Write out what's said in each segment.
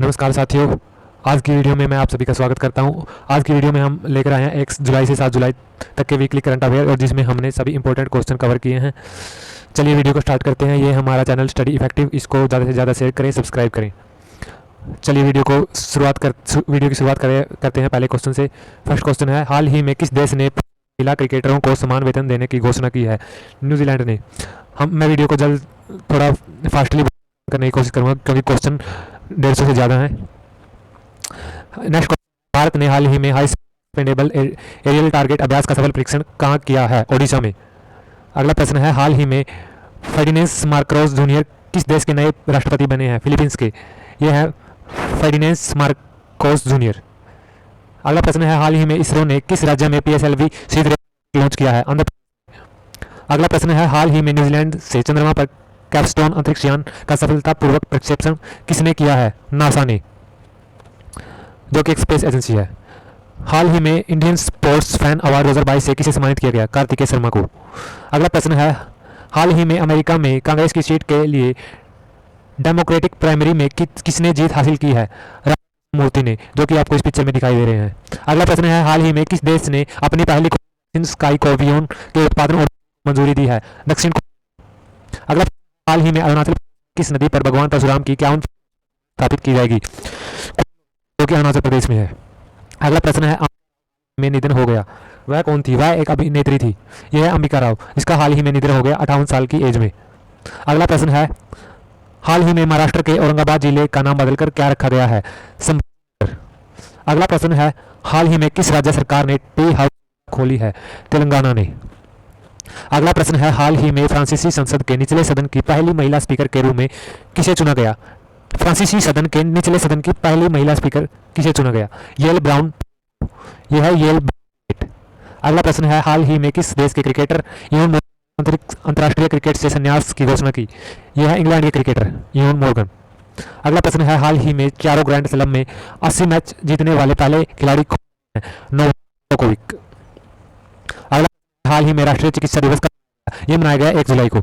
नमस्कार साथियों। आज की वीडियो में मैं आप सभी का स्वागत करता हूं। आज की वीडियो में हम लेकर आए हैं 1 जुलाई से 7 जुलाई तक के वीकली करंट अफेयर और जिसमें हमने सभी इंपॉर्टेंट क्वेश्चन कवर किए हैं। चलिए वीडियो को स्टार्ट करते हैं। ये हमारा चैनल स्टडी इफेक्टिव, इसको ज़्यादा से ज़्यादा शेयर करें, सब्सक्राइब करें। चलिए वीडियो की शुरुआत करते हैं पहले क्वेश्चन से। फर्स्ट क्वेश्चन है, हाल ही में किस देश ने महिला क्रिकेटरों को समान वेतन देने की घोषणा की है? न्यूजीलैंड ने। मैं वीडियो को जल्द थोड़ा फास्टली करने की कोशिश करूँगा क्योंकि क्वेश्चन 150 से ज़्यादा है। नेक्स्ट, भारत ने हाल ही में हाई एक्सपेंडेबल एरियल टारगेट अभ्यास का सफल परीक्षण कहाँ किया है? ओडिशा में। अगला प्रश्न है, हाल ही में फर्डिनेंड मार्कोस जूनियर किस देश के नए राष्ट्रपति बने हैं? फिलीपींस के। यह है फर्डिनेंड मार्कोस जूनियर। अगला प्रश्न है, हाल ही में इसरो ने किस राज्य में PSLV सीध लॉन्च किया है? आंध्र प्रदेश। अगला प्रश्न है, हाल ही में न्यूजीलैंड से चंद्रमा पर कैपस्टोन अंतरिक्ष यान का सफलतापूर्वक प्रक्षेपण किसने किया है? नासा ने, जो कि एक स्पेस एजेंसी है। हाल ही में इंडियन स्पोर्ट्स फैन अवार्ड 2022 से किसे सम्मानित किया गया? कार्तिकेय शर्मा को। अगला प्रश्न है, हाल ही में अमेरिका में कांग्रेस की सीट के लिए डेमोक्रेटिक प्राइमरी में किसने जीत हासिल की है? राममूर्ति ने, जो कि आपको इस पिक्चर में दिखाई दे रहे हैं। अगला प्रश्न है, हाल ही में किस देश ने अपनी पहली स्काई कोवियन के उत्पादन और मंजूरी दी है? दक्षिण। अगला, हाल ही में अरुणाचल किस नदी पर भगवान परशुराम की क्या स्थापित की जाएगी? जो कि अरुणाचल प्रदेश में है। अगला प्रश्न है, में निधन हो गया, वह कौन थी? वह एक अभिनेत्री थी। यह है अंबिका राव, इसका हाल ही में निधन हो गया 58 साल की एज में। अगला प्रश्न है, हाल ही में महाराष्ट्र के औरंगाबाद जिले का नाम बदलकर क्या रखा गया है? संबलपुर। अगला प्रश्न है, हाल ही में किस राज्य सरकार ने टी हाउस खोली है? तेलंगाना ने। अगला प्रश्न है, हाल ही में फ्रांसीसी संसद के निचले सदन की पहली महिला स्पीकर के रूप में किसे चुना गया? फ्रांसीसी सदन के निचले सदन की पहली महिला स्पीकर किसे चुना गया? Yale Brown. यह है येल ब्राउन। अगला प्रश्न है, हाल ही में किस देश के क्रिकेटर इवन अंतर्राष्ट्रीय क्रिकेट से संन्यास की घोषणा की? यह है इंग्लैंड के क्रिकेटर इवन मॉर्गन। अगला प्रश्न है, हाल ही में चारों ग्रैंड स्लैम में 80 मैच जीतने वाले पहले खिलाड़ी कौन हैं? Novak Djokovic. अगला, हाल ही में राष्ट्रीय चिकित्सा दिवस का यह मनाया गया 1 जुलाई को।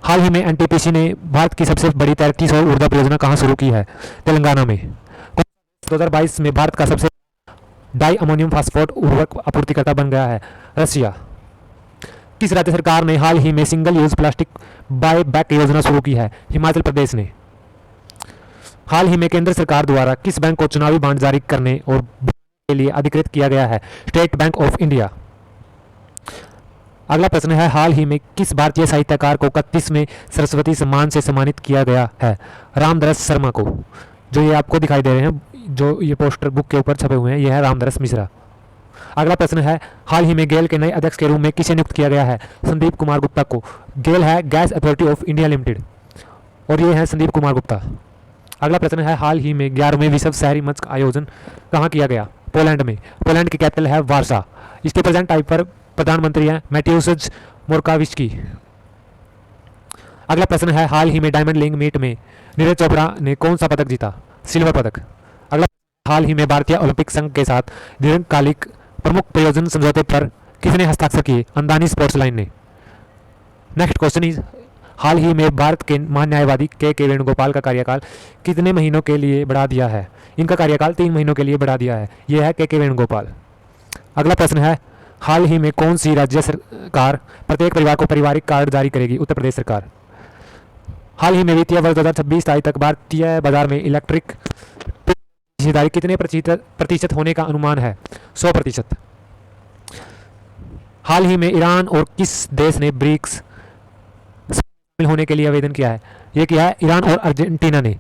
हाल ही में NTPC ने भारत की सबसे बड़ी तैरती सौर ऊर्जा परियोजना कहाँ शुरू की है? तेलंगाना में। 2022 में भारत का सबसे डाई अमोनियम फास्फोट उर्वरक आपूर्तिकर्ता बन गया है रशिया। किस राज्य सरकार ने हाल ही में single use plastic buy back योजना शुरू की है? हिमाचल प्रदेश ने। हाल ही में केंद्र सरकार द्वारा किस बैंक को चुनावी बांड जारी करने और के लिए अधिकृत किया गया है? State bank of India. अगला प्रश्न है, हाल ही में किस भारतीय साहित्यकार को 31वें सरस्वती सम्मान से सम्मानित किया गया है? रामदरस शर्मा को, जो ये आपको दिखाई दे रहे हैं, जो ये पोस्टर बुक के ऊपर छपे हुए हैं, यह है रामदरस मिश्रा। अगला प्रश्न है, हाल ही में गेल के नए अध्यक्ष के रूप में किसे नियुक्त किया गया है? संदीप कुमार गुप्ता को। गेल है gas authority of India limited और ये है संदीप कुमार गुप्ता। अगला प्रश्न है, हाल ही में 11वें विश्व शहरी मंच का आयोजन कहाँ किया गया? पोलैंड में। पोलैंड की कैपिटल है वार्सा। इसके प्रेजेंट टाइम पर प्रधानमंत्री हैं मैट्यूस मोरकाविस्की। अगला प्रश्न है, हाल ही में डायमंड लिंग मीट में नीरज चोपड़ा ने कौन सा पदक जीता? सिल्वर पदक। अगला, हाल ही में भारतीय ओलंपिक संघ के साथ दीर्घकालिक प्रमुख प्रयोजन समझौते पर किसने हस्ताक्षर किए? अंदानी स्पोर्ट्स लाइन ने। नेक्स्ट क्वेश्चन इज, हाल ही में भारत के महान न्यायवादी के वेणुगोपाल का कार्यकाल कितने महीनों के लिए बढ़ा दिया है? इनका कार्यकाल 3 महीनों के लिए बढ़ा दिया है। यह है के वेणुगोपाल। अगला प्रश्न है, हाल ही में कौन सी राज्य सरकार प्रत्येक परिवार को पारिवारिक कार्ड जारी करेगी? उत्तर प्रदेश सरकार। हाल ही में वित्तीय वर्ष 2026-27 तक भारतीय बाजार में इलेक्ट्रिक हिस्सेदारी कितने प्रतिशत होने का अनुमान है? 100%। हाल ही में ईरान और किस देश ने ब्रिक्स शामिल होने के लिए आवेदन किया है? यह किया है ईरान और अर्जेंटीना ने।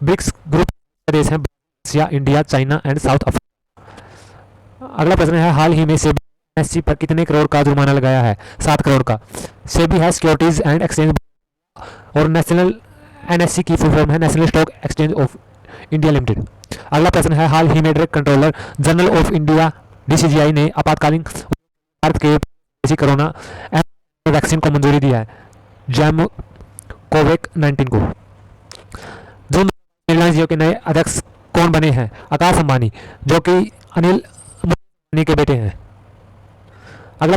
ब्रिक्स ग्रुप देश हैं Russia, India, China and south Africa. अगला प्रश्न है, हाल ही में NSE पर कितने करोड़ का जुर्माना लगाया है? 7 करोड़ का। सेबी है सिक्योरिटीज एंड एक्सचेंज और नेशनल NSE की फुल फॉर्म है national stock exchange of India limited. अगला प्रश्न है, हाल ही में direct controller general of India DCGI ने आपातकालीन भारत के कोरोना वैक्सीन को मंजूरी दी है, जैम कोविड-19 को। जून रिलायंस जियो के नए अध्यक्ष कौन बने हैं? आकाश अंबानी, जो कि अनिल अंबानी के बेटे हैं। अगला,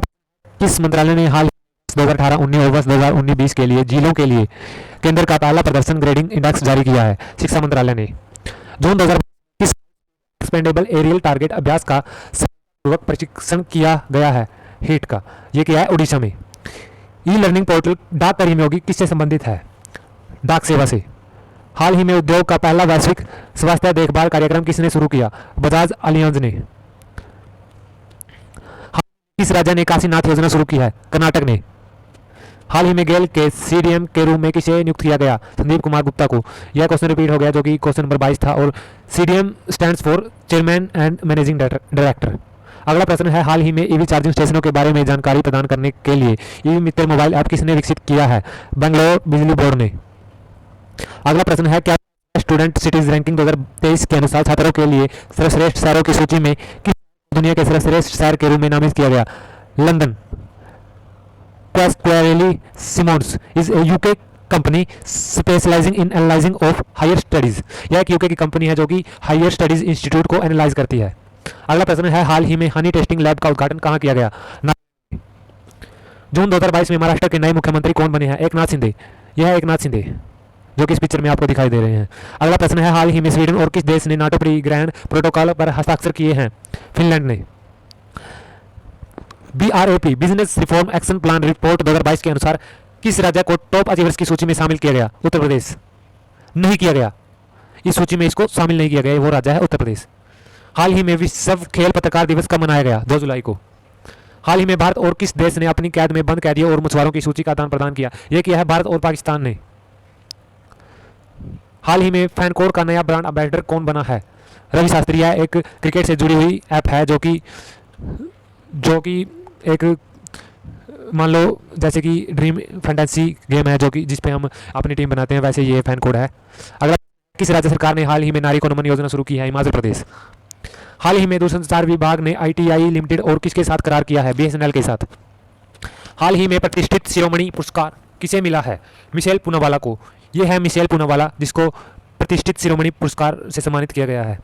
किस मंत्रालय ने हाल 2018-19 और वर्ष 2019-20 के लिए जिलों के लिए केंद्र का पहला प्रदर्शन ग्रेडिंग इंडेक्स जारी किया है? शिक्षा मंत्रालय ने। जून 2020 एक्सपेंडेबल एरियल टारगेट अभ्यास का पूर्वक प्रशिक्षण किया गया है हीट का। ये किया है उड़ीसा में। ई लर्निंग पोर्टल डाक कर्मयोगी किससे संबंधित है? डाक सेवा से। हाल ही में उद्योग का पहला वैश्विक स्वास्थ्य देखभाल कार्यक्रम किसने शुरू किया? बजाज अलियांज ने। किस राज्य ने काशीनाथ योजना शुरू की है? कर्नाटक ने। हाल ही में गेल के सीडीएम के रूप में किसे नियुक्त किया गया? संदीप कुमार गुप्ता को। यह क्वेश्चन रिपीट हो गया जो कि क्वेश्चन नंबर 22 था, और CDM stands for chairman and managing director. अगला प्रश्न है, हाल ही में ईवी चार्जिंग स्टेशनों के बारे में जानकारी प्रदान करने के लिए ईवी मित्र मोबाइल ऐप किसने विकसित किया है? बेंगलोर बिजली बोर्ड ने। अगला प्रश्न है, क्या स्टूडेंट सिटीज रैंकिंग 2023 के अनुसार छात्रों के लिए सर्वश्रेष्ठ शहरों की सूची में किस दुनिया के सर्वश्रेष्ठ शहर के रूप में नामित किया गया? London. Quacquarelli Symonds is a UK company specialising in analysing of higher studies. यह एक यूके की कंपनी है जो कि हायर स्टडीज इंस्टीट्यूट को एनालाइज करती है। अगला प्रश्न है, हाल ही में हनी टेस्टिंग लैब का उद्घाटन कहाँ किया गया? जून 2022 में महाराष्ट्र के नए मुख्यमंत्री कौन बने हैं? एकनाथ शिंदे। यह है एकनाथ शिंदे जो कि इस पिक्चर में आपको दिखाई दे रहे हैं। अगला प्रश्न है, हाल ही में स्वीडन और किस देश ने नाटो परिग्रहण प्रोटोकॉल पर हस्ताक्षर किए हैं? फिनलैंड ने। BRAP business reform action plan report 2022 के अनुसार किस राज्य को टॉप अचीवर्स की सूची में शामिल किया गया? उत्तर प्रदेश। नहीं किया गया, इस सूची में इसको शामिल नहीं किया गया, वो राज्य है उत्तर प्रदेश। हाल ही में विश्व खेल पत्रकार दिवस कब मनाया गया? 2 जुलाई को। हाल ही में भारत और किस देश ने अपनी कैद में बंद कैदियों और मछुआरों की सूची का आदान प्रदान किया? यह किया है भारत और पाकिस्तान ने। हाल ही में फैनकोड का नया ब्रांड एम्बेसडर कौन बना है? रवि शास्त्री। है एक क्रिकेट से जुड़ी हुई ऐप है जो कि एक मान लो जैसे कि ड्रीम फैंटेसी गेम है जो कि जिस पे हम अपनी टीम बनाते हैं, वैसे ये फैनकोड है। अगला, किस राज्य सरकार ने हाल ही में नारी को नमन योजना शुरू की है? हिमाचल प्रदेश। हाल ही में दूरसंचार विभाग ने ITI लिमिटेड और किसके साथ करार किया है? BSNL के साथ। हाल ही में प्रतिष्ठित शिरोमणि पुरस्कार किसे मिला है? मिशेल पूनावाला को। यह है मिशेल पूनावाला जिसको प्रतिष्ठित शिरोमणि पुरस्कार से सम्मानित किया गया है।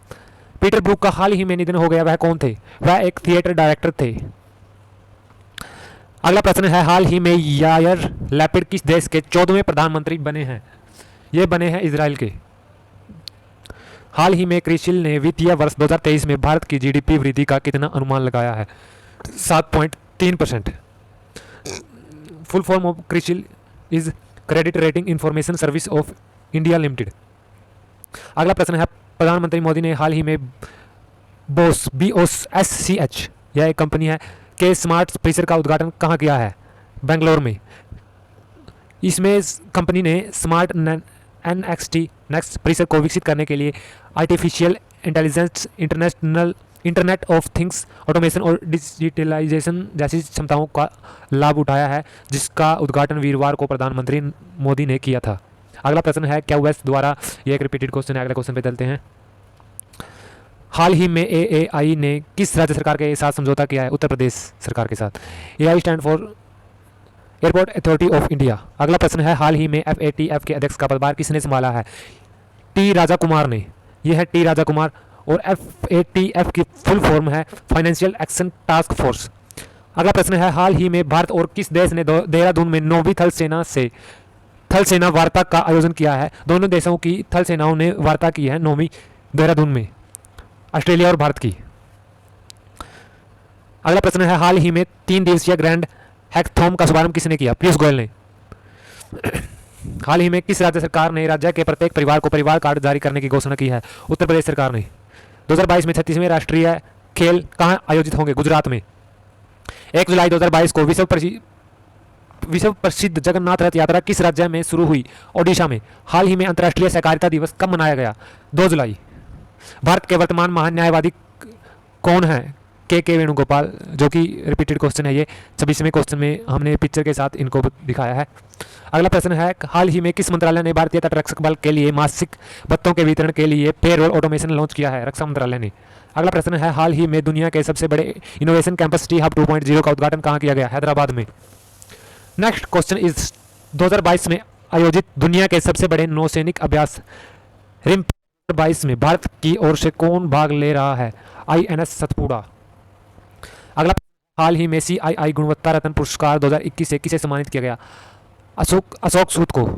पीटर ब्रूक का हाल ही में निधन हो गया, वह कौन थे? वह एक थिएटर डायरेक्टर थे। अगला प्रश्न है, हाल ही में यायर लैपिड किस देश के 14वें प्रधानमंत्री बने हैं? ये बने हैं इजराइल के। हाल ही में क्रिसिल ने वित्तीय वर्ष 2023 में भारत की GDP वृद्धि का कितना अनुमान लगाया है? 7.3%। Full form of CRISIL is credit rating information service of India limited. अगला प्रश्न है, प्रधानमंत्री मोदी ने हाल ही में BOSCH यह एक कंपनी है के स्मार्ट प्रेशर का उद्घाटन कहाँ किया है? बेंगलोर में। इसमें कंपनी ने स्मार्ट NXT नेक्स्ट प्रेशर को विकसित करने के लिए artificial intelligence, internet of things, automation और डिजिटलाइजेशन जैसी क्षमताओं का लाभ उठाया है, जिसका उद्घाटन वीरवार को प्रधानमंत्री मोदी ने किया था। अगला प्रश्न है, क्या वेस्ट द्वारा, ये एक रिपीटेड क्वेश्चन है, अगले क्वेश्चन पे चलते हैं। हाल ही में AAI ने किस राज्य सरकार के साथ समझौता किया है? उत्तर प्रदेश सरकार के साथ। AI stand for airport authority of India. अगला प्रश्न है, हाल ही में FATF के अध्यक्ष का पदभार किसने संभाला है? T राजा कुमार ने। यह है T राजा कुमार, और FATF की फुल फॉर्म है फाइनेंशियल एक्शन टास्क फोर्स। अगला प्रश्न है, हाल ही में भारत और किस देश ने देहरादून में 9वीं थल सेना वार्ता का आयोजन किया है? दोनों देशों की थल सेनाओं ने वार्ता की है 9वीं देहरादून में, ऑस्ट्रेलिया और भारत की। अगला प्रश्न है, हाल ही में 3 दिवसीय ग्रैंड हैकथॉन का शुभारंभ किसने किया? पीयूष गोयल ने। हाल ही में किस राज्य सरकार ने राज्य के प्रत्येक परिवार को परिवार कार्ड जारी करने की घोषणा की है? उत्तर प्रदेश सरकार ने। 2022 में 36वें राष्ट्रीय खेल कहाँ आयोजित होंगे? गुजरात में। 1 जुलाई 2022 को विश्व प्रसिद्ध जगन्नाथ रथ यात्रा किस राज्य में शुरू हुई? ओडिशा में। हाल ही में अंतर्राष्ट्रीय सहकारिता दिवस कब मनाया गया? 2 जुलाई। भारत के वर्तमान महान्यायवादी कौन है? के वेणुगोपाल, जो कि रिपीटेड क्वेश्चन है ये। 26वें क्वेश्चन में हमने पिक्चर के साथ इनको दिखाया है। अगला प्रश्न है, हाल ही में किस मंत्रालय ने भारतीय तटरक्षक बल के लिए मासिक भत्तों के वितरण के लिए पेरोल ऑटोमेशन लॉन्च किया है? रक्षा मंत्रालय ने। अगला प्रश्न है, हाल ही में दुनिया के सबसे बड़े इनोवेशन कैंपस टी हब 2.0 का उद्घाटन कहाँ किया गया? हैदराबाद में। नेक्स्ट क्वेश्चन इज 2022 में आयोजित दुनिया के सबसे बड़े नौसैनिक अभ्यास रिम 22 में भारत की ओर से कौन भाग ले रहा है? INS सतपुड़ा। अगला, हाल ही में CII गुणवत्ता रत्न पुरस्कार 2021 से किसे सम्मानित किया गया? अशोक सूद को।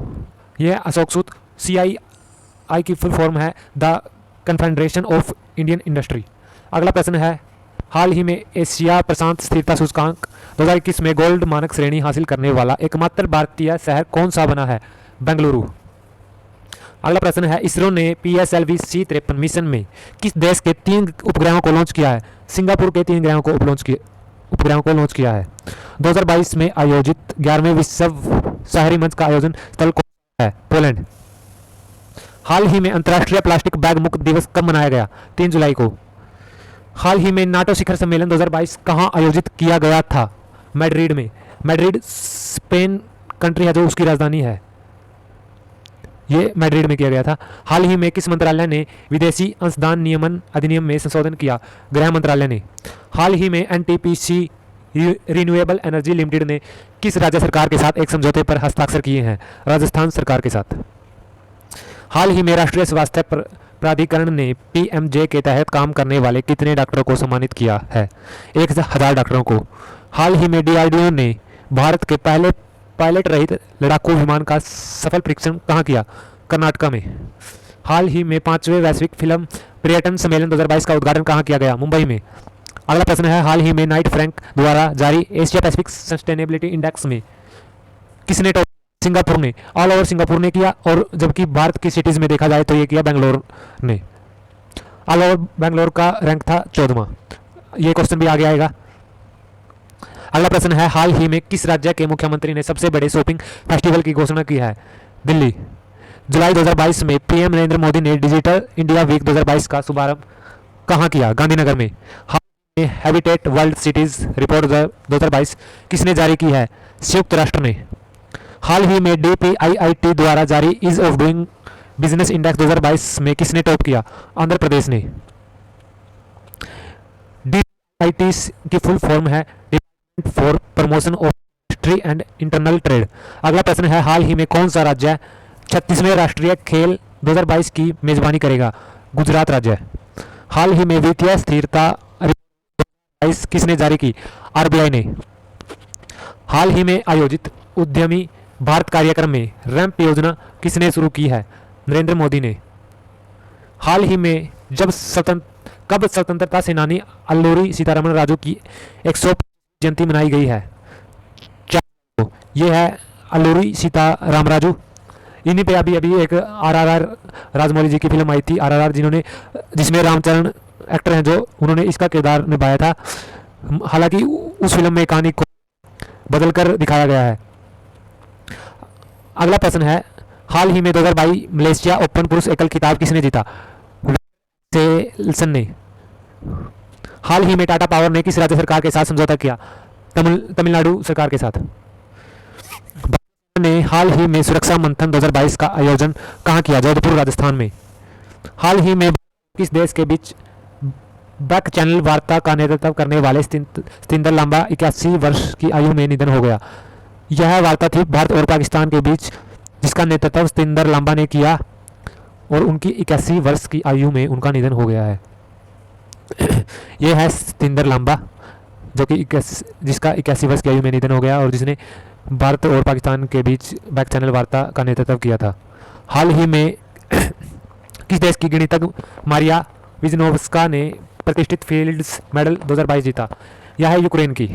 यह अशोक सूद, CII की फुल फॉर्म है the confederation of Indian industry. अगला प्रश्न है, हाल ही में एशिया प्रशांत स्थिरता सूचकांक 2021 में गोल्ड मानक श्रेणी हासिल करने वाला एकमात्र भारतीय शहर कौन सा बना है? बेंगलुरु। अगला प्रश्न है, इसरो ने PSLV C-53 मिशन में किस देश के 3 उपग्रहों को लॉन्च किया है? सिंगापुर के 3 उपग्रहों को लॉन्च किया है। 2022 में आयोजित 11वें विश्व शहरी मंच का आयोजन स्थल कौन है? पोलैंड। हाल ही में अंतर्राष्ट्रीय प्लास्टिक बैग मुक्त दिवस कब मनाया गया? 3 जुलाई को। हाल ही में नाटो शिखर सम्मेलन 2022 कहाँ आयोजित किया गया था? मैड्रिड में। मैड्रिड स्पेन कंट्री है जो उसकी राजधानी है, ये मैड्रिड में किया गया था। हाल ही में किस मंत्रालय ने विदेशी अंशदान नियमन अधिनियम में संशोधन किया? गृह मंत्रालय ने। हाल ही में NTPC रिन्यूएबल एनर्जी लिमिटेड ने किस राज्य सरकार के साथ एक समझौते पर हस्ताक्षर किए हैं? राजस्थान सरकार के साथ। हाल ही में राष्ट्रीय स्वास्थ्य प्राधिकरण ने PMJ के तहत काम करने वाले कितने डॉक्टरों को सम्मानित किया है? 1000 डॉक्टरों को। हाल ही में DRDO ने भारत के पहले पायलट रहित लड़ाकू विमान का सफल परीक्षण कहाँ किया? कर्नाटक में। हाल ही में 5वें वैश्विक फिल्म पर्यटन सम्मेलन 2022 का उद्घाटन कहाँ किया गया? मुंबई में। अगला प्रश्न है, हाल ही में नाइट फ्रैंक द्वारा जारी एशिया पैसिफिक सस्टेनेबिलिटी इंडेक्स में किसने टॉप? सिंगापुर ने। ऑल ओवर सिंगापुर ने किया, और जबकि भारत की सिटीज में देखा जाए तो ये किया बेंगलोर ने। ऑल ओवर बेंगलोर का रैंक था 14वां। ये क्वेश्चन भी आगे आएगा। अगला प्रश्न है, हाल ही में किस राज्य के मुख्यमंत्री ने सबसे बड़े शॉपिंग फेस्टिवल की घोषणा की है? दिल्ली। जुलाई 2022 में PM नरेंद्र मोदी ने डिजिटल इंडिया वीक 2022 का शुभारंभ कहाँ किया? गांधीनगर में। हाल में हैबिटेट वर्ल्ड सिटीज रिपोर्ट 2022 किसने जारी की है? संयुक्त राष्ट्र ने। हाल ही में DPIIT द्वारा जारी ease of doing business index 2022 में किसने टॉप किया? आंध्र प्रदेश ने। DPIIT की फुल फॉर्म है department for promotion of industry and internal trade. अगला प्रश्न है, हाल ही में कौन सा राज्य 36वें राष्ट्रीय खेल 2022 की मेजबानी करेगा? गुजरात राज्य। हाल ही में वित्तीय स्थिरता रिपोर्ट किसने जारी की? RBI ने। हाल ही में आयोजित उद्यमी भारत कार्यक्रम में रैंप योजना किसने शुरू की है? नरेंद्र मोदी ने। हाल ही में कब स्वतंत्रता सेनानी अल्लूरी सीतारमण राजू की 100 जयंती मनाई गई है? ये है अल्लूरी सीताराम राजू। इन्हीं पे अभी एक RRR राजमौली जी की फिल्म आई थी RRR, जिसमें रामचरण एक्टर हैं जो उन्होंने इसका किरदार निभाया था। हालांकि उस फिल्म में कहानी को बदलकर दिखाया गया है। अगला प्रश्न है, हाल ही में 2022 मलेशिया ओपन पुरुष एकल खिताब किसने जीता? सेल्सन ने। हाल ही में टाटा पावर ने किस राज्य सरकार के साथ समझौता किया? तमिलनाडु सरकार के साथ। ने हाल ही में सुरक्षा मंथन 2022 का आयोजन कहाँ किया? जोधपुर राजस्थान में। हाल ही में किस देश के बीच बैक चैनल वार्ता का नेतृत्व करने वाले सतिंदर लांबा 81 वर्ष की आयु में निधन हो गया? यह वार्ता थी भारत और पाकिस्तान के बीच, जिसका नेतृत्व सतिंदर लांबा ने किया, और उनकी 81 वर्ष की आयु में उनका निधन हो गया है। यह है सतिंदर लांबा, जो कि जिसका 81 वर्ष की आयु में निधन हो गया, और जिसने भारत और पाकिस्तान के बीच बैक चैनल वार्ता का नेतृत्व किया था। हाल ही में किस देश की गणितज्ञ मारिया विजनोव्स्का ने प्रतिष्ठित फील्ड्स मेडल 2022 जीता? यह है यूक्रेन की।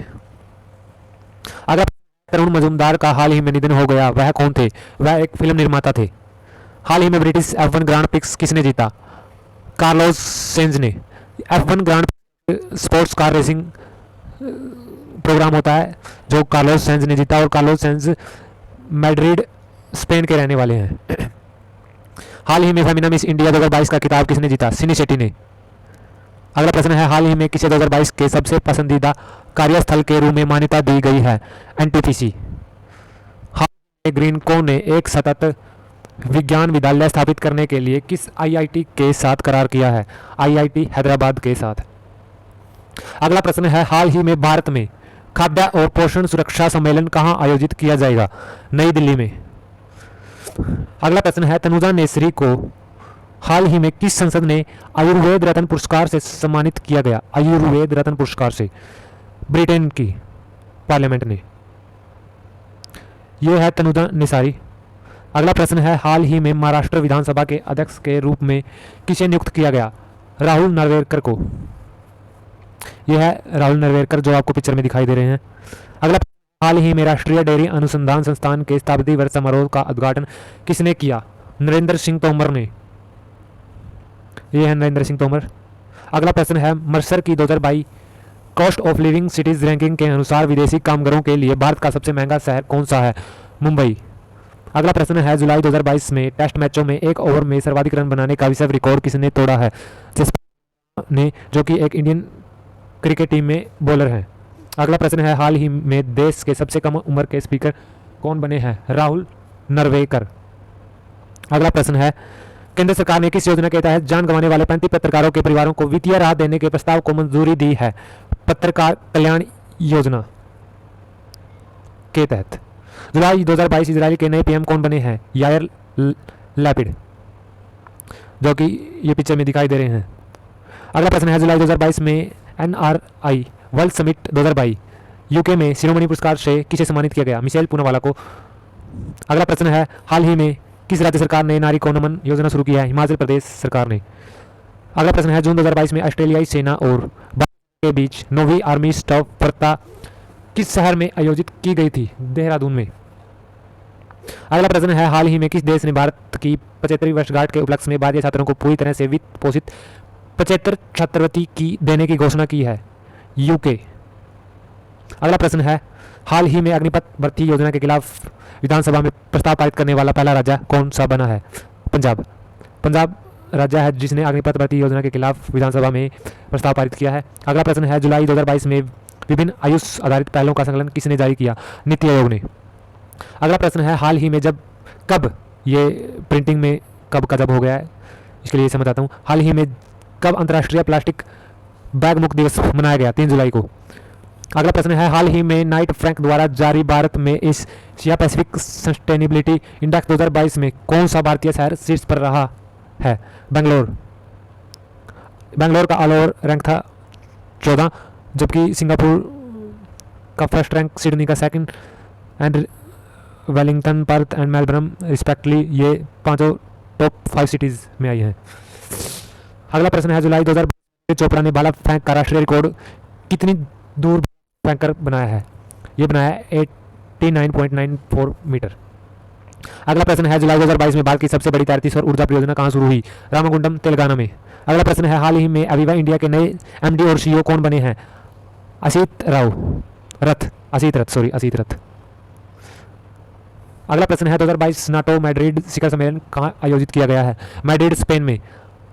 अगर तरुण मजूमदार का हाल ही में निधन हो गया, वह कौन थे? वह एक फिल्म निर्माता थे। हाल ही में ब्रिटिश F1 ग्रांड प्रिक्स किसने जीता? कार्लोस सेंज ने। F1 grand sports car racing programme होता है जो कार्लोस सेंज ने जीता, और कार्लोस सेंज मैड्रिड स्पेन के रहने वाले हैं। हाल ही में फेमिना मिस इंडिया 2022 का खिताब किसने जीता? सिनी शेट्टी ने। अगला प्रश्न है, हाल ही में किसे 2022 के सबसे पसंदीदा कार्यस्थल के रूप में मान्यता दी गई है? NTPC। हाल में ग्रीनको ने एक सतत विज्ञान विद्यालय स्थापित करने के लिए किस IIT के साथ करार किया है? IIT हैदराबाद के साथ। अगला प्रश्न है, हाल ही में भारत में खाद्य और पोषण सुरक्षा सम्मेलन कहाँ आयोजित किया जाएगा? नई दिल्ली में। अगला प्रश्न है, तनुजा नेसरी को हाल ही में किस संसद ने आयुर्वेद रत्न पुरस्कार से सम्मानित किया गया? आयुर्वेद रत्न पुरस्कार से ब्रिटेन की पार्लियामेंट ने। यह है तनुजा नेसारी। अगला प्रश्न है हाल ही में महाराष्ट्र विधानसभा के अध्यक्ष के रूप में किसे नियुक्त किया गया? राहुल नार्वेकर को। यह है राहुल नार्वेकर जो आपको पिक्चर में दिखाई दे रहे हैं। अगला हाल ही में राष्ट्रीय डेयरी अनुसंधान संस्थान के शताब्दी वर्ष समारोह का उद्घाटन किसने किया? नरेंद्र सिंह तोमर ने। यह है नरेंद्र सिंह तोमर। अगला प्रश्न है मर्सर की 2022 cost of living cities ranking के अनुसार विदेशी कामगारों के लिए भारत का सबसे महंगा शहर कौन सा है? मुंबई। अगला प्रश्न है जुलाई 2022 में टेस्ट मैचों में एक ओवर में सर्वाधिक रन बनाने का विश्व रिकॉर्ड किसने तोड़ा है? जसप्रीत ने, जो कि एक इंडियन क्रिकेट टीम में बॉलर हैं। अगला प्रश्न है हाल ही में देश के सबसे कम उम्र के स्पीकर कौन बने हैं? राहुल नार्वेकर। अगला प्रश्न है केंद्र सरकार ने किस योजना के तहत जान गंवाने वाले 35 पत्रकारों के परिवारों को वित्तीय राहत देने के प्रस्ताव को मंजूरी दी है? पत्रकार कल्याण योजना के तहत। जुलाई 2022 इजराइल के नए पीएम कौन बने हैं? यायर लैपिड, जो कि ये पिक्चर में दिखाई दे रहे हैं। अगला प्रश्न है जुलाई 2022 में एनआरआई वर्ल्ड समिट 2022 यूके में शिरोमणि पुरस्कार से किसे सम्मानित किया गया? मिशेल पूनावाला को। अगला प्रश्न है हाल ही में किस राज्य सरकार ने नारी को नमन योजना शुरू की है? हिमाचल प्रदेश सरकार ने। अगला प्रश्न है जून 2022 में ऑस्ट्रेलियाई सेना और भारत के बीच 9वीं आर्मी स्टाफ वार्ता किस शहर में आयोजित की गई थी? देहरादून में। अगला प्रश्न है हाल ही में किस देश ने भारत की 75वीं वर्षगांठ के उपलक्ष्य में भारतीय छात्रों को पूरी तरह से वित्त पोषित 75 छात्रवृत्ति की देने की घोषणा की है? यूके। अगला प्रश्न है हाल ही में अग्निपथ भर्ती योजना के खिलाफ विधानसभा में प्रस्ताव पारित करने वाला पहला राज्य कौन सा बना है? पंजाब। पंजाब राज्य है जिसने अग्निपथ भर्ती योजना के खिलाफ विधानसभा में प्रस्ताव पारित किया है। अगला प्रश्न है जुलाई 2022 में विभिन्न आयुष आधारित पहलों का संकलन किसने जारी किया? नीति आयोग ने। अगला प्रश्न है हाल ही में कब ये प्रिंटिंग में कब हो गया है, इसके लिए समझ आता हूँ। हाल ही में कब अंतर्राष्ट्रीय प्लास्टिक बैग मुक्त दिवस मनाया गया? 3 जुलाई को। अगला प्रश्न है हाल ही में नाइट फ्रैंक द्वारा जारी भारत में एशिया पैसिफिक सस्टेनेबिलिटी इंडेक्स 2022 में कौन सा भारतीय शहर शीर्ष पर रहा है? बेंगलोर। बेंगलोर का ऑल ओवर रैंक था 14, जबकि सिंगापुर का फर्स्ट रैंक, सिडनी का second and Wellington, Perth and Melbourne respectively ये पांचों टॉप 5 सिटीज़ में आई हैं। अगला प्रश्न है जुलाई 2022 चोपड़ा ने भाला फेंक का राष्ट्रीय रिकॉर्ड कितनी दूर फेंक कर बनाया है? ये बनाया है 89.94 मीटर। अगला प्रश्न है जुलाई 2022 में भारत की सबसे बड़ी तैरती सौर ऊर्जा परियोजना कहाँ शुरू हुई? रामागुंडम, तेलंगाना में। अगला प्रश्न है हाल ही में अविवा इंडिया के नए एमडी और सीईओ कौन बने हैं? असीत रथ। अगला प्रश्न है 2022 नाटो मैड्रिड शिखर सम्मेलन कहाँ आयोजित किया गया है? मैड्रिड, स्पेन में।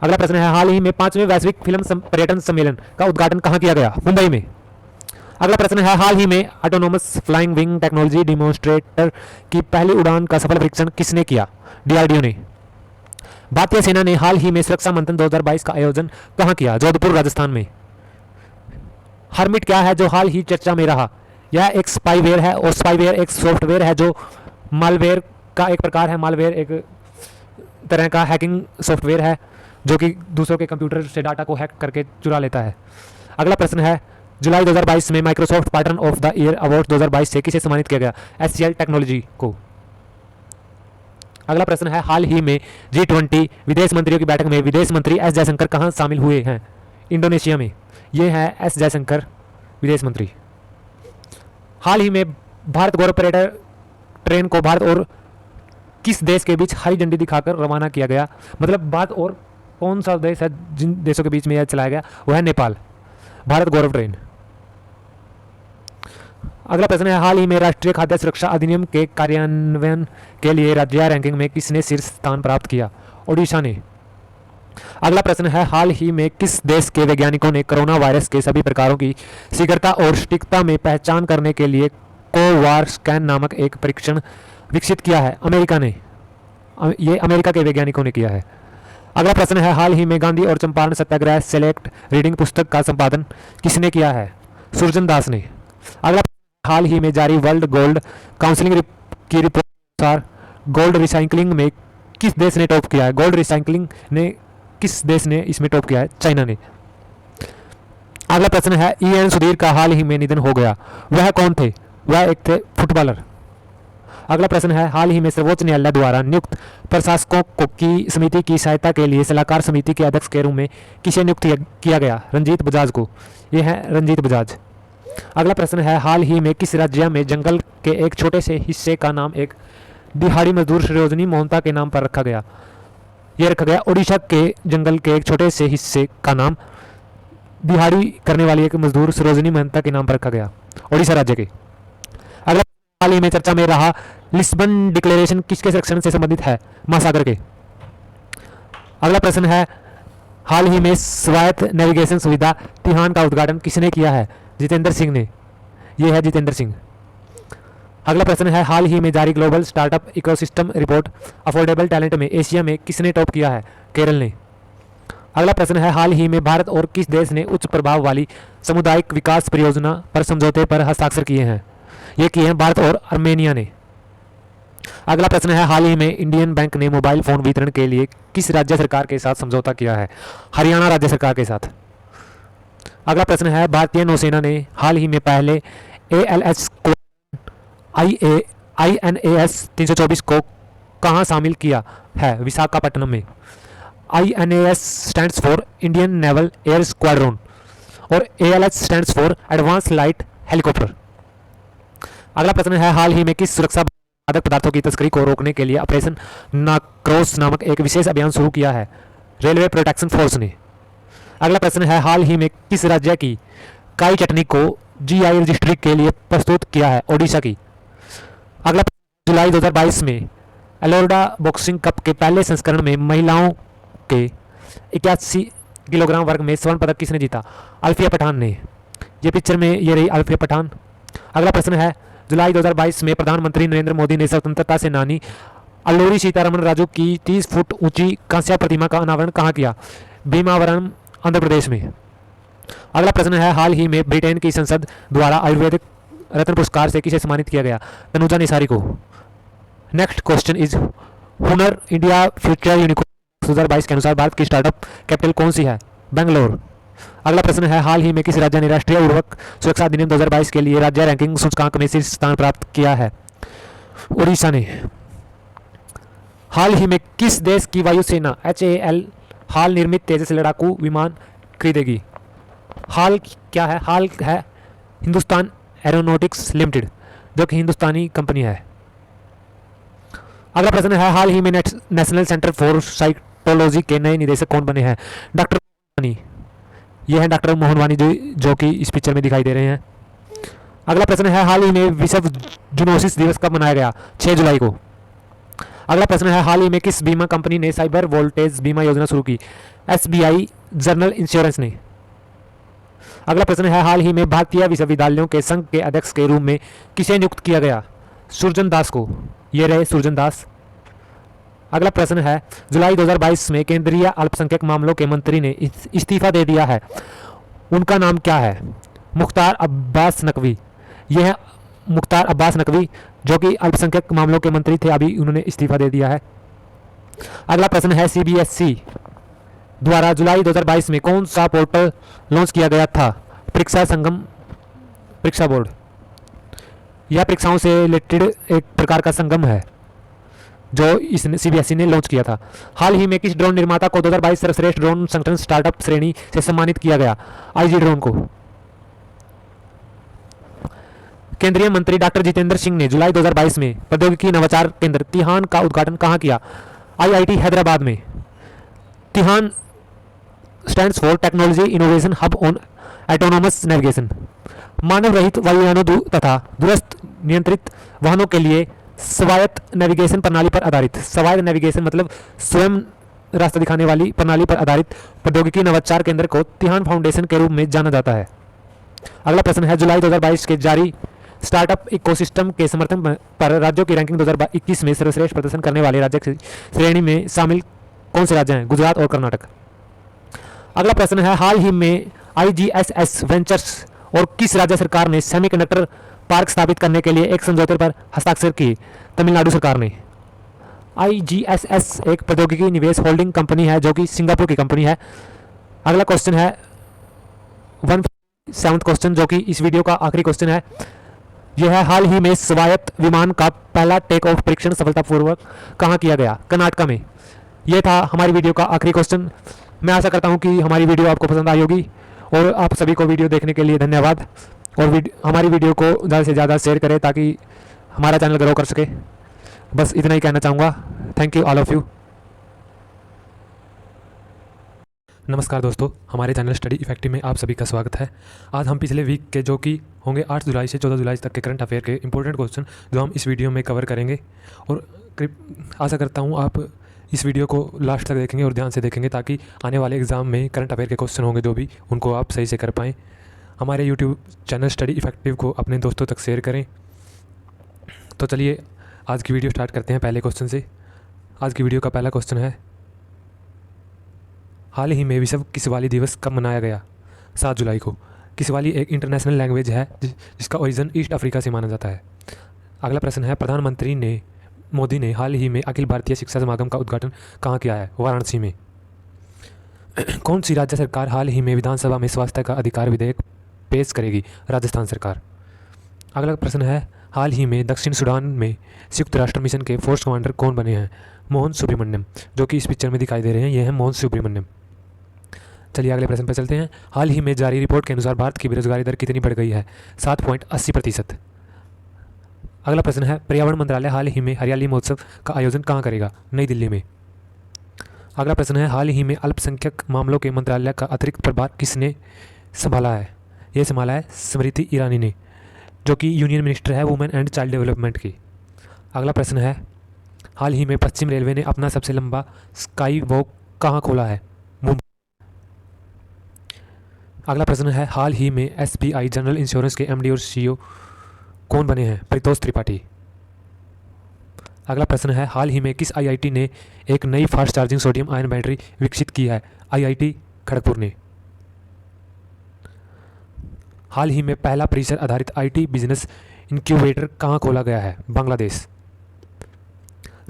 अगला प्रश्न है हाल ही में 5वें वैश्विक फिल्म पर्यटन सम्मेलन का उद्घाटन कहाँ किया गया? मुंबई में। अगला प्रश्न है हाल ही में autonomous flying wing technology demonstrator की पहली उड़ान का सफल परीक्षण किसने किया? डीआरडीओ ने। भारतीय सेना ने हाल ही में सुरक्षा मंथन 2022 का आयोजन कहाँ किया? जोधपुर, राजस्थान में। हर्मिट क्या है जो हाल ही चर्चा में रहा? यह एक स्पाईवेयर है और स्पाईवेयर एक सॉफ्टवेयर है जो मालवेयर का एक प्रकार है। मालवेयर एक तरह का हैकिंग सॉफ्टवेयर है जो कि दूसरों के कंप्यूटर से डाटा को हैक करके चुरा लेता है। अगला प्रश्न है जुलाई 2022 में Microsoft partner of the year award 2022 से किसे सम्मानित किया गया? एचसीएल टेक्नोलॉजी को। अगला प्रश्न है हाल ही में G20 विदेश मंत्रियों की बैठक में विदेश मंत्री एस जयशंकर कहाँ शामिल हुए हैं? इंडोनेशिया में। ये है एस जयशंकर विदेश मंत्री। हाल ही में भारत गौरव पर्यटन ट्रेन को भारत और किस देश के बीच हरी झंडी दिखाकर रवाना किया गया? मतलब भारत और कौन सा देश है जिन देशों के बीच में यह चलाया गया? वह है नेपाल। भारत गौरव ट्रेन। अगला प्रश्न है हाल ही में राष्ट्रीय खाद्य सुरक्षा अधिनियम के कार्यान्वयन के लिए राज्य रैंकिंग में किसने शीर्ष स्थान प्राप्त किया? ओडिशा ने। अगला प्रश्न है हाल ही में किस देश के वैज्ञानिकों ने कोरोना वायरस के सभी प्रकारों की शीघ्रता और सटीकता में पहचान करने के लिए कोवार स्कैन नामक एक परीक्षण विकसित किया है? अमेरिका ने। ये अमेरिका के वैज्ञानिकों ने किया है। अगला प्रश्न है हाल ही में गांधी और चंपारण सत्याग्रह सेलेक्ट रीडिंग पुस्तक का संपादन किसने किया है? सुरजन दास ने। अगला हाल ही में जारी वर्ल्ड गोल्ड काउंसिलिंग की रिपोर्ट अनुसार गोल्ड रिसाइकलिंग में किस देश ने टॉप किया है? गोल्ड रिसाइकलिंग ने किस देश ने इसमें टॉप किया है? चाइना ने। अगला प्रश्न है ई.एन. सुधीर का हाल ही में निधन हो गया, वह कौन थे? वह एक थे फुटबॉलर। अगला प्रश्न है, हाल ही में सर्वोच्च न्यायालय द्वारा नियुक्त प्रशासकों को की समिति की सहायता के लिए सलाहकार समिति के अध्यक्ष के रूप में किसे नियुक्त किया गया? रंजीत बजाज को। यह है रंजीत बजाज। अगला प्रश्न है, हाल ही में किस राज्य में जंगल के एक छोटे से हिस्से का नाम एक दिहाड़ी मजदूर सरोजनी मोहंता के नाम पर रखा गया? यह रखा गया उड़ीसा के जंगल के एक छोटे से हिस्से का नाम दिहाड़ी करने वाली एक मजदूर सरोजनी मोहंता के नाम पर रखा गया, उड़ीसा राज्य के। अगला, हाल ही में चर्चा में रहा लिस्बन डिक्लेरेशन किसके सेक्शन से संबंधित है? महासागर के। अगला प्रश्न है, हाल ही में स्वायत्त नेविगेशन सुविधा तिहान का उद्घाटन किसने किया है? जितेंद्र सिंह ने। यह है जितेंद्र सिंह। अगला प्रश्न है, हाल ही में जारी global startup ecosystem report affordable talent में एशिया में किसने टॉप किया है? केरल ने। अगला प्रश्न है, हाल ही में भारत और किस देश ने उच्च प्रभाव वाली सामुदायिक विकास परियोजना पर समझौते पर हस्ताक्षर किए हैं? ये किए हैं भारत और आर्मेनिया ने। अगला प्रश्न है, हाल ही में इंडियन बैंक ने मोबाइल फोन वितरण के लिए किस राज्य सरकार के साथ समझौता किया है? हरियाणा राज्य सरकार के साथ। अगला प्रश्न है, भारतीय नौसेना ने हाल ही में पहले ALS को INAS 324 को कहाँ शामिल किया है? विशाखापट्टनम में। INAS stands for Indian naval air squadron और ALS stands for advance light helicopter. अगला प्रश्न है, हाल ही में किस सुरक्षा मादक पदार्थों की तस्करी को रोकने के लिए ऑपरेशन नाक्रोस नामक एक विशेष अभियान शुरू किया है? रेलवे प्रोटेक्शन फोर्स ने। अगला प्रश्न है, हाल ही में किस राज्य की काई चटनी को GI रजिस्ट्री के लिए प्रस्तुत किया है? ओडिशा की। अगला, जुलाई 2022 में एलोर्डा बॉक्सिंग कप के पहले संस्करण में महिलाओं के 81 किलोग्राम वर्ग में स्वर्ण पदक किसने जीता? अल्फिया पठान ने। ये पिक्चर में ये रही अल्फिया पठान। अगला प्रश्न है, जुलाई 2022 में प्रधानमंत्री नरेंद्र मोदी ने स्वतंत्रता सेनानी अल्लूरी सीतारमण राजू की 30 फुट ऊंची कांस्य प्रतिमा का अनावरण कहाँ किया? भीमावरम, आंध्र प्रदेश में। अगला प्रश्न है, हाल ही में ब्रिटेन की संसद द्वारा आयुर्वेदिक रत्न पुरस्कार से किसे सम्मानित किया गया? तनुजा निसारी को। नेक्स्ट क्वेश्चन इज, हुनर इंडिया फ्यूचर यूनिकॉर्न 2022 के अनुसार भारत की स्टार्टअप कैपिटल कौन सी है? बेंगलोर। अगला प्रश्न है, हाल ही में किस राज्य ने राष्ट्रीय उर्वरक सुरक्षा अधिनियम 2022 के लिए राज्य रैंकिंग सूचकांक में शीर्ष स्थान प्राप्त किया है? उड़ीसा ने। हाल ही में किस देश की वायुसेना HAL हाल निर्मित तेजस लड़ाकू विमान खरीदेगी? हाल क्या है? हाल है हिंदुस्तान एरोनॉटिक्स लिमिटेड, जो कि हिंदुस्तानी कंपनी है। अगला प्रश्न है, हाल ही में नेशनल सेंटर फॉर साइटोलॉजी के नए निदेशक कौन बने हैं? डॉक्टर वानी। ये है डॉक्टर मोहन वानी जो कि इस पिक्चर में दिखाई दे रहे हैं। अगला प्रश्न है, हाल ही में विश्व जूनोसिस दिवस कब मनाया गया? 6 जुलाई को। अगला प्रश्न है, हाल ही में किस बीमा कंपनी ने साइबर वोल्टेज बीमा योजना शुरू की? SBI जनरल इंश्योरेंस ने। अगला प्रश्न है, हाल ही में भारतीय विश्वविद्यालयों के संघ के अध्यक्ष के रूप में किसे नियुक्त किया गया? सुरजन दास को। ये रहे सुरजन दास। अगला प्रश्न है, जुलाई 2022 में केंद्रीय अल्पसंख्यक मामलों के मंत्री ने इस्तीफा दे दिया है, उनका नाम क्या है? मुख्तार अब्बास नकवी। यह है मुख्तार अब्बास नकवी, जो कि अल्पसंख्यक मामलों के मंत्री थे, अभी उन्होंने इस्तीफा दे दिया है। अगला प्रश्न है, CBSE द्वारा जुलाई 2022 में कौन सा पोर्टल लॉन्च किया गया था? परीक्षा संगम परीक्षा बोर्ड। यह परीक्षाओं से रिलेटेड एक प्रकार का संगम है जो इस CBSE ने लॉन्च किया था। हाल ही में किस ड्रोन निर्माता को 2022 सर्वश्रेष्ठ ड्रोन संगठन स्टार्टअप श्रेणी से सम्मानित किया गया? IG ड्रोन को। केंद्रीय मंत्री डॉक्टर जितेंद्र सिंह ने जुलाई 2022 में प्रौद्योगिकी नवाचार केंद्र तिहान का उद्घाटन कहाँ किया? IIT हैदराबाद में। TiHAN stands for technology innovation hub on autonomous navigation. मानव रहित वायुयानों तथा दूरस्थ नियंत्रित वाहनों के लिए स्वायत्त नेविगेशन प्रणाली पर आधारित, स्वायत्त नेविगेशन मतलब स्वयं रास्ता दिखाने वाली प्रणाली पर आधारित प्रौद्योगिकी नवाचार केंद्र को तिहान फाउंडेशन के रूप में जाना जाता है। अगला प्रश्न है, जुलाई 2022 के जारी स्टार्टअप इकोसिस्टम के समर्थन पर राज्यों की रैंकिंग 2021 में सर्वश्रेष्ठ प्रदर्शन करने वाले राज्य की श्रेणी में शामिल कौन से राज्य हैं? गुजरात और कर्नाटक। अगला प्रश्न है, हाल ही में IGSS वेंचर्स और किस राज्य सरकार ने सेमीकंडक्टर पार्क स्थापित करने के लिए एक समझौते पर हस्ताक्षर किए? तमिलनाडु सरकार ने। IGSS एक प्रौद्योगिकी निवेश होल्डिंग कंपनी है जो कि सिंगापुर की कंपनी है। अगला क्वेश्चन है 17वां क्वेश्चन, जो कि इस वीडियो का आखिरी क्वेश्चन है। यह है हाल ही में स्वायत्त विमान का पहला टेक ऑफ परीक्षण सफलतापूर्वक कहाँ किया गया? कर्नाटक में। ये था हमारी वीडियो का आखिरी क्वेश्चन। मैं आशा करता हूँ कि हमारी वीडियो आपको पसंद आई होगी और आप सभी को वीडियो देखने के लिए धन्यवाद। और हमारी वीडियो को ज़्यादा से ज़्यादा शेयर करें ताकि हमारा चैनल ग्रो कर सके। बस इतना ही कहना चाहूँगा। Thank you all of you. नमस्कार दोस्तों, हमारे चैनल स्टडी इफेक्टिव में आप सभी का स्वागत है। आज हम पिछले वीक के जो कि होंगे 8 जुलाई से 14 जुलाई तक के करंट अफेयर के इंपॉर्टेंट क्वेश्चन जो हम इस वीडियो में कवर करेंगे। और आशा करता हूँ आप इस वीडियो को लास्ट तक देखेंगे और ध्यान से देखेंगे ताकि आने वाले एग्ज़ाम में करंट अफेयर के क्वेश्चन होंगे जो भी उनको आप सही से कर पाएँ। हमारे यूट्यूब चैनल स्टडी इफेक्टिव को अपने दोस्तों तक शेयर करें। तो चलिए आज की वीडियो स्टार्ट करते हैं पहले क्वेश्चन से। आज की वीडियो का पहला क्वेश्चन है, हाल ही में विश्व किसवाली दिवस कब मनाया गया? 7 जुलाई को। किसवाली एक इंटरनेशनल लैंग्वेज है जिसका ओरिजिन ईस्ट अफ्रीका से माना जाता है। अगला प्रश्न है, प्रधानमंत्री मोदी ने हाल ही में अखिल भारतीय शिक्षा समागम का उद्घाटन कहाँ किया है? वाराणसी में। कौन सी राज्य सरकार हाल ही में विधानसभा में स्वास्थ्य का अधिकार विधेयक पेश करेगी? राजस्थान सरकार। अगला प्रश्न है, हाल ही में दक्षिण सूडान में संयुक्त राष्ट्र मिशन के फोर्स कमांडर कौन बने हैं? मोहन सुब्रमण्यम, जो कि इस पिक्चर में दिखाई दे रहे हैं, ये हैं मोहन सुब्रमण्यम। चलिए अगले प्रश्न पर चलते हैं। हाल ही में जारी रिपोर्ट के अनुसार भारत की बेरोजगारी दर कितनी बढ़ गई है? 7.80%। अगला प्रश्न है, पर्यावरण मंत्रालय हाल ही में हरियाली महोत्सव का आयोजन कहाँ करेगा? नई दिल्ली में। अगला प्रश्न है, हाल ही में अल्पसंख्यक मामलों के मंत्रालय का अतिरिक्त प्रभार किसने संभाला है? ये संभाला है स्मृति ईरानी ने, जो कि यूनियन मिनिस्टर है वुमेन एंड चाइल्ड डेवलपमेंट की। अगला प्रश्न है, हाल ही में पश्चिम रेलवे ने अपना सबसे लंबा स्काई वॉक कहाँ खोला है? मुंबई। अगला प्रश्न है, हाल ही में एसबीआई जनरल इंश्योरेंस के एमडी और सीईओ कौन बने हैं? परितोष त्रिपाठी। अगला प्रश्न है, हाल ही में किस आईआईटी ने एक नई fast charging sodium ion battery विकसित की है? आईआईटी खड़गपुर ने। हाल ही में पहला परिसर आधारित आईटी बिजनेस इंक्यूबेटर कहाँ खोला गया है? बांग्लादेश।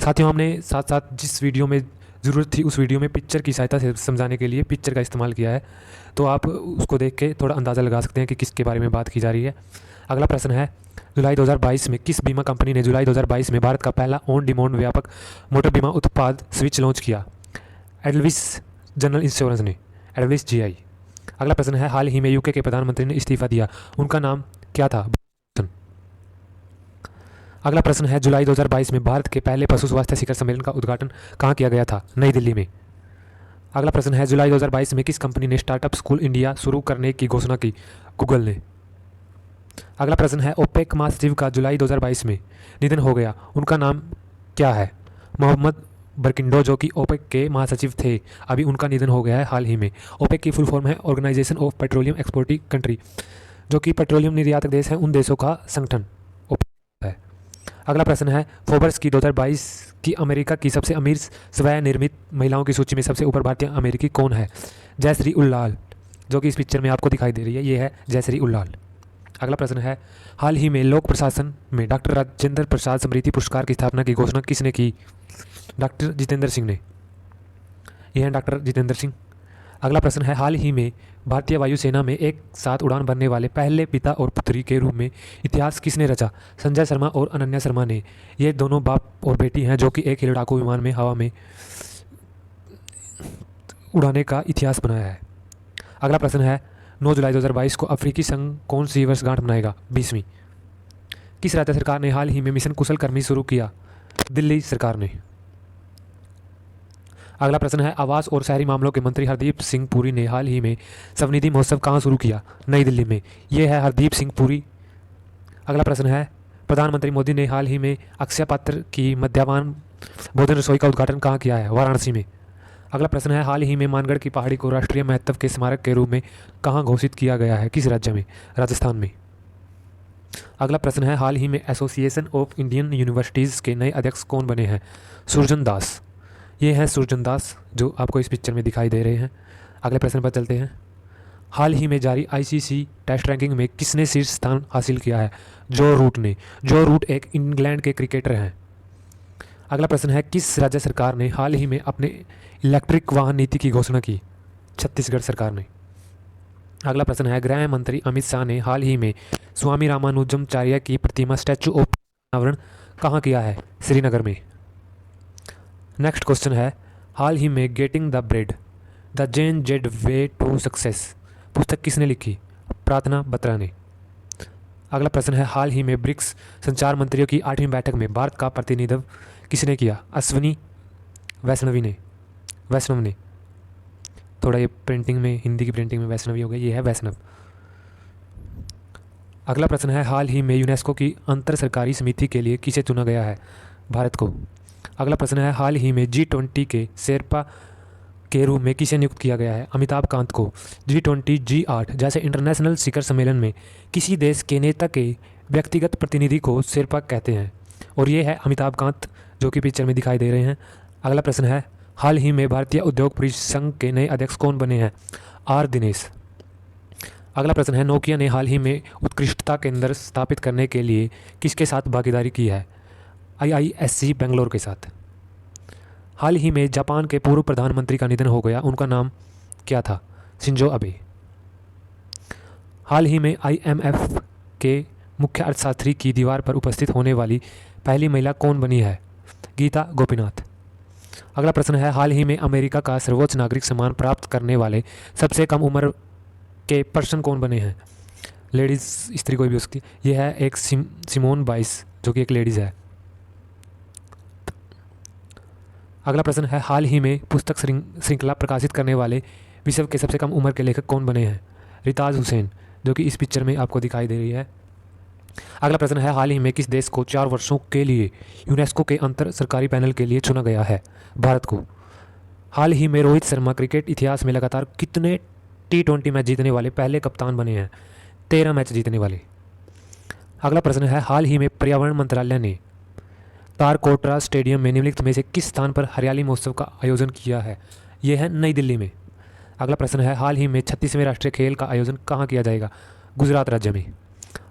साथियों, हमने साथ साथ जिस वीडियो में ज़रूरत थी उस वीडियो में पिक्चर की सहायता से समझाने के लिए पिक्चर का इस्तेमाल किया है, तो आप उसको देख के थोड़ा अंदाज़ा लगा सकते हैं कि किसके बारे में बात की जा रही है। अगला प्रश्न है, जुलाई 2022 में किस बीमा कंपनी ने जुलाई 2022 में भारत का पहला ऑन डिमांड व्यापक मोटर बीमा उत्पाद स्विच लॉन्च किया? एडल्विस जनरल इंश्योरेंस ने, एडल्विस जीआई। अगला प्रश्न है, हाल ही में यूके के प्रधानमंत्री ने इस्तीफा दिया, उनका नाम क्या था? अगला प्रश्न है, जुलाई 2022 में भारत के पहले पशु स्वास्थ्य शिखर सम्मेलन का उद्घाटन कहाँ किया गया था? नई दिल्ली में। अगला प्रश्न है, जुलाई 2022 में किस कंपनी ने स्टार्टअप स्कूल इंडिया शुरू करने की घोषणा की? गूगल ने। अगला प्रश्न है, ओपेक महासचिव का जुलाई 2022 में निधन हो गया, उनका नाम क्या है? मोहम्मद बरकिंडो, जो कि ओपेक के महासचिव थे, अभी उनका निधन हो गया है हाल ही में। ओपेक की फुल फॉर्म है Organisation of Petroleum Exporting Country, जो कि पेट्रोलियम निर्यातक देश हैं उन देशों का संगठन ओपेक है। अगला प्रश्न है, फोर्ब्स की 2022 की अमेरिका की सबसे अमीर स्वयं निर्मित महिलाओं की सूची में सबसे ऊपर भारतीय अमेरिकी कौन है? जयश्री उल्लाल, जो कि इस पिक्चर में आपको दिखाई दे रही है, ये है जयश्री उल्लाल। अगला प्रश्न है, हाल ही में लोक प्रशासन में डॉक्टर राजेंद्र प्रसाद स्मृति पुरस्कार की स्थापना की घोषणा किसने की? डॉक्टर जितेंद्र सिंह ने। यह है डॉक्टर जितेंद्र सिंह। अगला प्रश्न है, हाल ही में भारतीय वायुसेना में एक साथ उड़ान भरने वाले पहले पिता और पुत्री के रूप में इतिहास किसने रचा? संजय शर्मा और अनन्या शर्मा ने। ये दोनों बाप और बेटी हैं जो कि एक ही लड़ाकू विमान में हवा में उड़ाने का इतिहास बनाया है। अगला प्रश्न है, 9 जुलाई 2022 को अफ्रीकी संघ कौन सी वर्षगांठ मनाएगा? 20वीं। किस राज्य सरकार ने हाल ही में मिशन कुशल कर्मी शुरू किया? दिल्ली सरकार ने। अगला प्रश्न है, आवास और शहरी मामलों के मंत्री हरदीप सिंह पुरी ने हाल ही में स्वनिधि महोत्सव कहाँ शुरू किया? नई दिल्ली में। ये है हरदीप सिंह पुरी। अगला प्रश्न है, प्रधानमंत्री मोदी ने हाल ही में अक्षय पात्र की मध्याह्न भोजन रसोई का उद्घाटन कहाँ किया है? वाराणसी में। अगला प्रश्न है, हाल ही में मानगढ़ की पहाड़ी को राष्ट्रीय महत्व के स्मारक के रूप में कहाँ घोषित किया गया है? किस राज्य में? राजस्थान में। अगला प्रश्न है, हाल ही में एसोसिएशन ऑफ इंडियन यूनिवर्सिटीज़ के नए अध्यक्ष कौन बने हैं? सुरजन दास। ये हैं सुरजन दास, जो आपको इस पिक्चर में दिखाई दे रहे हैं। अगले प्रश्न पर चलते हैं, हाल ही में जारी आईसीसी टेस्ट रैंकिंग में किसने शीर्ष स्थान हासिल किया है? जो रूट ने। जो रूट एक इंग्लैंड के क्रिकेटर हैं। अगला प्रश्न है, किस राज्य सरकार ने हाल ही में अपने इलेक्ट्रिक वाहन नीति की घोषणा की? छत्तीसगढ़ सरकार ने। अगला प्रश्न है, गृह मंत्री अमित शाह ने हाल ही में स्वामी रामानुजमचार्य की प्रतिमा स्टैचू ऑफ अनावरण कहाँ किया है? श्रीनगर में। नेक्स्ट क्वेश्चन है, हाल ही में getting the bread the Gen Z way to success पुस्तक किसने लिखी? प्रार्थना बत्रा ने। अगला प्रश्न है, हाल ही में ब्रिक्स संचार मंत्रियों की 8वीं बैठक में भारत का प्रतिनिधित्व किसने किया? अश्विनी वैष्णव ने। थोड़ा ये प्रिंटिंग में, हिंदी की प्रिंटिंग में वैष्णवी हो गई, ये है वैष्णव। अगला प्रश्न है, हाल ही में यूनेस्को की अंतर सरकारी समिति के लिए किसे चुना गया है? भारत को। अगला प्रश्न है, हाल ही में G20 के शेरपा के रूप में किसे नियुक्त किया गया है? अमिताभ कांत को। G20, G8 जैसे इंटरनेशनल शिखर सम्मेलन में किसी देश के नेता के व्यक्तिगत प्रतिनिधि को शेरपा कहते हैं, और ये है अमिताभ कांत जो कि पिक्चर में दिखाई दे रहे हैं। अगला प्रश्न है, हाल ही में भारतीय उद्योग परिसंघ के नए अध्यक्ष कौन बने हैं? आर दिनेश। अगला प्रश्न है, नोकिया ने हाल ही में उत्कृष्टता केंद्र स्थापित करने के लिए किसके साथ भागीदारी की है? IISc बेंगलोर के साथ। हाल ही में जापान के पूर्व प्रधानमंत्री का निधन हो गया, उनका नाम क्या था? Shinzo Abe. हाल ही में IMF के मुख्य अर्थशास्त्री की दीवार पर उपस्थित होने वाली पहली महिला कौन बनी है? गीता गोपीनाथ। अगला प्रश्न है, हाल ही में अमेरिका का सर्वोच्च नागरिक सम्मान प्राप्त करने वाले सबसे कम उम्र के पर्सन कौन बने हैं? लेडीज़, स्त्री कोई भी हो सकती है। यह है एक सिमोन बाइस जो कि एक लेडीज़ है। अगला प्रश्न है, हाल ही में पुस्तक श्रृंखला प्रकाशित करने वाले विश्व के सबसे कम उम्र के लेखक कौन बने हैं? रिताज हुसैन, जो कि इस पिक्चर में आपको दिखाई दे रही है। अगला प्रश्न है, हाल ही में किस देश को 4 वर्षों के लिए यूनेस्को के अंतर सरकारी पैनल के लिए चुना गया है? भारत को। हाल ही में रोहित शर्मा क्रिकेट इतिहास में लगातार कितने T20 मैच जीतने वाले पहले कप्तान बने हैं? 13 मैच जीतने वाले। अगला प्रश्न है, हाल ही में पर्यावरण मंत्रालय ने तारकोटरा स्टेडियम में निम्नलिखित में से किस स्थान पर हरियाली महोत्सव का आयोजन किया है? यह है नई दिल्ली में। अगला प्रश्न है, हाल ही में 36वें राष्ट्रीय खेल का आयोजन कहाँ किया जाएगा? गुजरात राज्य में।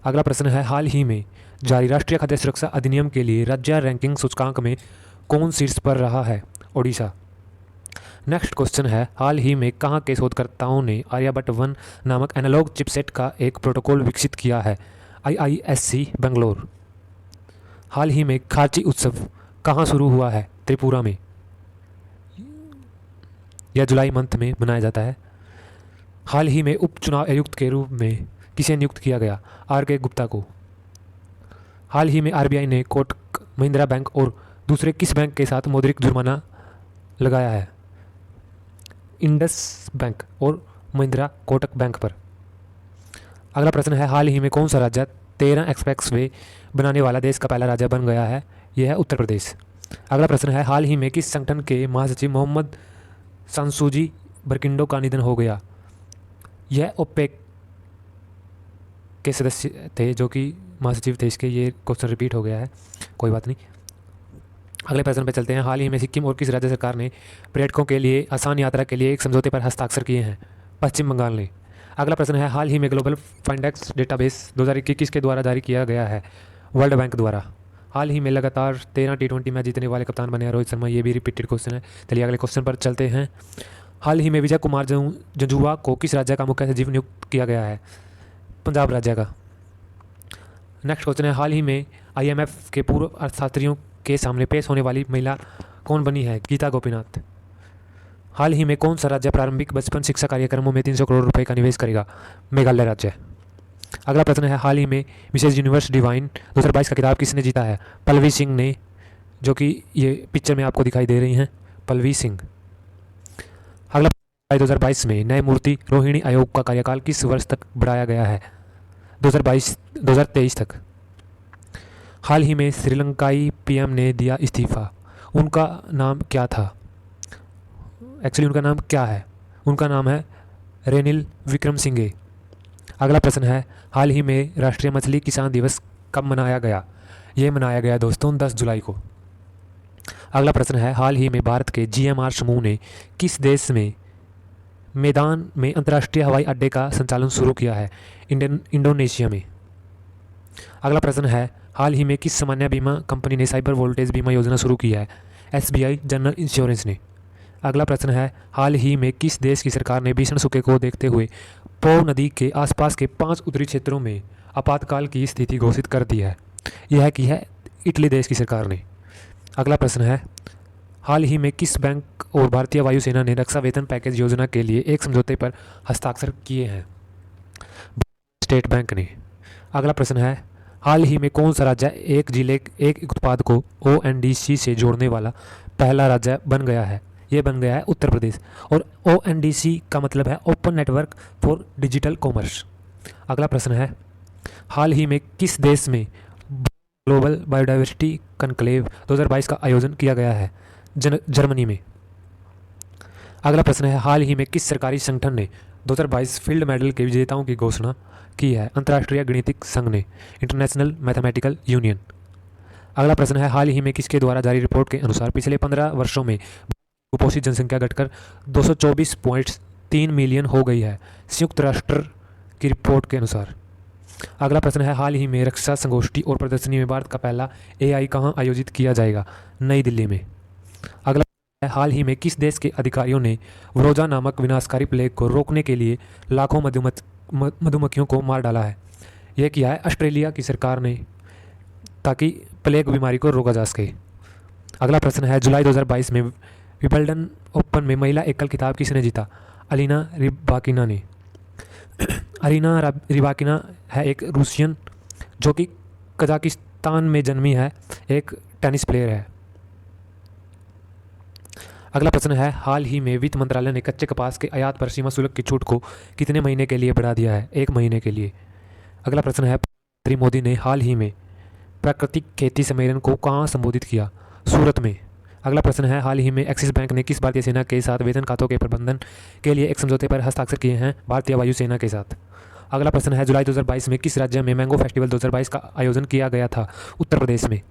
अगला प्रश्न है, हाल ही में जारी राष्ट्रीय खाद्य सुरक्षा अधिनियम के लिए राज्य रैंकिंग सूचकांक में कौन शीर्ष पर रहा है? ओडिशा। नेक्स्ट क्वेश्चन है, हाल ही में कहाँ के शोधकर्ताओं ने आर्यभट्ट 1 नामक एनालॉग चिपसेट का एक प्रोटोकॉल विकसित किया है? IISc बेंगलोर। हाल ही में खाची उत्सव कहाँ शुरू हुआ है? त्रिपुरा में। यह जुलाई मंथ में मनाया जाता है। हाल ही में उपचुनाव आयुक्त के रूप में किसे नियुक्त किया गया? RK गुप्ता को। हाल ही में RBI ने कोटक महिंद्रा बैंक और दूसरे किस बैंक के साथ मौद्रिक जुर्माना लगाया है? इंडस बैंक और महिंद्रा कोटक बैंक पर। अगला प्रश्न है, हाल ही में कौन सा राज्य 13 एक्सप्रेसवे बनाने वाला देश का पहला राज्य बन गया है? यह है उत्तर प्रदेश। अगला प्रश्न है, हाल ही में किस संगठन के महासचिव मोहम्मद सांसूजी बरकिंडो का निधन हो गया? यह ओपेक के सदस्य थे जो कि महासचिव थे इसके। ये क्वेश्चन रिपीट हो गया है, कोई बात नहीं। अगले प्रश्न पे चलते हैं, हाल ही में सिक्किम और किस राज्य सरकार ने पर्यटकों के लिए आसान यात्रा के लिए एक समझौते पर हस्ताक्षर किए हैं? पश्चिम बंगाल ने। अगला प्रश्न है, हाल ही में ग्लोबल फाइंडेक्स डेटाबेस 2021 के द्वारा जारी किया गया है? वर्ल्ड बैंक द्वारा। हाल ही में लगातार 13 T20 मैच जीतने वाले कप्तान बने हैं रोहित शर्मा। ये भी रिपीटेड क्वेश्चन है। चलिए अगले क्वेश्चन पर चलते हैं। हाल ही में विजय कुमार जंजुआ को किस राज्य का मुख्य सचिव नियुक्त किया गया है? पंजाब राज्य का। नेक्स्ट क्वेश्चन है, हाल ही में IMF के पूर्व अर्थशास्त्रियों के सामने पेश होने वाली महिला कौन बनी है? गीता गोपीनाथ। हाल ही में कौन सा राज्य प्रारंभिक बचपन शिक्षा कार्यक्रमों में 300 करोड़ रुपए का निवेश करेगा? मेघालय राज्य। अगला प्रश्न है, हाल ही में मिसेज यूनिवर्स डिवाइन 2022 का खिताब किसने जीता है? पल्लवी सिंह ने, जो कि ये पिक्चर में आपको दिखाई दे रही हैं, पल्लवी सिंह। अगला 2022 में न्यायमूर्ति रोहिणी आयोग का कार्यकाल किस वर्ष तक बढ़ाया गया है? 2023 तक। हाल ही में श्रीलंकाई PM ने दिया इस्तीफा, उनका नाम क्या था? एक्चुअली उनका नाम क्या है? उनका नाम है रेनिल विक्रमसिंघे। अगला प्रश्न है, हाल ही में राष्ट्रीय मछली किसान दिवस कब मनाया गया? ये मनाया गया दोस्तों 10 जुलाई को। अगला प्रश्न है, हाल ही में भारत के GMR समूह ने किस देश में मैदान में अंतर्राष्ट्रीय हवाई अड्डे का संचालन शुरू किया है? इंडोनेशिया में। अगला प्रश्न है, हाल ही में किस सामान्य बीमा कंपनी ने साइबर वोल्टेज बीमा योजना शुरू की है? SBI जनरल इंश्योरेंस ने। अगला प्रश्न है, हाल ही में किस देश की सरकार ने भीषण सूखे को देखते हुए पो नदी के आसपास के 5 उत्तरी क्षेत्रों में आपातकाल की स्थिति घोषित कर दी है? यह की है इटली देश की सरकार ने। अगला प्रश्न है, हाल ही में किस बैंक और भारतीय वायुसेना ने रक्षा वेतन पैकेज योजना के लिए एक समझौते पर हस्ताक्षर किए हैं? स्टेट बैंक ने। अगला प्रश्न है, हाल ही में कौन सा राज्य एक जिले एक उत्पाद को ONDC से जोड़ने वाला पहला राज्य बन गया है? ये बन गया है उत्तर प्रदेश। और ONDC का मतलब है open network for digital commerce. अगला प्रश्न है, हाल ही में किस देश में ग्लोबल बायोडाइवर्सिटी कनक्लेव 2022 का आयोजन किया गया है? जर्मनी में। अगला प्रश्न है, हाल ही में किस सरकारी संगठन ने 2022 फील्ड मेडल के विजेताओं की घोषणा की है? अंतर्राष्ट्रीय गणितिक संघ ने, इंटरनेशनल मैथमेटिकल यूनियन। अगला प्रश्न है, हाल ही में किसके द्वारा जारी रिपोर्ट के अनुसार पिछले 15 वर्षों में कुपोषित जनसंख्या घटकर 224.3 मिलियन हो गई है? संयुक्त राष्ट्र की रिपोर्ट के अनुसार। अगला प्रश्न है, हाल ही में रक्षा संगोष्ठी और प्रदर्शनी में भारत का पहला AI कहाँ आयोजित किया जाएगा? नई दिल्ली में। अगला है, हाल ही में किस देश के अधिकारियों ने वरोजा नामक विनाशकारी प्लेग को रोकने के लिए लाखों मधुमक्खियों को मार डाला है? यह किया है ऑस्ट्रेलिया की सरकार ने, ताकि प्लेग बीमारी को रोका जा सके। अगला प्रश्न है, जुलाई 2022 में विंबलडन ओपन में महिला एकल खिताब किसने जीता? अलीना रिबाकिना ने। अरीना रिबाकिना है एक रूसियन जो कि कजाकिस्तान में जन्मी है, एक टेनिस प्लेयर है। अगला प्रश्न है, हाल ही में वित्त मंत्रालय ने कच्चे कपास के आयात पर सीमा शुल्क की छूट को कितने महीने के लिए बढ़ा दिया है? 1 महीने के लिए। अगला प्रश्न है, प्रधानमंत्री मोदी ने हाल ही में प्राकृतिक खेती सम्मेलन को कहाँ संबोधित किया? सूरत में। अगला प्रश्न है, हाल ही में एक्सिस बैंक ने किस भारतीय सेना के साथ वेतन खातों के प्रबंधन के लिए एक समझौते पर हस्ताक्षर किए हैं? भारतीय वायुसेना के साथ। अगला प्रश्न है, जुलाई 2022 में किस राज्य में मैंगो फेस्टिवल 2022 का आयोजन किया गया था? उत्तर प्रदेश में।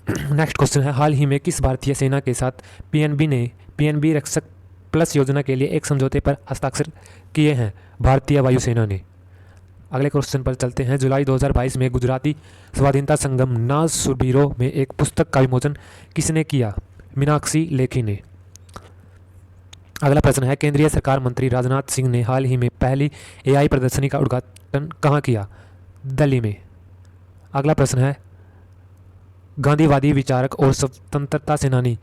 नेक्स्ट क्वेश्चन है, हाल ही में किस भारतीय सेना के साथ PNB ने PNB रक्षक प्लस योजना के लिए एक समझौते पर हस्ताक्षर किए हैं? भारतीय वायुसेना ने। अगले क्वेश्चन पर चलते हैं, जुलाई 2022 में गुजराती स्वाधीनता संगम नाज सुरबीरो में एक पुस्तक का विमोचन किसने किया? मीनाक्षी लेखी ने। अगला प्रश्न है, केंद्रीय सरकार मंत्री राजनाथ सिंह ने हाल ही में पहली AI प्रदर्शनी का उद्घाटन कहाँ किया? दिल्ली में। अगला प्रश्न है, गांधीवादी विचारक और स्वतंत्रता सेनानी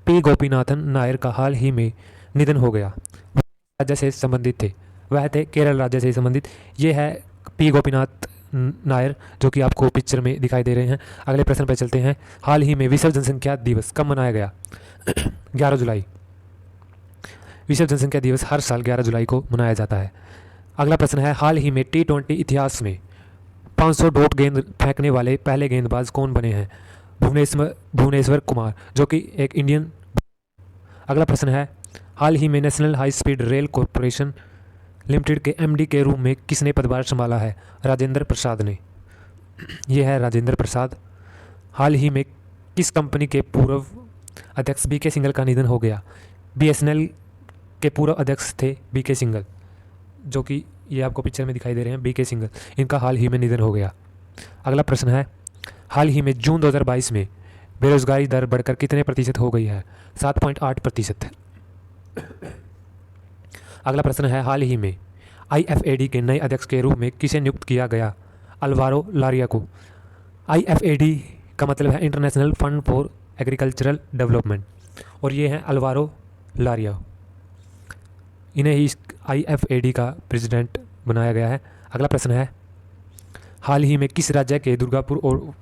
P गोपीनाथन नायर का हाल ही में निधन हो गया। वह राज्य से संबंधित थे? वह थे केरल राज्य से संबंधित। ये है P गोपीनाथ नायर, जो कि आपको पिक्चर में दिखाई दे रहे हैं। अगले प्रश्न पर चलते हैं, हाल ही में विश्व जनसंख्या दिवस कब मनाया गया? 11 जुलाई। विश्व जनसंख्या दिवस हर साल 11 जुलाई को मनाया जाता है। अगला प्रश्न है, हाल ही में T20 इतिहास में 500 डॉट गेंद फेंकने वाले पहले गेंदबाज कौन बने हैं? भुवनेश्वर कुमार, जो कि एक इंडियन। अगला प्रश्न है, हाल ही में national high speed rail corporation limited के MD के रूप में किसने पदभार संभाला है? राजेंद्र प्रसाद ने। यह है राजेंद्र प्रसाद। हाल ही में किस कंपनी के पूर्व अध्यक्ष BK सिंघल का निधन हो गया? BSNL के पूर्व अध्यक्ष थे BK सिंघल, जो कि ये आपको पिक्चर में दिखाई दे रहे हैं, BK सिंघल। इनका हाल ही में निधन हो गया। अगला प्रश्न है, हाल ही में जून 2022 में बेरोजगारी दर बढ़कर कितने प्रतिशत हो गई है? 7.8%। अगला प्रश्न है, हाल ही में IFAD के नए अध्यक्ष के रूप में किसे नियुक्त किया गया? अल्वारो लारिया को। IFAD का मतलब है international fund for agricultural development, और ये हैं अल्वारो लारिया। इन्हें ही IFAD का प्रेसिडेंट बनाया गया है। अगला प्रश्न है, हाल ही में किस राज्य के दुर्गापुर और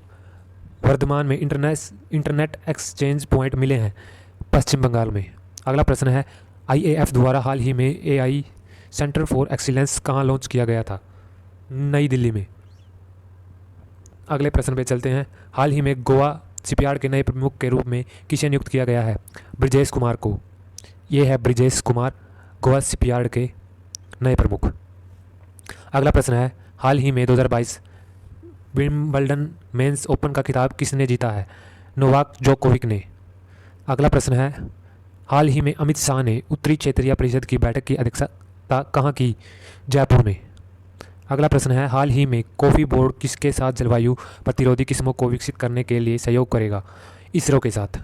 वर्धमान में इंटरनेट एक्सचेंज पॉइंट मिले हैं? पश्चिम बंगाल में। अगला प्रश्न है, IAF द्वारा हाल ही में AI सेंटर फॉर एक्सीलेंस कहाँ लॉन्च किया गया था? नई दिल्ली में। अगले प्रश्न पे चलते हैं, हाल ही में गोवा शिपयार्ड के नए प्रमुख के रूप में किसे नियुक्त किया गया है? ब्रिजेश कुमार को। ये है ब्रिजेश कुमार, गोवा शिपयार्ड के नए प्रमुख। अगला प्रश्न है, हाल ही में 2022 विंबलडन मेंस ओपन का खिताब किसने जीता है? नोवाक जोकोविक ने। अगला प्रश्न है, हाल ही में अमित शाह ने उत्तरी क्षेत्रीय परिषद की बैठक की अध्यक्षता कहाँ की? जयपुर में। अगला प्रश्न है, हाल ही में कॉफ़ी बोर्ड किसके साथ जलवायु प्रतिरोधी किस्मों को विकसित करने के लिए सहयोग करेगा? इसरो के साथ।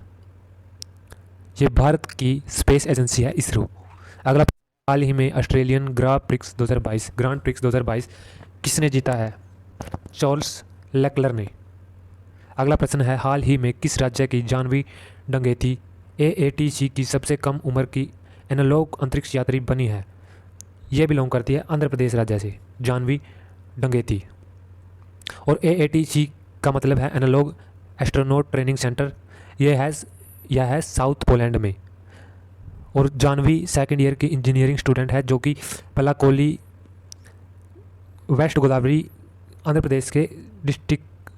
ये भारत की स्पेस एजेंसी है, इसरो। अगला, हाल ही में ऑस्ट्रेलियन ग्रांड प्रिक्स 2022 किसने जीता है? चार्ल्स लेक्लर ने। अगला प्रश्न है, हाल ही में किस राज्य की जानवी डंगेथी AATC की सबसे कम उम्र की एनालॉग अंतरिक्ष यात्री बनी है? ये बिलोंग करती है आंध्र प्रदेश राज्य से, जानवी डंगेथी। और AATC का मतलब है एनालॉग एस्ट्रोनॉट ट्रेनिंग सेंटर। यह है साउथ पोलैंड में। और जानवी सेकेंड ईयर की इंजीनियरिंग स्टूडेंट है, जो कि पलाकोली, वेस्ट गोदावरी, आंध्र प्रदेश के डिस्ट्रिक्ट,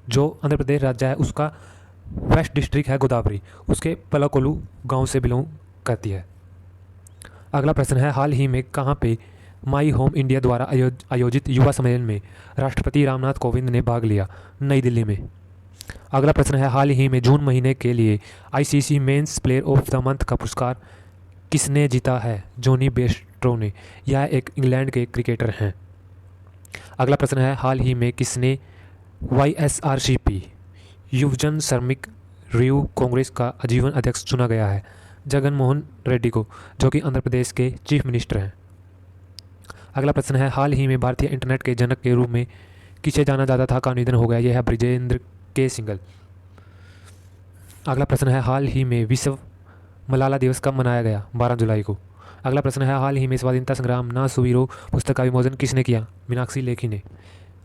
जो आंध्र प्रदेश राज्य है उसका वेस्ट डिस्ट्रिक्ट है गोदावरी, उसके पलाकोलू गांव से बिलोंग करती है। अगला प्रश्न है, हाल ही में कहाँ पे माई होम इंडिया द्वारा आयोजित युवा सम्मेलन में राष्ट्रपति रामनाथ कोविंद ने भाग लिया? नई दिल्ली में। अगला प्रश्न है, हाल ही में जून महीने के लिए ICC men's player of the month का पुरस्कार किसने जीता है? जॉनी बेस्ट्रो ने। यह एक इंग्लैंड के क्रिकेटर हैं। अगला प्रश्न है, हाल ही में किसने YSRCP युवजन श्रमिक रिव्यू कांग्रेस का आजीवन अध्यक्ष चुना गया है? जगन मोहन रेड्डी को, जो कि आंध्र प्रदेश के चीफ मिनिस्टर हैं। अगला प्रश्न है, हाल ही में भारतीय इंटरनेट के जनक के रूप में किसे जाना जाता था का निधन हो गया? यह है ब्रिजेंद्र के सिंगल। अगला प्रश्न है, हाल ही में विश्व मलाला दिवस कब मनाया गया? 12 जुलाई को। अगला प्रश्न है, हाल ही में स्वाधीनता संग्राम ना सुवीरो पुस्तक का विमोचन किसने किया? मीनाक्षी लेखी ने।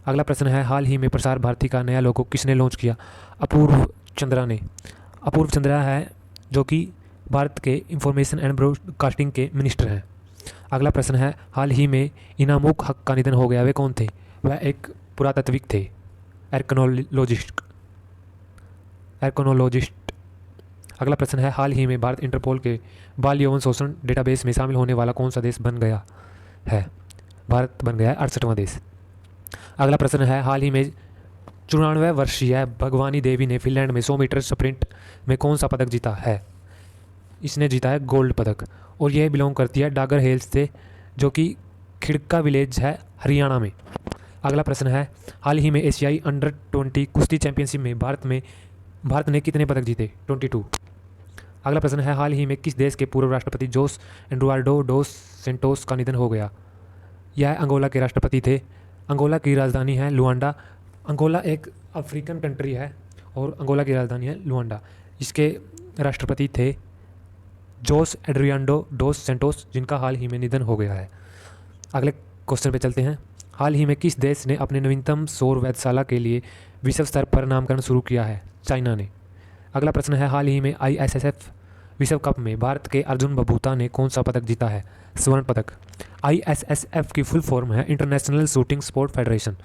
अगला प्रश्न है, हाल ही में प्रसार भारती का नया लोगो किसने लॉन्च किया? अपूर्व चंद्रा ने। अपूर्व चंद्रा है जो कि भारत के इंफॉर्मेशन एंड ब्रॉडकास्टिंग के मिनिस्टर हैं। अगला प्रश्न है, हाल ही में इनामुक हक का निधन हो गया, वे कौन थे? वह एक पुरातत्विक थे, एर्कनोलॉजिस्ट। अगला प्रश्न है, हाल ही में भारत इंटरपोल के बाल यौन शोषण डेटाबेस में शामिल होने वाला कौन सा देश बन गया है? भारत बन गया है 68वां देश। अगला प्रश्न है, हाल ही में 94 वर्षीय भगवानी देवी ने फिनलैंड में 100 मीटर स्प्रिंट में कौन सा पदक जीता है? इसने जीता है गोल्ड पदक। और यह बिलोंग करती है डागर हिल्स से, जो कि खिड़का विलेज है हरियाणा में। अगला प्रश्न है, हाल ही में एशियाई अंडर 20 कुश्ती चैंपियनशिप में भारत ने कितने पदक जीते? 22। अगला प्रश्न है, हाल ही में किस देश के पूर्व राष्ट्रपति जोस एडुआर्डो डोस सेंटोस का निधन हो गया? यह अंगोला के राष्ट्रपति थे। अंगोला की राजधानी है लुआंडा। अंगोला एक अफ्रीकन कंट्री है और अंगोला की राजधानी है लुआंडा। इसके राष्ट्रपति थे जोस एड्रियाडो डोस सेंटोस, जिनका हाल ही में निधन हो गया है। अगले क्वेश्चन पे चलते हैं, हाल ही में किस देश ने अपने नवीनतम सौर वेधशाला के लिए विश्व स्तर पर नामकरण शुरू किया है? चाइना ने। अगला प्रश्न है, हाल ही में ISSF विश्व कप में भारत के अर्जुन बबूता ने कौन सा पदक जीता है? स्वर्ण पदक। ISSF की फुल फॉर्म है इंटरनेशनल शूटिंग स्पोर्ट फेडरेशन।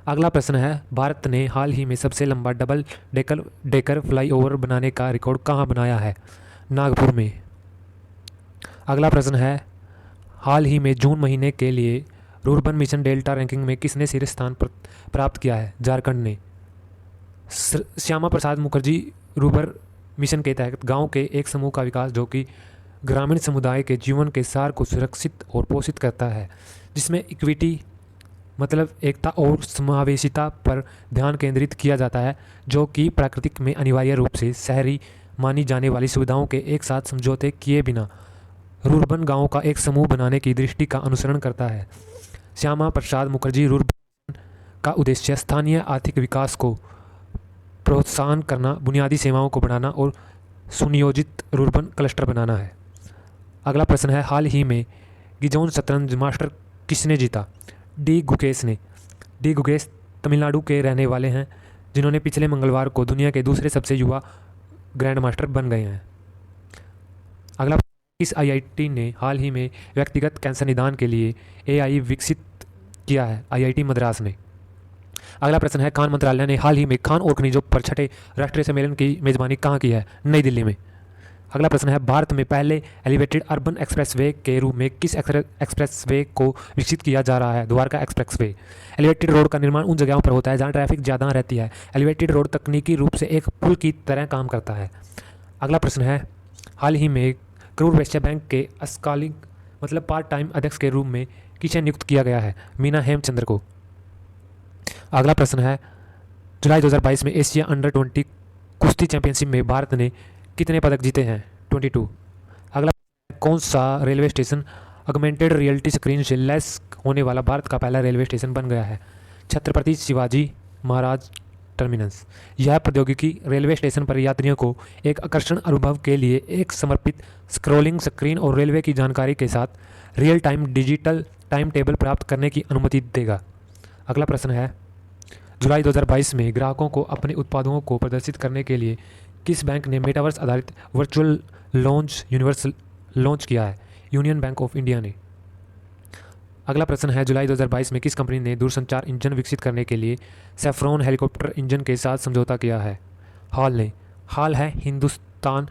अगला प्रश्न है, भारत ने हाल ही में सबसे लंबा डबल डेकर फ्लाईओवर बनाने का रिकॉर्ड कहाँ बनाया है? नागपुर में। अगला प्रश्न है, हाल ही में जून महीने के लिए रूरबन मिशन डेल्टा रैंकिंग में किसने शीर्ष स्थान प्राप्त किया है? झारखंड ने। श्यामा प्रसाद मुखर्जी रूरबन मिशन के तहत गांव के एक समूह का विकास, जो कि ग्रामीण समुदाय के जीवन के सार को सुरक्षित और पोषित करता है, जिसमें इक्विटी मतलब एकता और समावेशिता पर ध्यान केंद्रित किया जाता है, जो कि प्राकृतिक में अनिवार्य रूप से शहरी मानी जाने वाली सुविधाओं के एक साथ समझौते किए बिना रूरबन गांव का एक समूह बनाने की दृष्टि का अनुसरण करता है। श्यामा प्रसाद मुखर्जी रूरबन का उद्देश्य स्थानीय आर्थिक विकास को प्रोत्साहन करना, बुनियादी सेवाओं को बढ़ाना और सुनियोजित रूरबन क्लस्टर बनाना है। अगला प्रश्न है, हाल ही में गिजोन शतरंज मास्टर किसने जीता? डी गुकेश ने। डी गुकेश तमिलनाडु के रहने वाले हैं, जिन्होंने पिछले मंगलवार को दुनिया के दूसरे सबसे युवा ग्रैंड मास्टर बन गए हैं। अगला, इस IIT ने हाल ही में व्यक्तिगत कैंसर निदान के लिए AI विकसित किया है? IIT मद्रास ने। अगला प्रश्न है, खान मंत्रालय ने हाल ही में खान और खनिजों पर छठे राष्ट्रीय सम्मेलन की मेजबानी कहाँ की है? नई दिल्ली में। अगला प्रश्न है, भारत में पहले एलिवेटेड अर्बन एक्सप्रेसवे के रूप में किस एक्सप्रेसवे को विकसित किया जा रहा है? द्वारका एक्सप्रेसवे। एलिवेटेड रोड का निर्माण उन जगहों पर होता है जहां ट्रैफिक ज़्यादा रहती है। एलिवेटेड रोड तकनीकी रूप से एक पुल की तरह काम करता है। अगला प्रश्न है, हाल ही में करूर वैश्य बैंक के अल्पकालिक मतलब पार्ट टाइम अध्यक्ष के रूप में किसे नियुक्त किया गया है? मीना हेमचंद्र को। अगला प्रश्न है, जुलाई 2022 में एशिया अंडर 20 कुश्ती चैंपियनशिप में भारत ने कितने पदक जीते हैं? 22। अगला, कौन सा railway station augmented reality screen से लैस होने वाला भारत का पहला रेलवे स्टेशन बन गया है? छत्रपति शिवाजी महाराज टर्मिनस। यह प्रौद्योगिकी रेलवे स्टेशन पर यात्रियों को एक आकर्षण अनुभव के लिए एक समर्पित स्क्रॉलिंग स्क्रीन और रेलवे की जानकारी के साथ real time digital time table प्राप्त करने की अनुमति देगा। अगला प्रश्न है, जुलाई 2022 में ग्राहकों को अपने उत्पादों को प्रदर्शित करने के लिए किस बैंक ने मेटावर्स आधारित वर्चुअल लॉन्च यूनिवर्स लॉन्च किया है? यूनियन बैंक ऑफ इंडिया ने। अगला प्रश्न है, जुलाई 2022 में किस कंपनी ने दूरसंचार इंजन विकसित करने के लिए सैफ्रॉन हेलीकॉप्टर इंजन के साथ समझौता किया है? हाल है हिंदुस्तान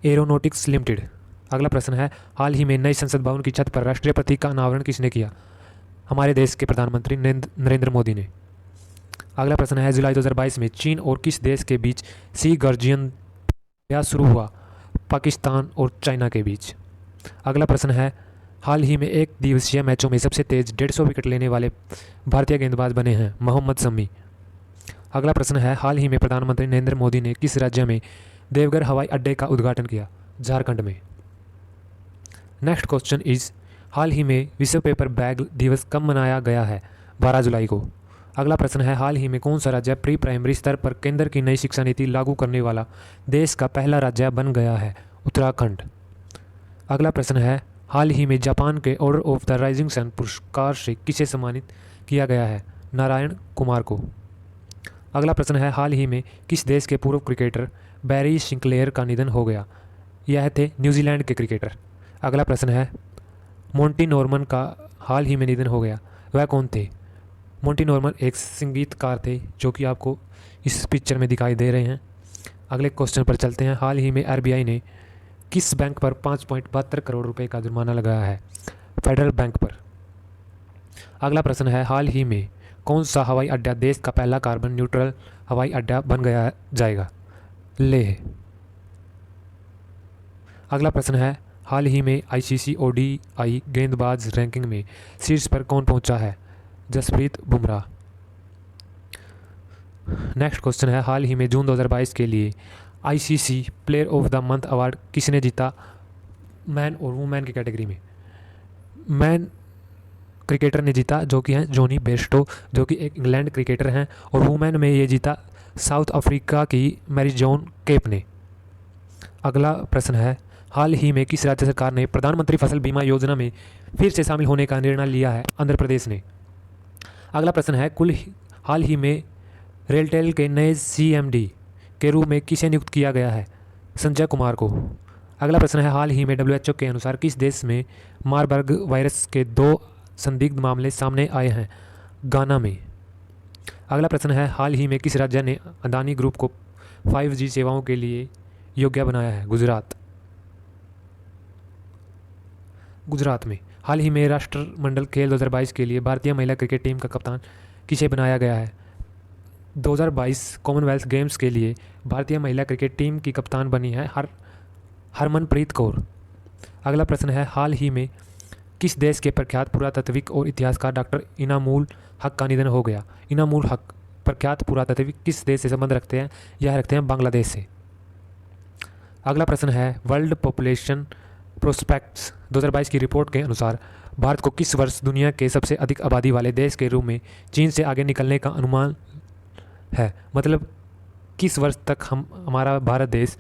एरोनॉटिक्स लिमिटेड। अगला प्रश्न है, हाल ही में नए संसद भवन की छत पर राष्ट्रीय प्रतीक का अनावरण किसने किया? हमारे देश के प्रधानमंत्री नरेंद्र मोदी ने। अगला प्रश्न है, जुलाई 2022 में चीन और किस देश के बीच सी गर्जियन शुरू हुआ? पाकिस्तान और चाइना के बीच। अगला प्रश्न है, हाल ही में एक दिवसीय मैचों में सबसे तेज 150 विकेट लेने वाले भारतीय गेंदबाज बने हैं? मोहम्मद शमी। अगला प्रश्न है, हाल ही में प्रधानमंत्री नरेंद्र मोदी ने किस राज्य में देवघर हवाई अड्डे का उद्घाटन किया? झारखंड में। नेक्स्ट क्वेश्चन इज, हाल ही में विश्व पेपर बैग दिवस कब मनाया गया है? 12 जुलाई को। अगला प्रश्न है, हाल ही में कौन सा राज्य प्री प्राइमरी स्तर पर केंद्र की नई शिक्षा नीति लागू करने वाला देश का पहला राज्य बन गया है? उत्तराखंड। अगला प्रश्न है, हाल ही में जापान के Order of the Rising Sun पुरस्कार से किसे सम्मानित किया गया है? नारायण कुमार को। अगला प्रश्न है, हाल ही में किस देश के पूर्व क्रिकेटर बैरी सिंक्लेयर का निधन हो गया? यह थे न्यूजीलैंड के क्रिकेटर। अगला प्रश्न है, मोंटी नॉर्मन का हाल ही में निधन हो गया, वह कौन थे? मोंटी नॉर्मन एक संगीतकार थे जो कि आपको इस पिक्चर में दिखाई दे रहे हैं। अगले क्वेश्चन पर चलते हैं, हाल ही में आरबीआई ने किस बैंक पर 5.72 करोड़ रुपए का जुर्माना लगाया है? फेडरल बैंक पर। अगला प्रश्न है, हाल ही में कौन सा हवाई अड्डा देश का पहला कार्बन न्यूट्रल हवाई अड्डा बन गया जाएगा? लेह। अगला प्रश्न है, हाल ही में आईसीसी ओडीआई गेंदबाज रैंकिंग में शीर्ष पर कौन पहुंचा है? जसप्रीत बुमराह। नेक्स्ट क्वेश्चन है, हाल ही में जून 2022 के लिए ICC player of the month award किसने जीता? मैन और वुमेन की कैटेगरी में मैन क्रिकेटर ने जीता जो कि हैं जॉनी बेस्टो, जो कि एक इंग्लैंड क्रिकेटर हैं, और वुमेन में ये जीता साउथ अफ्रीका की मैरीजोन केप ने। अगला प्रश्न है, हाल ही में किस राज्य सरकार ने प्रधानमंत्री फसल बीमा योजना में फिर से शामिल होने का निर्णय लिया है? आंध्र प्रदेश ने। अगला प्रश्न है, हाल ही में रेलटेल के नए सीएमडी के रूप में किसे नियुक्त किया गया है? संजय कुमार को। अगला प्रश्न है, हाल ही में डब्ल्यूएचओ के अनुसार किस देश में मारबर्ग वायरस के 2 संदिग्ध मामले सामने आए हैं? गाना में। अगला प्रश्न है, हाल ही में किस राज्य ने अदानी ग्रुप को 5G सेवाओं के लिए योग्य बनाया है? गुजरात में। हाल ही में राष्ट्रमंडल खेल 2022 के लिए भारतीय महिला क्रिकेट टीम का कप्तान किसे बनाया गया है? 2022 कॉमनवेल्थ गेम्स के लिए भारतीय महिला क्रिकेट टीम की कप्तान बनी है हरमनप्रीत कौर। अगला प्रश्न है, हाल ही में किस देश के प्रख्यात पुरातत्विक और इतिहासकार डॉक्टर इनामुल हक का निधन हो गया? इनामुल हक प्रख्यात पुरातत्विक किस देश से संबंध रखते हैं? यह रखते हैं बांग्लादेश से। अगला प्रश्न है, वर्ल्ड पॉपुलेशन प्रोस्पेक्ट्स 2022 की रिपोर्ट के अनुसार भारत को किस वर्ष दुनिया के सबसे अधिक आबादी वाले देश के रूप में चीन से आगे निकलने का अनुमान है? मतलब किस वर्ष तक हमारा भारत देश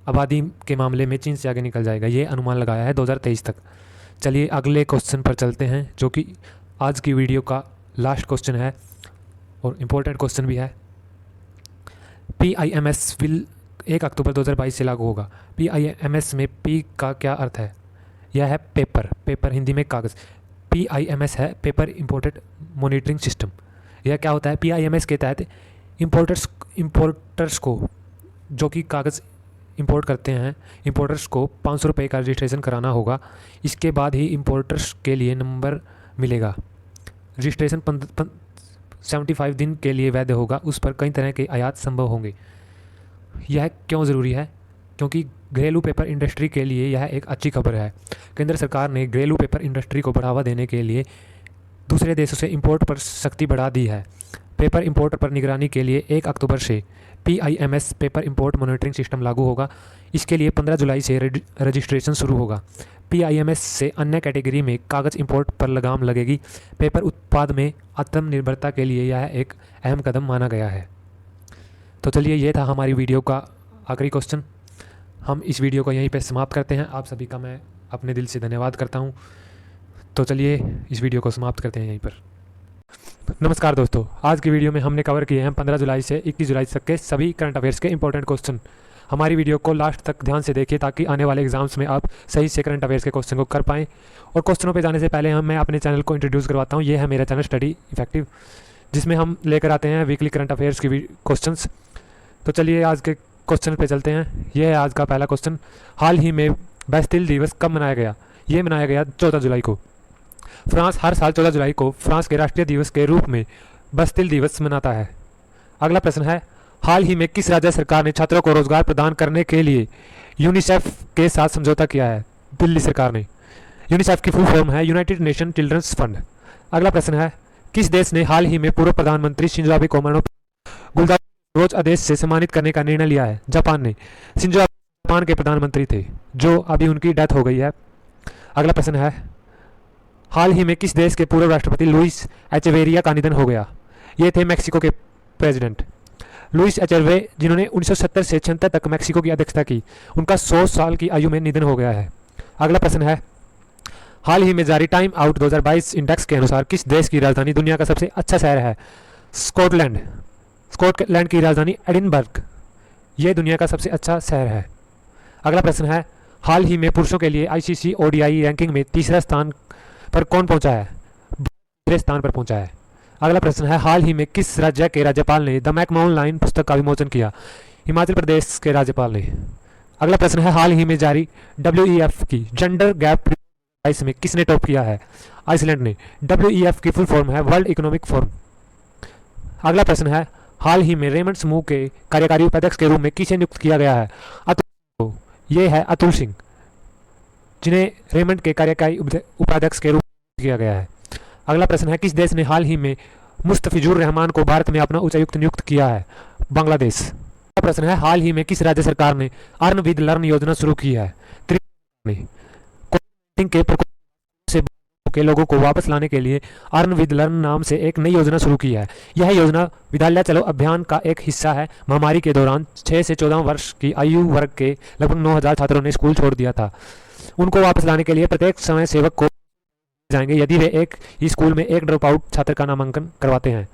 आबादी के मामले में चीन से आगे निकल जाएगा, ये अनुमान लगाया है 2023 तक। चलिए अगले क्वेश्चन पर चलते हैं, जो कि आज की वीडियो का लास्ट क्वेश्चन है और इम्पोर्टेंट क्वेश्चन भी है। PIMS विल 1 अक्टूबर 2022 से लागू होगा। PIMS में P का क्या अर्थ है? यह है पेपर हिंदी में कागज़। PIMS है पेपर इम्पोर्टेड मॉनिटरिंग सिस्टम। यह क्या होता है? PIMS के तहत इम्पोर्टर्स को, जो कि कागज़ इंपोर्ट करते हैं, इंपोर्टर्स को 500 रुपये का रजिस्ट्रेशन कराना होगा। इसके बाद ही इंपोर्टर्स के लिए नंबर मिलेगा। रजिस्ट्रेशन 75 दिन के लिए वैध होगा। उस पर कई तरह के आयात संभव होंगे। यह क्यों ज़रूरी है? क्योंकि घरेलू पेपर इंडस्ट्री के लिए यह एक अच्छी खबर है। केंद्र सरकार ने घरेलू पेपर इंडस्ट्री को बढ़ावा देने के लिए दूसरे देशों से इंपोर्ट पर सख्ती बढ़ा दी है। पेपर इंपोर्ट पर निगरानी के लिए 1 अक्टूबर से PIMS paper import monitoring system लागू होगा। इसके लिए 15 जुलाई से रजिस्ट्रेशन शुरू होगा। PIMS से अन्य कैटेगरी में कागज़ इंपोर्ट पर लगाम लगेगी। पेपर उत्पाद में आत्मनिर्भरता के लिए यह एक अहम कदम माना गया है। तो चलिए, ये था हमारी वीडियो का आखिरी क्वेश्चन। हम इस वीडियो को यहीं पे समाप्त करते हैं। आप सभी का मैं अपने दिल से धन्यवाद करता हूँ। तो चलिए, इस वीडियो को समाप्त करते हैं यहीं पर। नमस्कार दोस्तों, आज की वीडियो में हमने कवर किए हैं 15 जुलाई से 21 जुलाई तक के सभी करंट अफेयर्स के इंपॉर्टेंट क्वेश्चन। हमारी वीडियो को लास्ट तक ध्यान से देखिए ताकि आने वाले एग्जाम्स में आप सही से करंट अफेयर्स के क्वेश्चन को कर पाएँ। और क्वेश्चनों पे जाने से पहले मैं अपने चैनल को इंट्रोड्यूस करवाता हूँ। ये है मेरा चैनल स्टडी इफेक्टिव, जिसमें हम लेकर आते हैं वीकली करंट अफेयर्स की क्वेश्चंस। तो चलिए, आज के क्वेश्चन पे चलते हैं। ये है आज का पहला क्वेश्चन। हाल ही में बैस्टिल दिवस कब मनाया गया? ये मनाया गया 14 जुलाई को। फ्रांस हर साल 14 जुलाई को फ्रांस के राष्ट्रीय दिवस के रूप में बैस्टिल दिवस मनाता है। अगला प्रश्न है, हाल ही में किस राज्य सरकार ने छात्रों को रोजगार प्रदान करने के लिए यूनिसेफ के साथ समझौता किया है? दिल्ली सरकार ने। यूनिसेफ की फुल फॉर्म है यूनाइटेड नेशन चिल्ड्रंस फंड। अगला प्रश्न है, किस देश ने हाल ही में पूर्व प्रधानमंत्री शिंजो आबे को मरणोपरांत गुलदार आदेश से सम्मानित करने का निर्णय लिया है? जापान ने। शिंजो आबे जापान के प्रधानमंत्री थे, जो अभी उनकी डेथ हो गई है। अगला प्रश्न है, हाल ही में किस देश के पूर्व राष्ट्रपति लुइस एचेवेरिया का निधन हो गया? ये थे मैक्सिको के प्रेसिडेंट लुइस एचेवे, जिन्होंने 1970 से 76 तक मैक्सिको की अध्यक्षता की। उनका 100 साल की आयु में निधन हो गया है। अगला प्रश्न है, हाल ही में जारी टाइम आउट 2022 इंडेक्स के अनुसार किस देश की राजधानी दुनिया का सबसे अच्छा शहर है? स्कॉटलैंड। स्कॉटलैंड की राजधानी एडिनबर्ग, ये दुनिया का सबसे अच्छा शहर है। अगला प्रश्न है, हाल ही में पुरुषों के लिए ICC ODI रैंकिंग में तीसरा स्थान पर कौन पहुंचा है? तीसरे स्थान पर पहुंचा है। अगला प्रश्न है, हाल ही में किस राज्य के राज्यपाल ने द मैकमाउन लाइन पुस्तक का विमोचन किया? हिमाचल प्रदेश के राज्यपाल ने। अगला प्रश्न है, हाल ही में जारी WEF की जेंडर गैप प्राइस में किसने टॉप किया है? आइसलैंड ने। WEF की फुल फॉर्म है वर्ल्ड इकोनॉमिक फोरम। अगला प्रश्न है, हाल ही में रेमंड समूह के कार्यकारी उपाध्यक्ष के रूप में किसे नियुक्त किया गया है? अतुल। ये है अतुल सिंह, जिन्हें रेमंड के कार्यकारी उपाध्यक्ष के रूप में किया गया है। अगला प्रश्न है, किस देश ने हाल ही में मुस्तफिजुर रहमान को भारत में अपना उच्चायुक्त नियुक्त किया है? बांग्लादेश। अगला प्रश्न है, हाल ही में किस राज्य सरकार ने अर्न विद लर्न योजना शुरू की है? त्रिपुरा ने। कोविड के प्रकोप से के लोगों को वापस लाने के लिए अर्न विद लर्न नाम से एक नई योजना शुरू की है। यह योजना विद्यालय चलो अभियान का एक हिस्सा है। महामारी के दौरान 6 से 14 वर्ष की आयु वर्ग के लगभग 9000 छात्रों ने स्कूल छोड़ दिया था। उनको वापस लाने के लिए प्रत्येक समय सेवक को जाएंगे यदि वे एक ही स्कूल में एक ड्रॉप आउट छात्र का नामांकन करवाते हैं।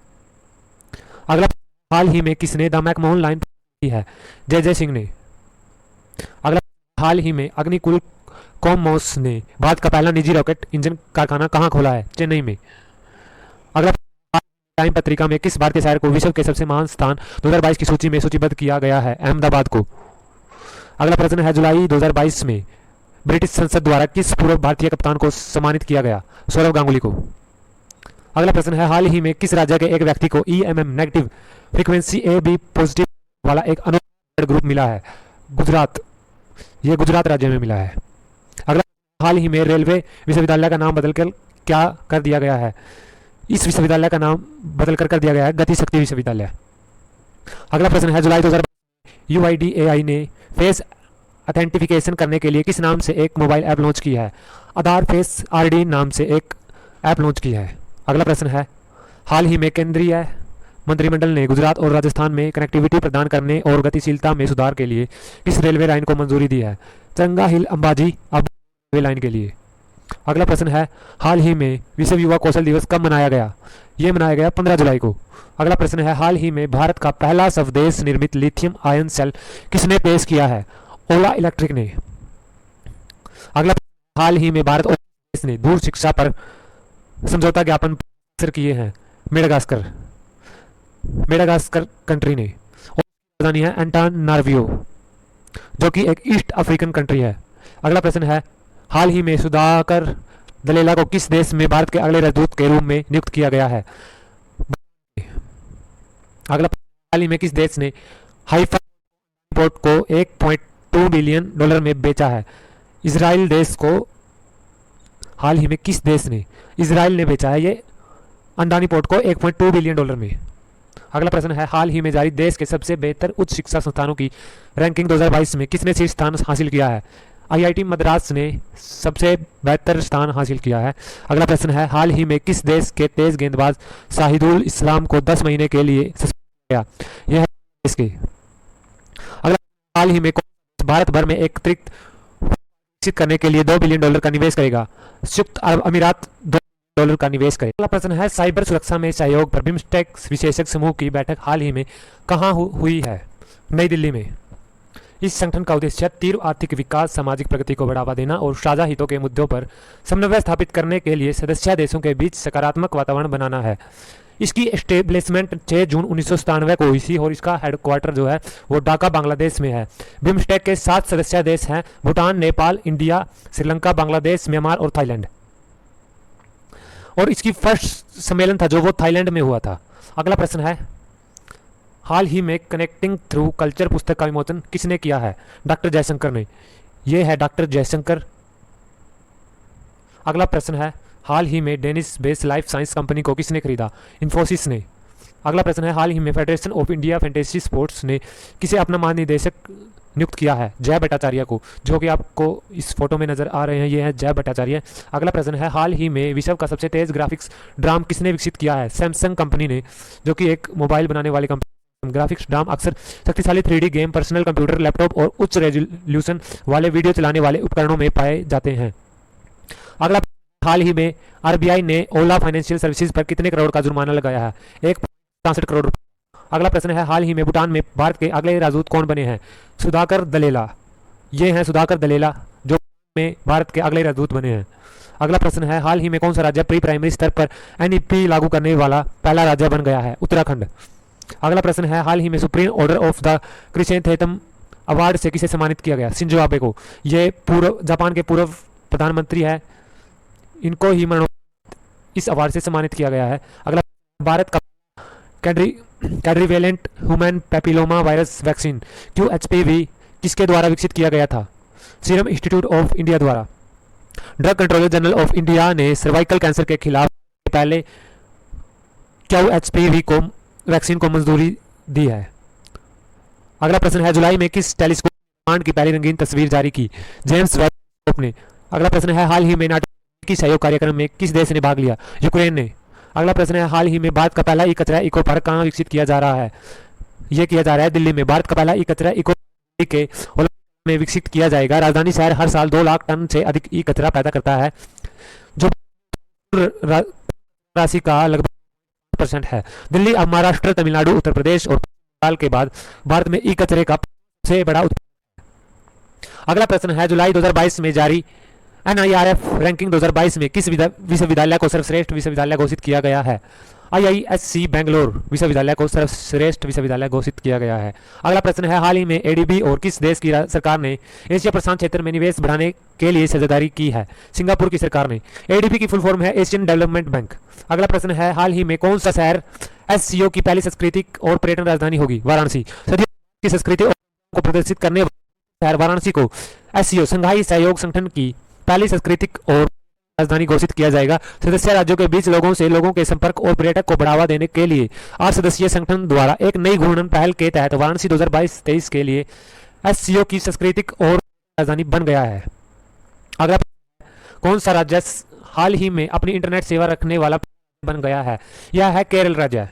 अगला, हाल ही में किसने द मैकमोहन लाइन की है? जय सिंह ने। अगला, हाल ही में अग्निकुल कॉमोस ने भारत का पहला निजी रॉकेट इंजन कारखाना कहां खोला है? चेन्नई में। अगला, टाइम पत्रिका में किस भारतीय शहर को विश्व के सबसे महान स्थान 2022 की सूची में सूचीबद्ध किया गया है? अहमदाबाद को। अगला प्रश्न है, जुलाई 2022 में ब्रिटिश संसद द्वारा किस पूर्व भारतीय कप्तान को सम्मानित किया गया? सौरव गांगुली को। अगला प्रश्न है, हाल ही में किस राज्य के एक व्यक्ति को EMM negative frequency AB positive वाला एक अनोखा ग्रुप मिला है? गुजरात। ये गुजरात राज्य में मिला है। अगला, हाल ही में रेलवे विश्वविद्यालय का नाम बदलकर क्या कर दिया गया है? इस विश्वविद्यालय का नाम बदलकर कर दिया गया है गति शक्ति विश्वविद्यालय। अगला प्रश्न है, जुलाई 2022 UIDAI ने फेस ऑथेंटिफिकेशन करने के लिए किस नाम से एक मोबाइल ऐप लॉन्च की है? आधार फेस RD नाम से एक ऐप लॉन्च की है। अगला प्रश्न है, हाल ही में केंद्रीय मंत्रिमंडल ने गुजरात और राजस्थान में कनेक्टिविटी प्रदान करने और गतिशीलता में सुधार के लिए किस रेलवे लाइन को मंजूरी दी है? चंगा हिल अंबाजी अब रेलवे लाइन के लिए। अगला प्रश्न है, हाल ही में विश्व युवा कौशल दिवस कब मनाया गया? ये मनाया गया 15 जुलाई को। अगला प्रश्न है, हाल ही में भारत का पहला स्वदेश निर्मित लिथियम आयन सेल किसने पेश किया है? ओला इलेक्ट्रिक ने। अगला, हाल ही में भारत और देश ने दूर शिक्षा पर समझौता ज्ञापन किए हैं? मेडागास्कर कंट्री ने। राजधानी है एंटानार्वियो, जो कि एक ईस्ट अफ्रीकन कंट्री है। अगला प्रश्न है, हाल ही में सुधाकर दलेला को किस देश में भारत के अगले राजदूत के रूप में नियुक्त किया गया है? अगला, हाल ही में किस देश ने हाइफा पोर्ट को 1.2 बिलियन डॉलर में बेचा है? इजराइल देश को। हाल ही में किस देश ने? इजराइल ने बेचा है ये अंडानी पोर्ट को 1.2 बिलियन डॉलर में। अगला प्रश्न है, हाल ही में जारी देश के सबसे बेहतर उच्च शिक्षा संस्थानों की रैंकिंग 2022 में किसने शीर्ष स्थान हासिल किया है? आईआईटी मद्रास ने सबसे बेहतर स्थान हासिल किया है। अगला प्रश्न है, हाल ही में किस देश के तेज गेंदबाज शाहिदुल इस्लाम को 10 महीने के लिए सस्पेंड किया? यह है देश के। अगला, हाल ही में भारत भर में एक अतिरिक्त विकसित करने के लिए $2 बिलियन का निवेश करेगा? संयुक्त अरब अमीरात $2 का निवेश करेगा। अगला प्रश्न है, साइबर सुरक्षा में सहयोग पर बिम्स्टेक विशेषज्ञ समूह की बैठक हाल ही में कहाँ हुई है? नई दिल्ली में। इस संगठन का उद्देश्य तीव्र आर्थिक विकास, सामाजिक प्रगति को बढ़ावा देना और साझा हितों के मुद्दों पर समन्वय स्थापित करने के लिए सदस्य देशों के बीच सकारात्मक वातावरण बनाना है। इसकी एस्टेब्लिशमेंट 6 जून 1997 को हुई थी और इसका हेडक्वार्टर जो है वो ढाका बांग्लादेश में है। बिम्स्टेक के 7 सदस्य देश हैं भूटान, नेपाल, इंडिया, श्रीलंका, बांग्लादेश, म्यांमार और थाईलैंड। और इसकी फर्स्ट सम्मेलन था जो वो थाईलैंड में हुआ था। अगला प्रश्न है, हाल ही में कनेक्टिंग थ्रू कल्चर पुस्तक का विमोचन किसने किया है? डॉक्टर जयशंकर ने। यह है डॉक्टर जयशंकर। अगला प्रश्न है, हाल ही में Danish based life science company को किसने खरीदा? इन्फोसिस ने। अगला प्रश्न है, हाल ही में federation of India fantasy sports ने किसे अपना महानिदेशक नियुक्त किया है? जय भट्टाचार्य को, जो कि आपको इस फोटो में नजर आ रहे हैं, ये है जय भट्टाचार्य। अगला प्रश्न है, हाल ही में विश्व का सबसे तेज ग्राफिक्स ड्राम किसने विकसित किया है? सैमसंग कंपनी ने, जो कि एक मोबाइल बनाने वाली कंपनी। ग्राफिक्स ड्राम अक्सर शक्तिशाली 3D game, personal computer, laptop और उच्च रेजोल्यूशन वाले वीडियो चलाने वाले उपकरणों में पाए जाते हैं। अगला, हाल ही में आरबीआई ने ओला फाइनेंशियल सर्विसेज पर कितने करोड़ का जुर्माना लगाया है? 1.63 करोड़ रुपए। अगला प्रश्न है, हाल ही में भूटान में भारत के अगले राजदूत कौन बने हैं? सुधाकर दलेला। ये हैं सुधाकर दलेला, जो में भारत के अगले राजदूत बने हैं। अगला प्रश्न है, हाल ही में कौन सा राज्य प्री प्राइमरी स्तर पर एनईपी लागू करने वाला पहला राज्य बन गया है? उत्तराखंड। अगला प्रश्न है, हाल ही में supreme order of the chrysanthemum award से किसे सम्मानित किया गया? शिंजो आबे को। ये जापान के पूर्व प्रधानमंत्री है, इनको ही इस अवार्ड से सम्मानित किया गया है। अगला, भारत का quadrivalent human papilloma virus vaccine QHPV किसके द्वारा विकसित किया गया था? सीरम इंस्टीट्यूट ऑफ इंडिया द्वारा। Drug controller general of India ने सर्वाइकल कैंसर के खिलाफ पहले QHPV को वैक्सीन को मंजूरी दी है। अगला प्रश्न है, जुलाई में किस टेलीस्कोप ब्रह्मांड की पहली रंगीन तस्वीर जारी की? जेम्स वेब टेलीस्कोप ने। अगला प्रश्न है, हाल ही में नाटो की सहयोग कार्यक्रम में किस देश ने भाग लिया? यूक्रेन ने। अगला प्रश्न है, हाल ही में भारत का पहला ई कचरा इको पार्क कहाँ विकसित किया जा रहा है? यह किया जा रहा है दिल्ली में। भारत का पहला ई कचरा इको के ओलंपिक में विकसित किया जाएगा। राजधानी शहर हर साल 2 लाख टन से अधिक ई कचरा पैदा करता है, जो राशि का लगभग % है। दिल्ली अब महाराष्ट्र, तमिलनाडु, उत्तर प्रदेश और बंगाल के बाद भारत में ई कचरे का सबसे बड़ा उत्पादन। अगला प्रश्न है, जुलाई 2022 में जारी NIRF रैंकिंग 2022 में किस विश्वविद्यालय को सर्वश्रेष्ठ विश्वविद्यालय घोषित किया गया है? IISc बेंगलोर विश्वविद्यालय को सर्वश्रेष्ठ विश्वविद्यालय घोषित किया गया है। अगला प्रश्न है, हाल ही में ADB और किस देश की सरकार ने एशिया प्रशांत क्षेत्र में निवेश बढ़ाने के लिए साझेदारी की है? सिंगापुर की सरकार ने। ADB की फुल फॉर्म है एशियन डेवलपमेंट बैंक। अगला प्रश्न है, हाल ही में कौन सा शहर SCO की पहली सांस्कृतिक और पर्यटन राजधानी होगी? वाराणसी। सदियों की संस्कृति को प्रदर्शित करने वाले शहर वाराणसी को SCO संघाई सहयोग संगठन की पहली सांस्कृतिक और राजधानी घोषित किया जाएगा। सदस्य राज्यों के बीच लोगों के संपर्क और पर्यटक को बढ़ावा देने के लिए 8 सदस्यीय संगठन द्वारा एक नई घूर्णन पहल के तहत वाराणसी 2022-23 के लिए SCO की सांस्कृतिक और राजधानी बन गया है। अगला, कौन सा राज्य हाल ही में अपनी इंटरनेट सेवा रखने वाला बन गया है? यह है केरल राज्य।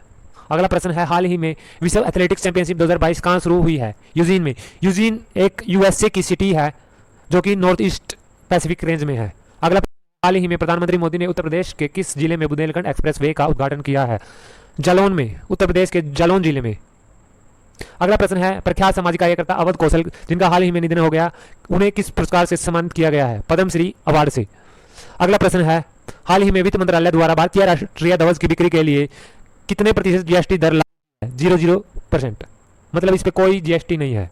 अगला प्रश्न है, हाल ही में विश्व एथलेटिक्स चैंपियनशिप 2022 कहाँ शुरू हुई है? यूजीन में। यूजीन एक USA की सिटी है जो कि नॉर्थ ईस्ट पैसिफिक रेंज में है। अगला, हाल ही में प्रधानमंत्री मोदी ने उत्तर प्रदेश के किस जिले में बुंदेलखंड एक्सप्रेसवे का उद्घाटन किया है? जालौन में। उत्तर प्रदेश के जालौन जिले में। अगला प्रश्न है, प्रख्यात सामाजिक कार्यकर्ता अवध कौशल, जिनका हाल ही में निधन हो गया, उन्हें किस पुरस्कार से सम्मानित किया गया है? पद्मश्री अवार्ड से। अगला प्रश्न है, हाल ही में वित्त मंत्रालय द्वारा भारतीय राष्ट्रीय ध्वज की बिक्री के लिए कितने % GST दर लागू है? 0% मतलब इस पर कोई GST नहीं है।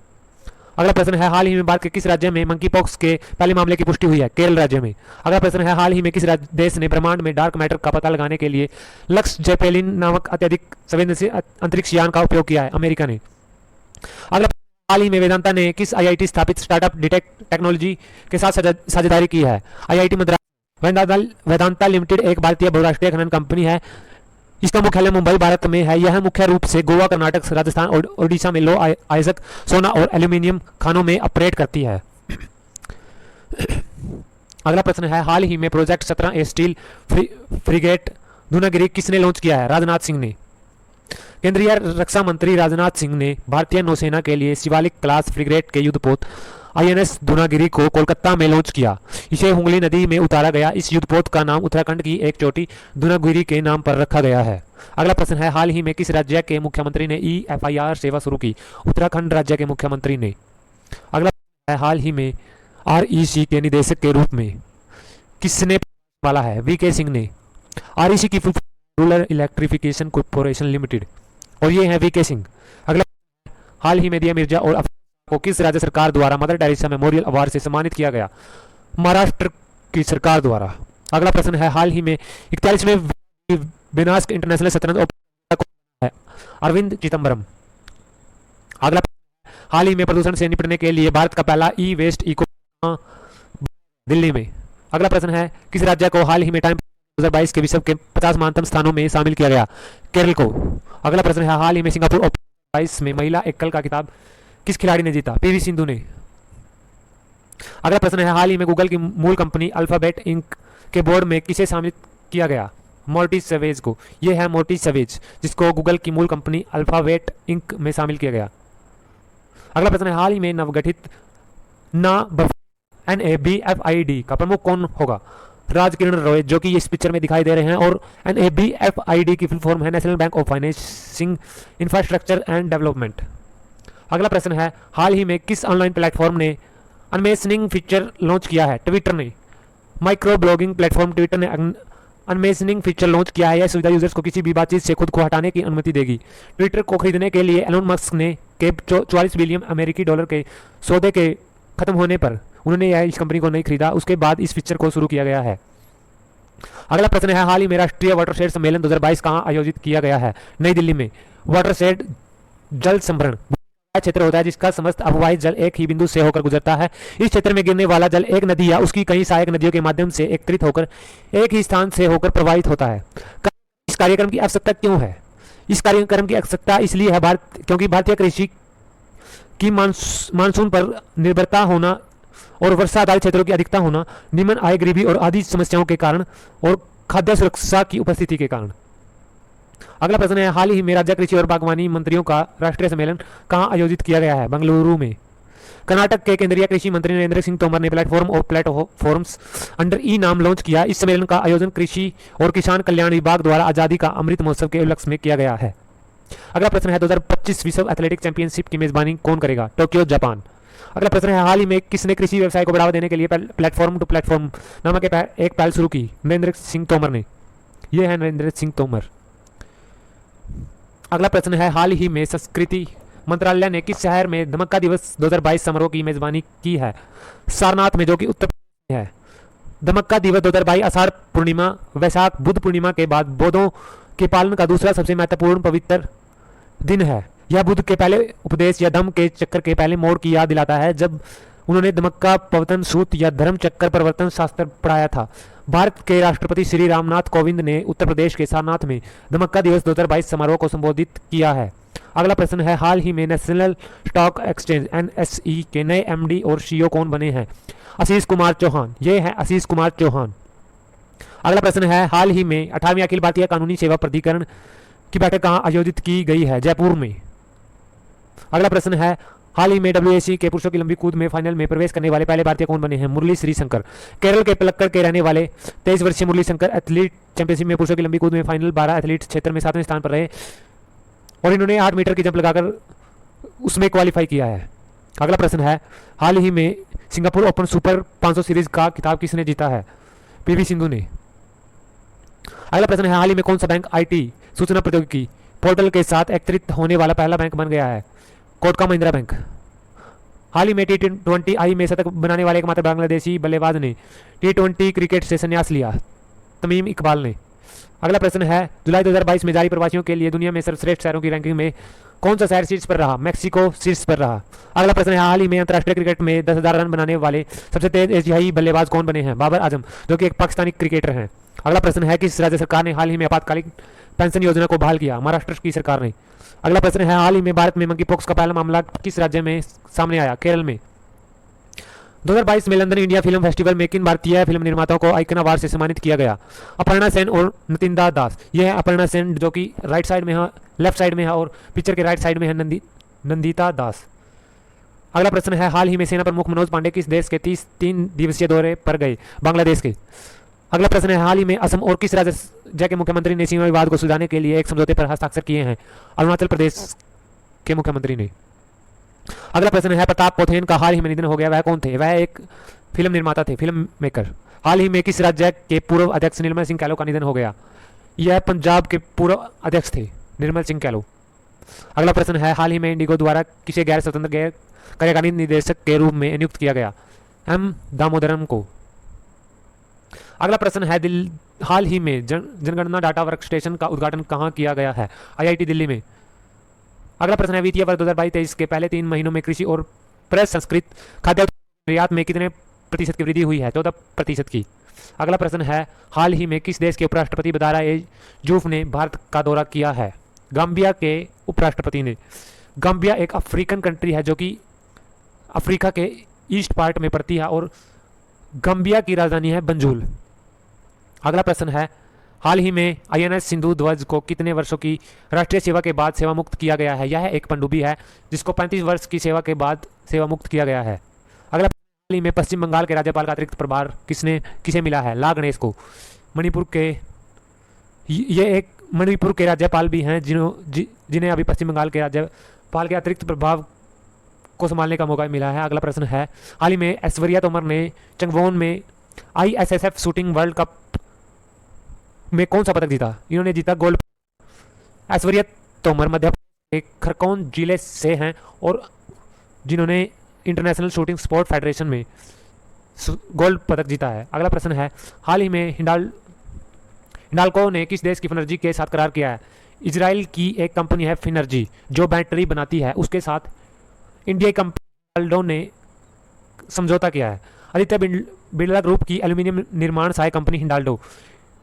अगला प्रश्न है, हाल ही में भारत के किस राज्य में मंकी पॉक्स के पहले मामले की पुष्टि हुई है? केरल राज्य में। अगला प्रश्न है, हाल ही में किस देश ने ब्रह्मांड में डार्क मैटर का पता लगाने के लिए लक्स जेपेलिन नामक अत्यधिक संवेदनशील अंतरिक्ष यान का उपयोग किया है? अमेरिका ने। अगला, हाल ही में वेदांता ने किस IIT स्थापित स्टार्टअप डिटेक्ट टेक्नोलॉजी के साथ साझेदारी की है? IIT मद्रास। वेदांता लिमिटेड एक भारतीय बहुराष्ट्रीय खनन कंपनी है। इसका मुख्यालय मुंबई भारत में है। यह मुख्य रूप से गोवा, कर्नाटक, राजस्थान और ओडिशा में लो आयस्क, सोना और एल्यूमिनियम खानों में ऑपरेट करती है। अगला प्रश्न है, हाल ही में project 17A steel frigate Dunagiri किसने लॉन्च किया है? राजनाथ सिंह ने। केंद्रीय रक्षा मंत्री राजनाथ सिंह ने भारतीय नौसेना के लिए शिवालिक क्लास फ्रिगेट के युद्धपोत INS दूनागिरी को कोलकाता में लॉन्च किया। इसे हुगली नदी में उतारा गया। इस युद्धपोत का नाम उत्तराखंड की एक चोटी दूनागिरी के नाम पर रखा गया है। अगला प्रश्न है, हाल ही में किस राज्य के मुख्यमंत्री ने EFIR सेवा शुरू की? उत्तराखंड राज्य के मुख्यमंत्री ने। अगला प्रश्न है, हाल ही में REC के निदेशक के रूप में किसने वाला है? VK सिंह ने। REC की full rural electrification corporation limited, और ये है VK सिंह। अगला, हाल ही में दिया मिर्जा और को किस राज्य सरकार द्वारा मदर टेरेसा मेमोरियल अवार्ड से सम्मानित किया गया? महाराष्ट्र की सरकार द्वारा। अगला प्रश्न है, हाल ही में 41वें विनास्क इंटरनेशनल शतरंज ओपन है? अरविंद चिदम्बरम। अगला, हाल ही में प्रदूषण से निपटने के लिए भारत का पहला वेस्ट इको दिल्ली में। अगला प्रश्न है, किस राज्य को हाल ही में टाइम 2022 के विश्व के 50 महानतम स्थानों में शामिल किया गया? केरल को। अगला प्रश्न है, हाल ही में सिंगापुर ओपन 22 में महिला एकल का खिताब किस खिलाड़ी ने जीता? PV सिंधु ने। अगला प्रश्न है, हाल ही में गूगल की मूल कंपनी अल्फाबेट इंक के बोर्ड में किसे शामिल किया गया? मोर्टी सवेज को। यह है मोर्टी सवेज, जिसको गूगल की मूल कंपनी अल्फाबेट इंक में शामिल किया गया। अगला प्रश्न है, हाल ही में नवगठित NABFID का प्रमुख कौन होगा? राजकिरण रॉय, जो कि इस पिक्चर में दिखाई दे रहे हैं, और NABFID की फुल फॉर्म है national bank of financing infrastructure and development. अगला प्रश्न है, हाल ही में किस ऑनलाइन प्लेटफॉर्म ने अनमेशनिंग फीचर लॉन्च किया है? ट्विटर ने। माइक्रो ब्लॉगिंग प्लेटफॉर्म ट्विटर ने अनमेशनिंग फीचर लॉन्च किया है। यह सुविधा यूजर्स को किसी भी बातचीत से खुद को हटाने की अनुमति देगी। ट्विटर को खरीदने के लिए एलोन मस्क ने 44 बिलियन अमेरिकी डॉलर के सौदे के खत्म होने पर उन्होंने यह इस कंपनी को नहीं खरीदा। उसके बाद इस फीचर को शुरू किया गया है। अगला प्रश्न है, हाल ही में राष्ट्रीय वाटरशेड सम्मेलन 2022 कहाँ आयोजित किया गया है? नई दिल्ली में। वाटरशेड जल संभरण क्षेत्र होता है जिसका समस्त अववाहित जल एक ही बिंदु से होकर गुजरता है। इस क्षेत्र में गिरने वाला जल एक नदी या उसकी कई सहायक नदियों के माध्यम से एकत्रित होकर एक ही स्थान से होकर प्रवाहित होता है। इस कार्यक्रम की आवश्यकता क्यों है? इस कार्यक्रम की आवश्यकता इसलिए है क्योंकि भारतीय कृषि की मानसून पर निर्भरता होना और वर्षा आधारित क्षेत्रों की अधिकता होना, निम्न आय, गरीबी और आदि समस्याओं के कारण और खाद्य सुरक्षा की उपस्थिति के कारण। अगला प्रश्न है, हाल ही में राज्य कृषि और बागवानी मंत्रियों का राष्ट्रीय सम्मेलन कहाँ आयोजित किया गया है? बेंगलुरु में। कर्नाटक के केंद्रीय कृषि मंत्री नरेंद्र सिंह तोमर ने प्लेटफॉर्म ऑफ प्लेटफॉर्म्स अंडर नाम लॉन्च किया। इस सम्मेलन का आयोजन कृषि और किसान कल्याण विभाग द्वारा आजादी का अमृत महोत्सव के उपलक्ष्य में किया गया है। अगला प्रश्न है, 2025 विश्व एथलेटिक चैंपियनशिप की मेजबानी कौन करेगा? Tokyo, Japan. अगला प्रश्न है, हाल ही में किसने कृषि व्यवसाय को बढ़ावा देने के लिए प्लेटफॉर्म टू प्लेटफॉर्म नामक एक पहल शुरू की? नरेंद्र सिंह तोमर ने। यह है नरेंद्र सिंह तोमर। अगला प्रश्न है, हाल ही में संस्कृति मंत्रालय ने किस शहर में धमक्का दिवस 2022 समारोह की मेजबानी की है? सारनाथ में, जो कि उत्तर प्रदेश में है। धमक्का दिवस 2022 आषाढ़ पूर्णिमा, वैशाख, बुद्ध पूर्णिमा के बाद बौद्धों के पालन का दूसरा सबसे महत्वपूर्ण पवित्र दिन है। यह बुद्ध के पहले उपदेश या धम्म के चक्कर के पहले मोड़ की याद दिलाता है, जब उन्होंने धम्मका पवतन सूत या धर्म चक्कर परिवर्तन शास्त्र पढ़ाया था। भारत के राष्ट्रपति श्री रामनाथ कोविंद ने उत्तर प्रदेश के सारनाथ में धम्मका दिवस 2022 समारोह को संबोधित किया है। अगला प्रश्न है, हाल ही में नेशनल स्टॉक एक्सचेंज NSE के नए MD और CEO कौन बने हैं? आशीष कुमार चौहान। ये है आशीष कुमार चौहान। अगला प्रश्न है, हाल ही में 18वीं अखिल भारतीय कानूनी सेवा प्राधिकरण की बैठक कहाँ आयोजित की गई है? जयपुर में। अगला प्रश्न है, हाल ही में WAC के पुरुषों की लंबी कूद में फाइनल में प्रवेश करने वाले पहले भारतीय कौन बने हैं? मुरली श्रीशंकर। केरल के पलक्कड़ के रहने वाले 23 वर्षीय मुरली शंकर एथलीट चैंपियनशिप में पुरुषों की लंबी कूद में फाइनल 12 एथलीट क्षेत्र में 7वें स्थान पर रहे और इन्होंने 8 मीटर की जंप लगाकर उसमें क्वालिफाई किया है। अगला प्रश्न है, हाल ही में सिंगापुर ओपन सुपर 500 सीरीज का खिताब किसने जीता है? PV सिंधु ने। अगला प्रश्न है, हाल ही में कौन सा बैंक IT सूचना प्रौद्योगिकी पोर्टल के साथ एकत्रित होने वाला पहला बैंक बन गया है? कोटक महिंद्रा बैंक। हाल ही में T20I में शतक बनाने वाले एकमात्र बांग्लादेशी बल्लेबाज ने T20 क्रिकेट से संन्यास लिया, तमीम इकबाल ने। अगला प्रश्न है, जुलाई 2022 में जारी प्रवासियों के लिए दुनिया में सर्वश्रेष्ठ शहरों की रैंकिंग में कौन सा शहर शीर्ष पर रहा? मैक्सिको शीर्ष पर रहा। अगला प्रश्न है, हाल ही में अंतर्राष्ट्रीय क्रिकेट में 10,000 रन बनाने वाले सबसे तेज एशियाई बल्लेबाज कौन बने हैं? बाबर आजम, जो कि एक पाकिस्तानी क्रिकेटर हैं। अगला प्रश्न है, किस राज्य सरकार ने हाल ही में आपातकालीन पेंशन योजना को बहाल किया? महाराष्ट्र की सरकार ने। अगला प्रश्न है, हाल ही में भारत में मंकी पॉक्स का पहला मामला किस राज्य में सामने आया? केरल में। 2022 में लंदन इंडिया फिल्म फेस्टिवल में किन भारतीय फिल्म निर्माताओं को आइकन अवार्ड से सम्मानित किया गया? अपर्णा सेन और नितिनदा दास। यह है अपर्णा सेन जो कि राइट साइड में है, लेफ्ट साइड में है, और पिक्चर के राइट साइड में है नंदिता दास। अगला प्रश्न है, हाल ही में सेना प्रमुख मनोज पांडे किस देश के 3 दिवसीय दौरे पर गए? बांग्लादेश के। अगला प्रश्न है, हाल ही में असम और किस राज्य के मुख्यमंत्री ने सीमा विवाद को सुलझाने के लिए एक समझौते पर हस्ताक्षर किए हैं? अरुणाचल प्रदेश के मुख्यमंत्री ने। अगला प्रश्न है, प्रताप पोथेन का हाल ही में निधन हो गया, वह कौन थे? वह एक फिल्म निर्माता थे, फिल्म मेकर। हाल ही में किस राज्य के पूर्व अध्यक्ष निर्मल सिंह कैलो का निधन हो गया? यह पंजाब के पूर्व अध्यक्ष थे, निर्मल सिंह कैलो। अगला प्रश्न है, हाल ही में इंडिगो द्वारा किसे गैर स्वतंत्र गैर कार्यकारी निदेशक के रूप में नियुक्त किया गया? एम दामोदरम को। अगला प्रश्न है, हाल ही में जनगणना डाटा वर्क स्टेशन का उद्घाटन कहाँ किया गया है? आईआईटी दिल्ली में। अगला प्रश्न है, वित्तीय वर्ष 2022-23 के पहले 3 महीनों में कृषि और प्रसंस्कृत खाद्य निर्यात में कितने प्रतिशत की वृद्धि हुई है? 14% की। अगला प्रश्न है, हाल ही में किस देश के उपराष्ट्रपति बदारा जूफ ने भारत का दौरा किया है? गाम्बिया के उपराष्ट्रपति ने। गाम्बिया एक अफ्रीकन कंट्री है जो कि अफ्रीका के ईस्ट पार्ट में पड़ती है और गाम्बिया की राजधानी है बंजुल। अगला प्रश्न है, हाल ही में आईएनएस सिंधु ध्वज को कितने वर्षों की राष्ट्रीय सेवा के बाद सेवा मुक्त किया गया है? यह एक पनडुब्बी है जिसको 35 वर्ष की सेवा के बाद सेवा मुक्त किया गया है। अगला, हाल ही में पश्चिम बंगाल के राज्यपाल का अतिरिक्त प्रभार किसे मिला है? ला गणेश को। मणिपुर के ये एक मणिपुर के राज्यपाल भी हैं जिन्हें अभी पश्चिम बंगाल के राज्यपाल के अतिरिक्त प्रभाव को संभालने का मौका मिला है। अगला प्रश्न है, हाल ही में ऐश्वर्या तोमर ने चंगवोन में ISSF शूटिंग वर्ल्ड कप में कौन सा पदक जीता? इन्होंने जीता गोल्ड। ऐश्वर्या तोमर मध्य प्रदेश के खरगोन जिले से हैं और जिन्होंने इंटरनेशनल शूटिंग स्पोर्ट फेडरेशन में गोल्ड पदक जीता है। अगला प्रश्न है, हाल ही में हिंडाल्को ने किस देश की फिनर्जी के साथ करार किया है? इजराइल की एक कंपनी है फिनर्जी जो बैटरी बनाती है, उसके साथ इंडिया कंपनी हिंडाल्को ने समझौता किया है। आदित्य बिरला ग्रुप की एल्यूमिनियम निर्माण सहायक कंपनी हिंडाल्को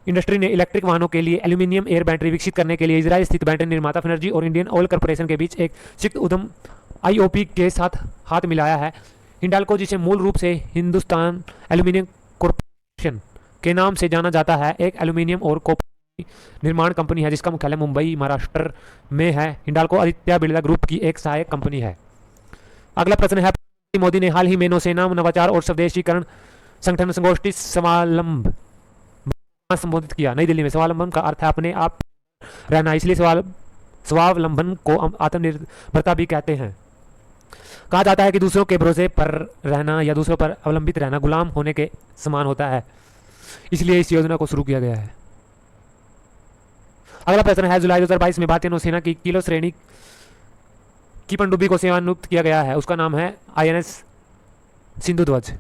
इंडस्ट्री ने इलेक्ट्रिक वाहनों के लिए एल्यूमिनियम एयर बैटरी विकसित करने के लिए इजराइल स्थित बैटरी निर्माता फिनर्जी और इंडियन ऑयल कॉर्पोरेशन के बीच एक संयुक्त उद्यम IOP के साथ हाथ मिलाया है। हिंडाल्को, जिसे मूल रूप से हिंदुस्तान एल्यूमिनियम कॉर्पोरेशन के नाम से जाना जाता है, एक एल्यूमिनियम और कॉपर निर्माण कंपनी है जिसका मुख्यालय मुंबई महाराष्ट्र में है। हिंडाल्को आदित्य बिरला ग्रुप की एक सहायक कंपनी है। अगला प्रश्न है, प्रधानमंत्री मोदी ने हाल ही में नौसेना नवाचार और स्वदेशीकरण संगठन संगोष्ठी स्वावलंब संबोधित किया? नई दिल्ली में। स्वावलंबन का अर्थ है अपने आप रहना, इसलिए स्वावलंबन को आत्मनिर्भरता भी कहते हैं। कहा जाता है कि दूसरों के भरोसे पर रहना या दूसरों पर अवलंबित रहना गुलाम होने के समान होता है, इसलिए इस योजना को शुरू किया गया है। अगला प्रश्न है, जुलाई 2022 में भारतीय नौसेना की किलो श्रेणी की पनडुब्बी को सेवानिवृत्त किया गया है, उसका नाम है INS सिंधु ध्वज।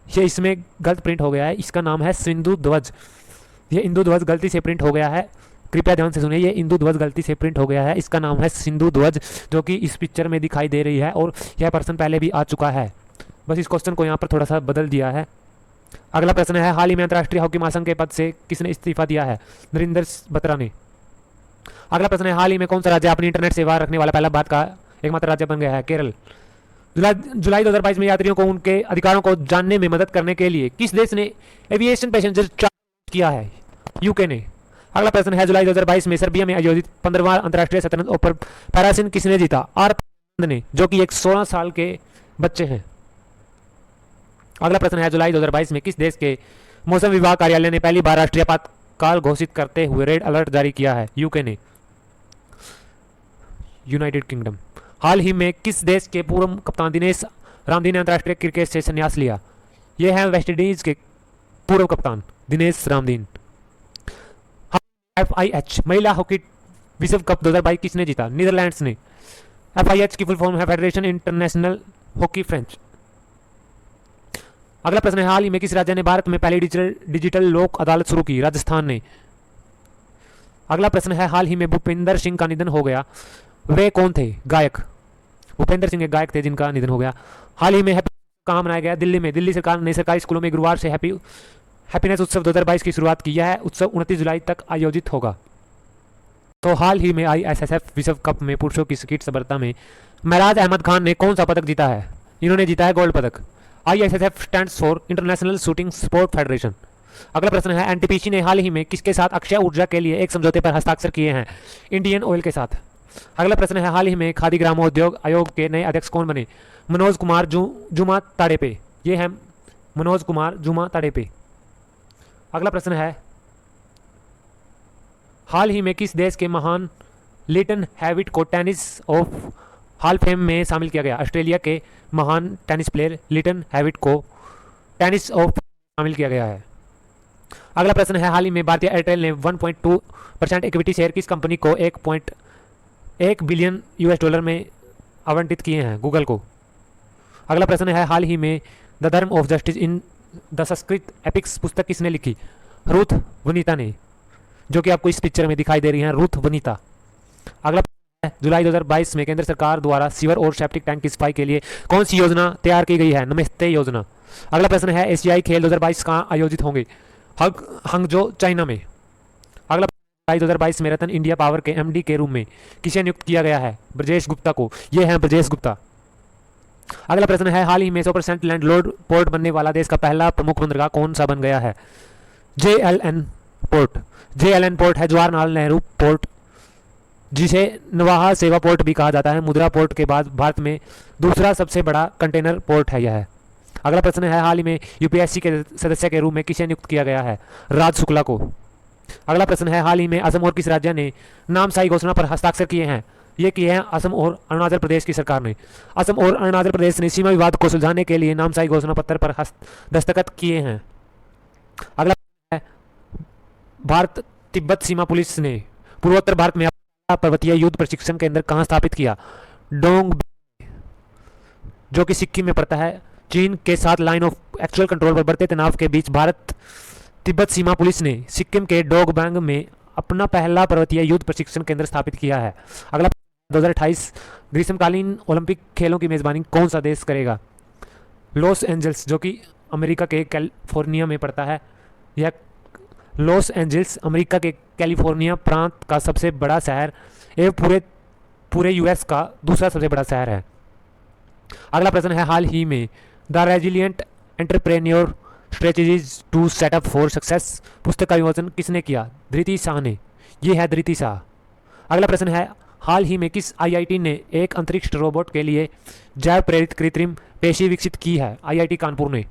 ये इसमें गलत प्रिंट हो गया है, इसका नाम है सिंधु ध्वज। ये इंदु ध्वज गलती से प्रिंट हो गया है, कृपया ध्यान से सुनिए, ये इंदु ध्वज गलती से प्रिंट हो गया है, इसका नाम है सिंधु ध्वज जो कि इस पिक्चर में दिखाई दे रही है और यह पर्सन पहले भी आ चुका है, बस इस क्वेश्चन को यहाँ पर थोड़ा सा बदल दिया है। अगला प्रश्न है, हाल ही में अंतर्राष्ट्रीय हॉकी महासंघ के पद से किसने इस्तीफा दिया है? नरेंद्र बत्रा ने। अगला प्रश्न है, हाल ही में कौन सा राज्य अपनी इंटरनेट सेवा रखने वाला पहला भारत का एकमात्र राज्य बन गया है? केरल। जुलाई 2022 में यात्रियों को उनके अधिकारों को जानने में मदद करने के लिए किस देश ने एविएशन पैसेंजर चार्ज किया है? यूके ने। अगला प्रश्न है, जुलाई 2022 में सर्बिया में आयोजित 15वां अंतर्राष्ट्रीय शतरंज ओपन पैरासिन किसने जीता? आर ने, जो कि एक 16 साल के बच्चे हैं। अगला प्रश्न है, जुलाई 2022 में किस देश के मौसम विभाग कार्यालय ने पहली बार राष्ट्रीय आपातकाल घोषित करते हुए रेड अलर्ट जारी किया है? यूके ने। United kingdom. हाल ही में किस देश के पूर्व कप्तान दिनेश रामदीन ने अंतर्राष्ट्रीय क्रिकेट से संन्यास लिया? यह है वेस्टइंडीज के पूर्व कप्तान दिनेश रामदीन। FIH महिला हॉकी विश्व कप 2022 किसने जीता? नीदरलैंड्स ने। FIH की फुल फॉर्म है फेडरेशन इंटरनेशनल हॉकी फ्रेंच। अगला प्रश्न है, हाल ही में किस राज्य ने भारत में पहली डिजिटल लोक अदालत शुरू की? राजस्थान ने। अगला प्रश्न है, हाल ही में भूपेंद्र सिंह का निधन हो गया, वे कौन थे? गायक। भूपेंद्र सिंह एक गायक थे जिनका निधन हो गया। हाल ही में हैप्पी कहाँ मनाया गया? दिल्ली में। दिल्ली सरकार ने सरकारी स्कूलों में गुरुवार से हैप्पी हैप्पीनेस उत्सव 2022 की शुरुआत की। यह उत्सव 29 जुलाई तक आयोजित होगा। तो हाल ही में ISSF विश्व कप में पुरुषों की स्कीट स्पर्धा में महराज अहमद खान ने कौन सा पदक जीता है? इन्होंने जीता है गोल्ड पदक। ISSF stands for international shooting sport federation. अगला प्रश्न है एनटीपीसी ने हाल ही में किसके साथ अक्षय ऊर्जा के लिए एक समझौते पर हस्ताक्षर किए हैं? इंडियन ऑयल के साथ। अगला प्रश्न है हाल ही में खादी ग्रामोद्योग आयोग के नए अध्यक्ष कौन बने? मनोज कुमार जुमा ताड़ेपे। ये है मनोज कुमार जुमा ताड़ेपे। अगला प्रश्न है हाल ही में किस देश के महान लिटन हैविट को टेनिस ऑफ हॉल फेम में शामिल किया गया? ऑस्ट्रेलिया के महान टेनिस प्लेयर लिटन हैविट को टेनिस ऑफ शामिल किया गया है। अगला प्रश्न है हाल ही में भारतीय एयरटेल ने 1.2% इक्विटी शेयर किस कंपनी को 1.1 बिलियन US डॉलर में आवंटित किए हैं? गूगल को। अगला प्रश्न है हाल ही में the dharma of justice in the Sanskrit epics पुस्तक किसने लिखी? रूथ वनीता ने, जो कि आपको इस पिक्चर में दिखाई दे रही हैं, रूथ वनीता। अगला प्रश्न है जुलाई 2022 में केंद्र सरकार द्वारा सीवर और सेप्टिक टैंक की सफाई के लिए कौन सी योजना तैयार की गई है? नमस्ते योजना। अगला प्रश्न है एशियाई खेल 2022 कहाँ आयोजित होंगे? हंगजो चाइना में। अगला जुलाई 2022 में रतन इंडिया पावर के MD के रूप में किसे नियुक्त किया गया है? ब्रजेश गुप्ता को। ये है ब्रजेश गुप्ता। अगला प्रश्न है हाल ही में 100% लैंडलॉर्ड पोर्ट बनने वाला देश का पहला प्रमुख बंदरगाह कौन सा बन गया है? JLN port. JLN पोर्ट है जवाहरलाल नेहरू पोर्ट, जिसे नवाहा सेवा पोर्ट भी कहा जाता है। मुद्रा पोर्ट के बाद भारत में दूसरा सबसे बड़ा कंटेनर पोर्ट है यह। अगला प्रश्न है हाल ही में UPSC के सदस्य के रूप में किसे नियुक्त किया गया है? राज शुक्ला को। अगला प्रश्न है हाल ही में असम और किस राज्य ने नामसाई घोषणा पर हस्ताक्षर किए हैं? ये किए हैं असम और अरुणाचल प्रदेश की सरकार ने। असम और अरुणाचल प्रदेश ने सीमा विवाद को सुलझाने के लिए नामसाई घोषणा पत्र पर दस्तखत किए हैं। अगला है भारत तिब्बत सीमा पुलिस ने पूर्वोत्तर भारत में पर्वतीय युद्ध प्रशिक्षण केंद्र कहाँ स्थापित किया? डोंग, जो कि सिक्किम में पड़ता है। चीन के साथ लाइन ऑफ एक्चुअल कंट्रोल पर बढ़ते तनाव के बीच भारत तिब्बत सीमा पुलिस ने सिक्किम के डोगबांग में अपना पहला पर्वतीय युद्ध प्रशिक्षण केंद्र स्थापित किया है। अगला 2028 ग्रीष्मकालीन ओलंपिक खेलों की मेजबानी कौन सा देश करेगा? लॉस एंजल्स, जो कि अमेरिका के कैलिफोर्निया में पड़ता है। यह लॉस एंजल्स अमेरिका के कैलिफोर्निया प्रांत का सबसे बड़ा शहर एवं पूरे US का दूसरा सबसे बड़ा शहर है। अगला प्रश्न है हाल ही में the resilient entrepreneur strategies to setup for success पुस्तक का विमोचन किसने किया? धृति शाह ने। ये है धृति शाह। अगला प्रश्न है हाल ही में किस IIT ने एक अंतरिक्ष रोबोट के लिए जैव प्रेरित कृत्रिम पेशी विकसित की है? IIT कानपुर ने।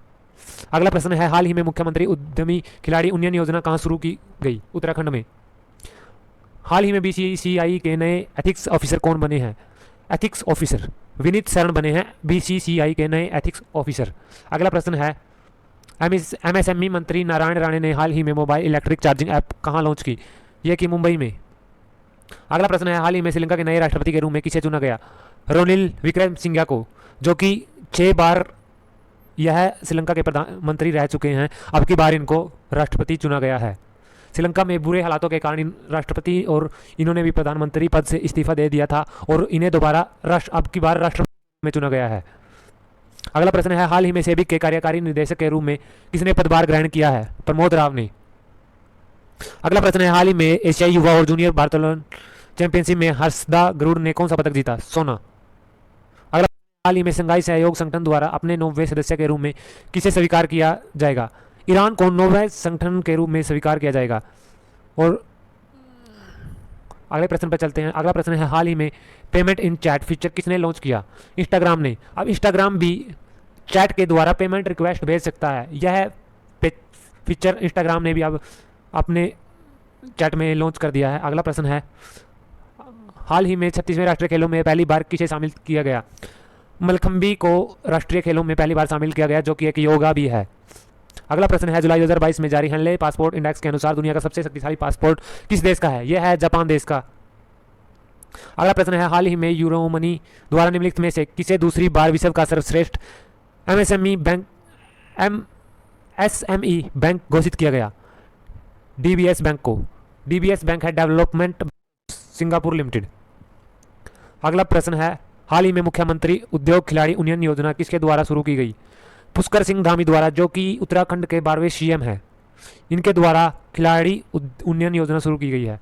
अगला प्रश्न है हाल ही में मुख्यमंत्री उद्यमी खिलाड़ी उन्नयन योजना कहाँ शुरू की गई? उत्तराखंड में। हाल ही में BCCI के नए एथिक्स ऑफिसर कौन बने हैं? एथिक्स ऑफिसर विनीत शरण बने हैं BCCI के नए एथिक्स ऑफिसर। अगला प्रश्न है MSME मंत्री नारायण राणे ने हाल ही में मोबाइल इलेक्ट्रिक चार्जिंग ऐप कहाँ लॉन्च की? यह कि मुंबई में। अगला प्रश्न है हाल ही में श्रीलंका के नए राष्ट्रपति के रूप में किसे चुना गया? रोनिल विक्रमसिंघे को, जो कि 6 बार यह श्रीलंका के प्रधानमंत्री रह चुके हैं। अब की बार इनको राष्ट्रपति चुना गया है। श्रीलंका में बुरे हालातों के कारण राष्ट्रपति और इन्होंने भी प्रधानमंत्री पद से इस्तीफा दे दिया था और इन्हें दोबारा अब की बार राष्ट्रपति में चुना गया है। अगला प्रश्न है हाल ही में सेबी के कार्यकारी निदेशक के रूप में किसने पदभार ग्रहण किया है? प्रमोद राव ने। अगला प्रश्न है हाल ही में एशियाई युवा और जूनियर बार्सिलोना चैंपियनशिप में हर्षदा गरुड़ ने कौन सा पदक जीता? सोना। अगला हाल ही में संघाई सहयोग संगठन द्वारा अपने 9वें सदस्य के रूप में किसे स्वीकार किया जाएगा? ईरान को 9वें संगठन के रूप में स्वीकार किया जाएगा। और अगले प्रश्न पर चलते हैं। अगला प्रश्न है हाल ही में पेमेंट इन चैट फीचर किसने लॉन्च किया? इंस्टाग्राम ने। अब इंस्टाग्राम भी चैट के द्वारा पेमेंट रिक्वेस्ट भेज सकता है। यह फीचर इंस्टाग्राम ने भी अब अपने चैट में लॉन्च कर दिया है। अगला प्रश्न है हाल ही में 36वें राष्ट्रीय खेलों में पहली बार किसे शामिल किया गया? मलखंबी को राष्ट्रीय खेलों में पहली बार शामिल किया गया, जो कि एक योगा भी है। अगला प्रश्न है जुलाई 2022 में जारी हेनले पासपोर्ट इंडेक्स के अनुसार दुनिया का सबसे शक्तिशाली पासपोर्ट किस देश का है? यह है जापान देश का। अगला प्रश्न है हाल ही में यूरोमनी द्वारा निम्नलिखित में से किसे दूसरी बार विश्व का सर्वश्रेष्ठ MSME बैंक घोषित किया गया? DBS बैंक को। DBS बैंक है डेवलपमेंट सिंगापुर लिमिटेड। अगला प्रश्न है हाल ही में मुख्यमंत्री उद्योग खिलाड़ी उन्नयन योजना किसके द्वारा शुरू की गई? पुष्कर सिंह धामी द्वारा, जो कि उत्तराखंड के 12वें CM है। इनके द्वारा खिलाड़ी उन्नयन योजना शुरू की गई है।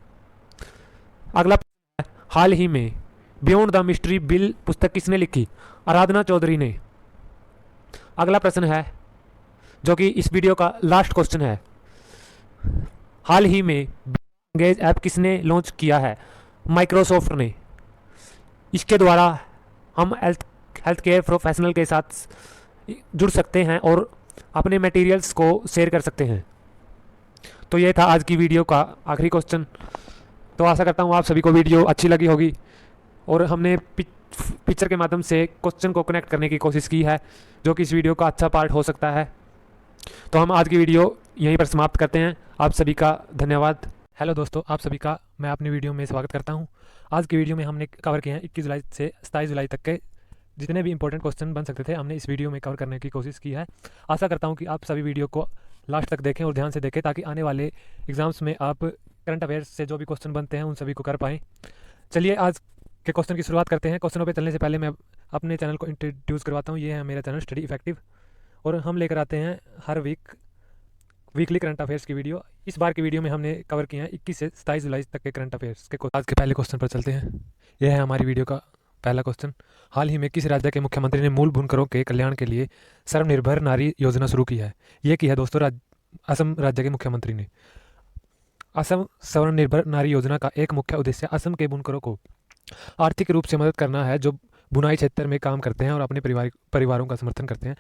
अगला प्रश्न है, हाल ही में बियॉन्ड द मिस्ट्री बिल पुस्तक किसने लिखी? आराधना चौधरी ने। अगला प्रश्न है जो कि इस वीडियो का लास्ट क्वेश्चन है, हाल ही में एंगेज ऐप किसने लॉन्च किया है? माइक्रोसॉफ्ट ने। इसके द्वारा हम हेल्थ केयर प्रोफेशनल के साथ जुड़ सकते हैं और अपने मटेरियल्स को शेयर कर सकते हैं। तो ये था आज की वीडियो का आखिरी क्वेश्चन। तो आशा करता हूँ आप सभी को वीडियो अच्छी लगी होगी और हमने पिक्चर के माध्यम से क्वेश्चन को कनेक्ट करने की कोशिश की है, जो कि इस वीडियो का अच्छा पार्ट हो सकता है। तो हम आज की वीडियो यहीं पर समाप्त करते हैं। आप सभी का धन्यवाद। हेलो दोस्तों, आप सभी का मैं अपनी वीडियो में स्वागत करता हूं। आज की वीडियो में हमने कवर किए हैं 21 जुलाई से 27 जुलाई तक के जितने भी इंपॉर्टेंट क्वेश्चन बन सकते थे, हमने इस वीडियो में कवर करने की कोशिश की है। आशा करता हूं कि आप सभी वीडियो को लास्ट तक देखें और ध्यान से देखें, ताकि आने वाले एग्जाम्स में आप करंट अफेयर्स से जो भी क्वेश्चन बनते हैं उन सभी को कर पाएँ। चलिए आज के क्वेश्चन की शुरुआत करते हैं। क्वेश्चनों पे चलने से पहले मैं अपने चैनल को इंट्रोड्यूस करवाता हूँ। ये है मेरा चैनल स्टडी इफेक्टिव और हम लेकर आते हैं हर वीकली करंट अफेयर्स की वीडियो। इस बार की वीडियो में हमने कवर किए हैं 21 से 27 जुलाई तक के करंट अफेयर्स के। आज के पहले क्वेश्चन पर चलते हैं। यह है हमारी वीडियो का पहला क्वेश्चन, हाल ही में किस राज्य के मुख्यमंत्री ने मूल बुनकरों के कल्याण के लिए स्वनिर्भर नारी योजना शुरू की है? ये की है दोस्तों असम राज्य के मुख्यमंत्री ने। असम स्वनिर्भर नारी योजना का एक मुख्य उद्देश्य असम के बुनकरों को आर्थिक रूप से मदद करना है, जो बुनाई क्षेत्र में काम करते हैं और अपने परिवारों का समर्थन करते हैं।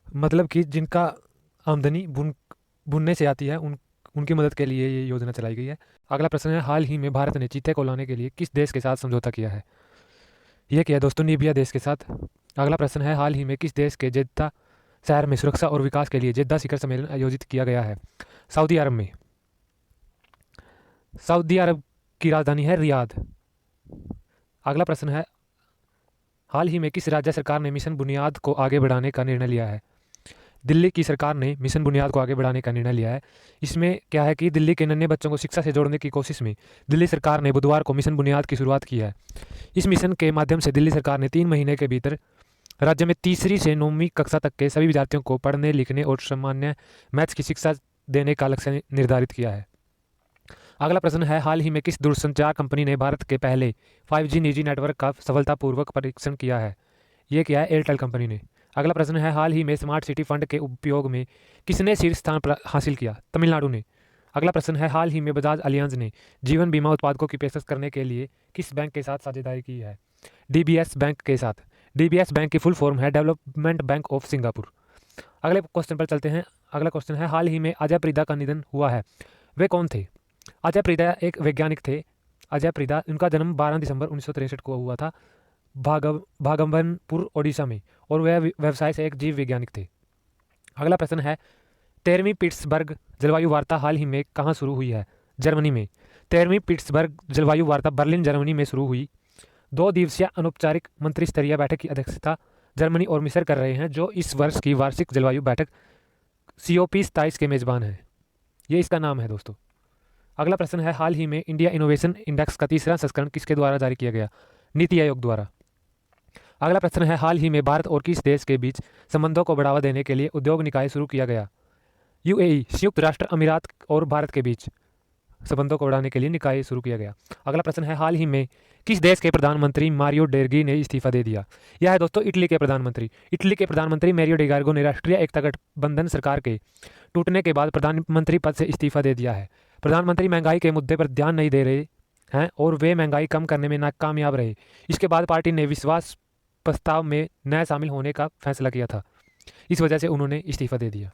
मतलब कि जिनका आमदनी बुनने से आती है उनकी मदद के लिए ये योजना चलाई गई है। अगला प्रश्न है, हाल ही में भारत ने चीते को लाने के लिए किस देश के साथ समझौता किया है? यह किया दोस्तों नीबिया देश के साथ। अगला प्रश्न है, हाल ही में किस देश के जेद्दा शहर में सुरक्षा और विकास के लिए जेद्दा शिखर सम्मेलन आयोजित किया गया है? सऊदी अरब में। सऊदी अरब की राजधानी है रियाद। अगला प्रश्न है, हाल ही में किस राज्य सरकार ने मिशन बुनियाद को आगे बढ़ाने का निर्णय लिया है? दिल्ली की सरकार ने मिशन बुनियाद को आगे बढ़ाने का निर्णय लिया है। इसमें क्या है कि दिल्ली के नन्हे बच्चों को शिक्षा से जोड़ने की कोशिश में दिल्ली सरकार ने बुधवार को मिशन बुनियाद की शुरुआत की है। इस मिशन के माध्यम से दिल्ली सरकार ने 3 महीने के भीतर राज्य में 3री से 9वीं कक्षा तक के सभी विद्यार्थियों को पढ़ने लिखने और सामान्य मैथ्स की शिक्षा देने का लक्ष्य निर्धारित किया है। अगला प्रश्न है, हाल ही में किस दूरसंचार कंपनी ने भारत के पहले 5G निजी नेटवर्क का सफलतापूर्वक परीक्षण किया है? ये किया है एयरटेल कंपनी ने। अगला प्रश्न है, हाल ही में स्मार्ट सिटी फंड के उपयोग में किसने शीर्ष स्थान हासिल किया? तमिलनाडु ने। अगला प्रश्न है, हाल ही में बजाज अलियांज ने जीवन बीमा उत्पादकों की पेशकश करने के लिए किस बैंक के साथ साझेदारी की है? DBS बैंक के साथ। DBS बैंक की फुल फॉर्म है डेवलपमेंट बैंक ऑफ सिंगापुर। अगले क्वेश्चन पर चलते हैं। अगला क्वेश्चन है, हाल ही में अजय प्रिदा का निधन हुआ है, वे कौन थे? अजय प्रिदा एक वैज्ञानिक थे। अजय प्रिदा, उनका जन्म 12 दिसंबर 1963 को हुआ था भागवनपुर ओडिशा में, और वह व्यवसाय से एक जीव वैज्ञानिक थे। अगला प्रश्न है, 13वीं पिट्सबर्ग जलवायु वार्ता हाल ही में कहाँ शुरू हुई है? जर्मनी में। 13वीं पिट्सबर्ग जलवायु वार्ता बर्लिन जर्मनी में शुरू हुई। 2 दिवसीय अनौपचारिक मंत्री स्तरीय बैठक की अध्यक्षता जर्मनी और मिस्र कर रहे हैं, जो इस वर्ष की वार्षिक जलवायु बैठक COP27 के मेजबान है। ये इसका नाम है दोस्तों। अगला प्रश्न है, हाल ही में इंडिया इनोवेशन इंडेक्स का 3रा संस्करण किसके द्वारा जारी किया गया? नीति आयोग द्वारा। अगला प्रश्न है, हाल ही में भारत और किस देश के बीच संबंधों को बढ़ावा देने के लिए उद्योग निकाय शुरू किया गया? UAE, संयुक्त राष्ट्र अमीरात और भारत के बीच संबंधों को बढ़ाने के लिए निकाय शुरू किया गया। अगला प्रश्न है, हाल ही में किस देश के प्रधानमंत्री मारियो ड्रैगी ने इस्तीफा दे दिया? यह है दोस्तों इटली के प्रधानमंत्री। इटली के प्रधानमंत्री मारियो ड्रैगी ने राष्ट्रीय एकता गठबंधन सरकार के टूटने के बाद प्रधानमंत्री पद से इस्तीफा दे दिया है। प्रधानमंत्री महंगाई के मुद्दे पर ध्यान नहीं दे रहे हैं और वे महंगाई कम करने में नाकामयाब रहे। इसके बाद पार्टी ने विश्वास प्रस्ताव में न शामिल होने का फैसला किया था। इस वजह से उन्होंने इस्तीफा दे दिया।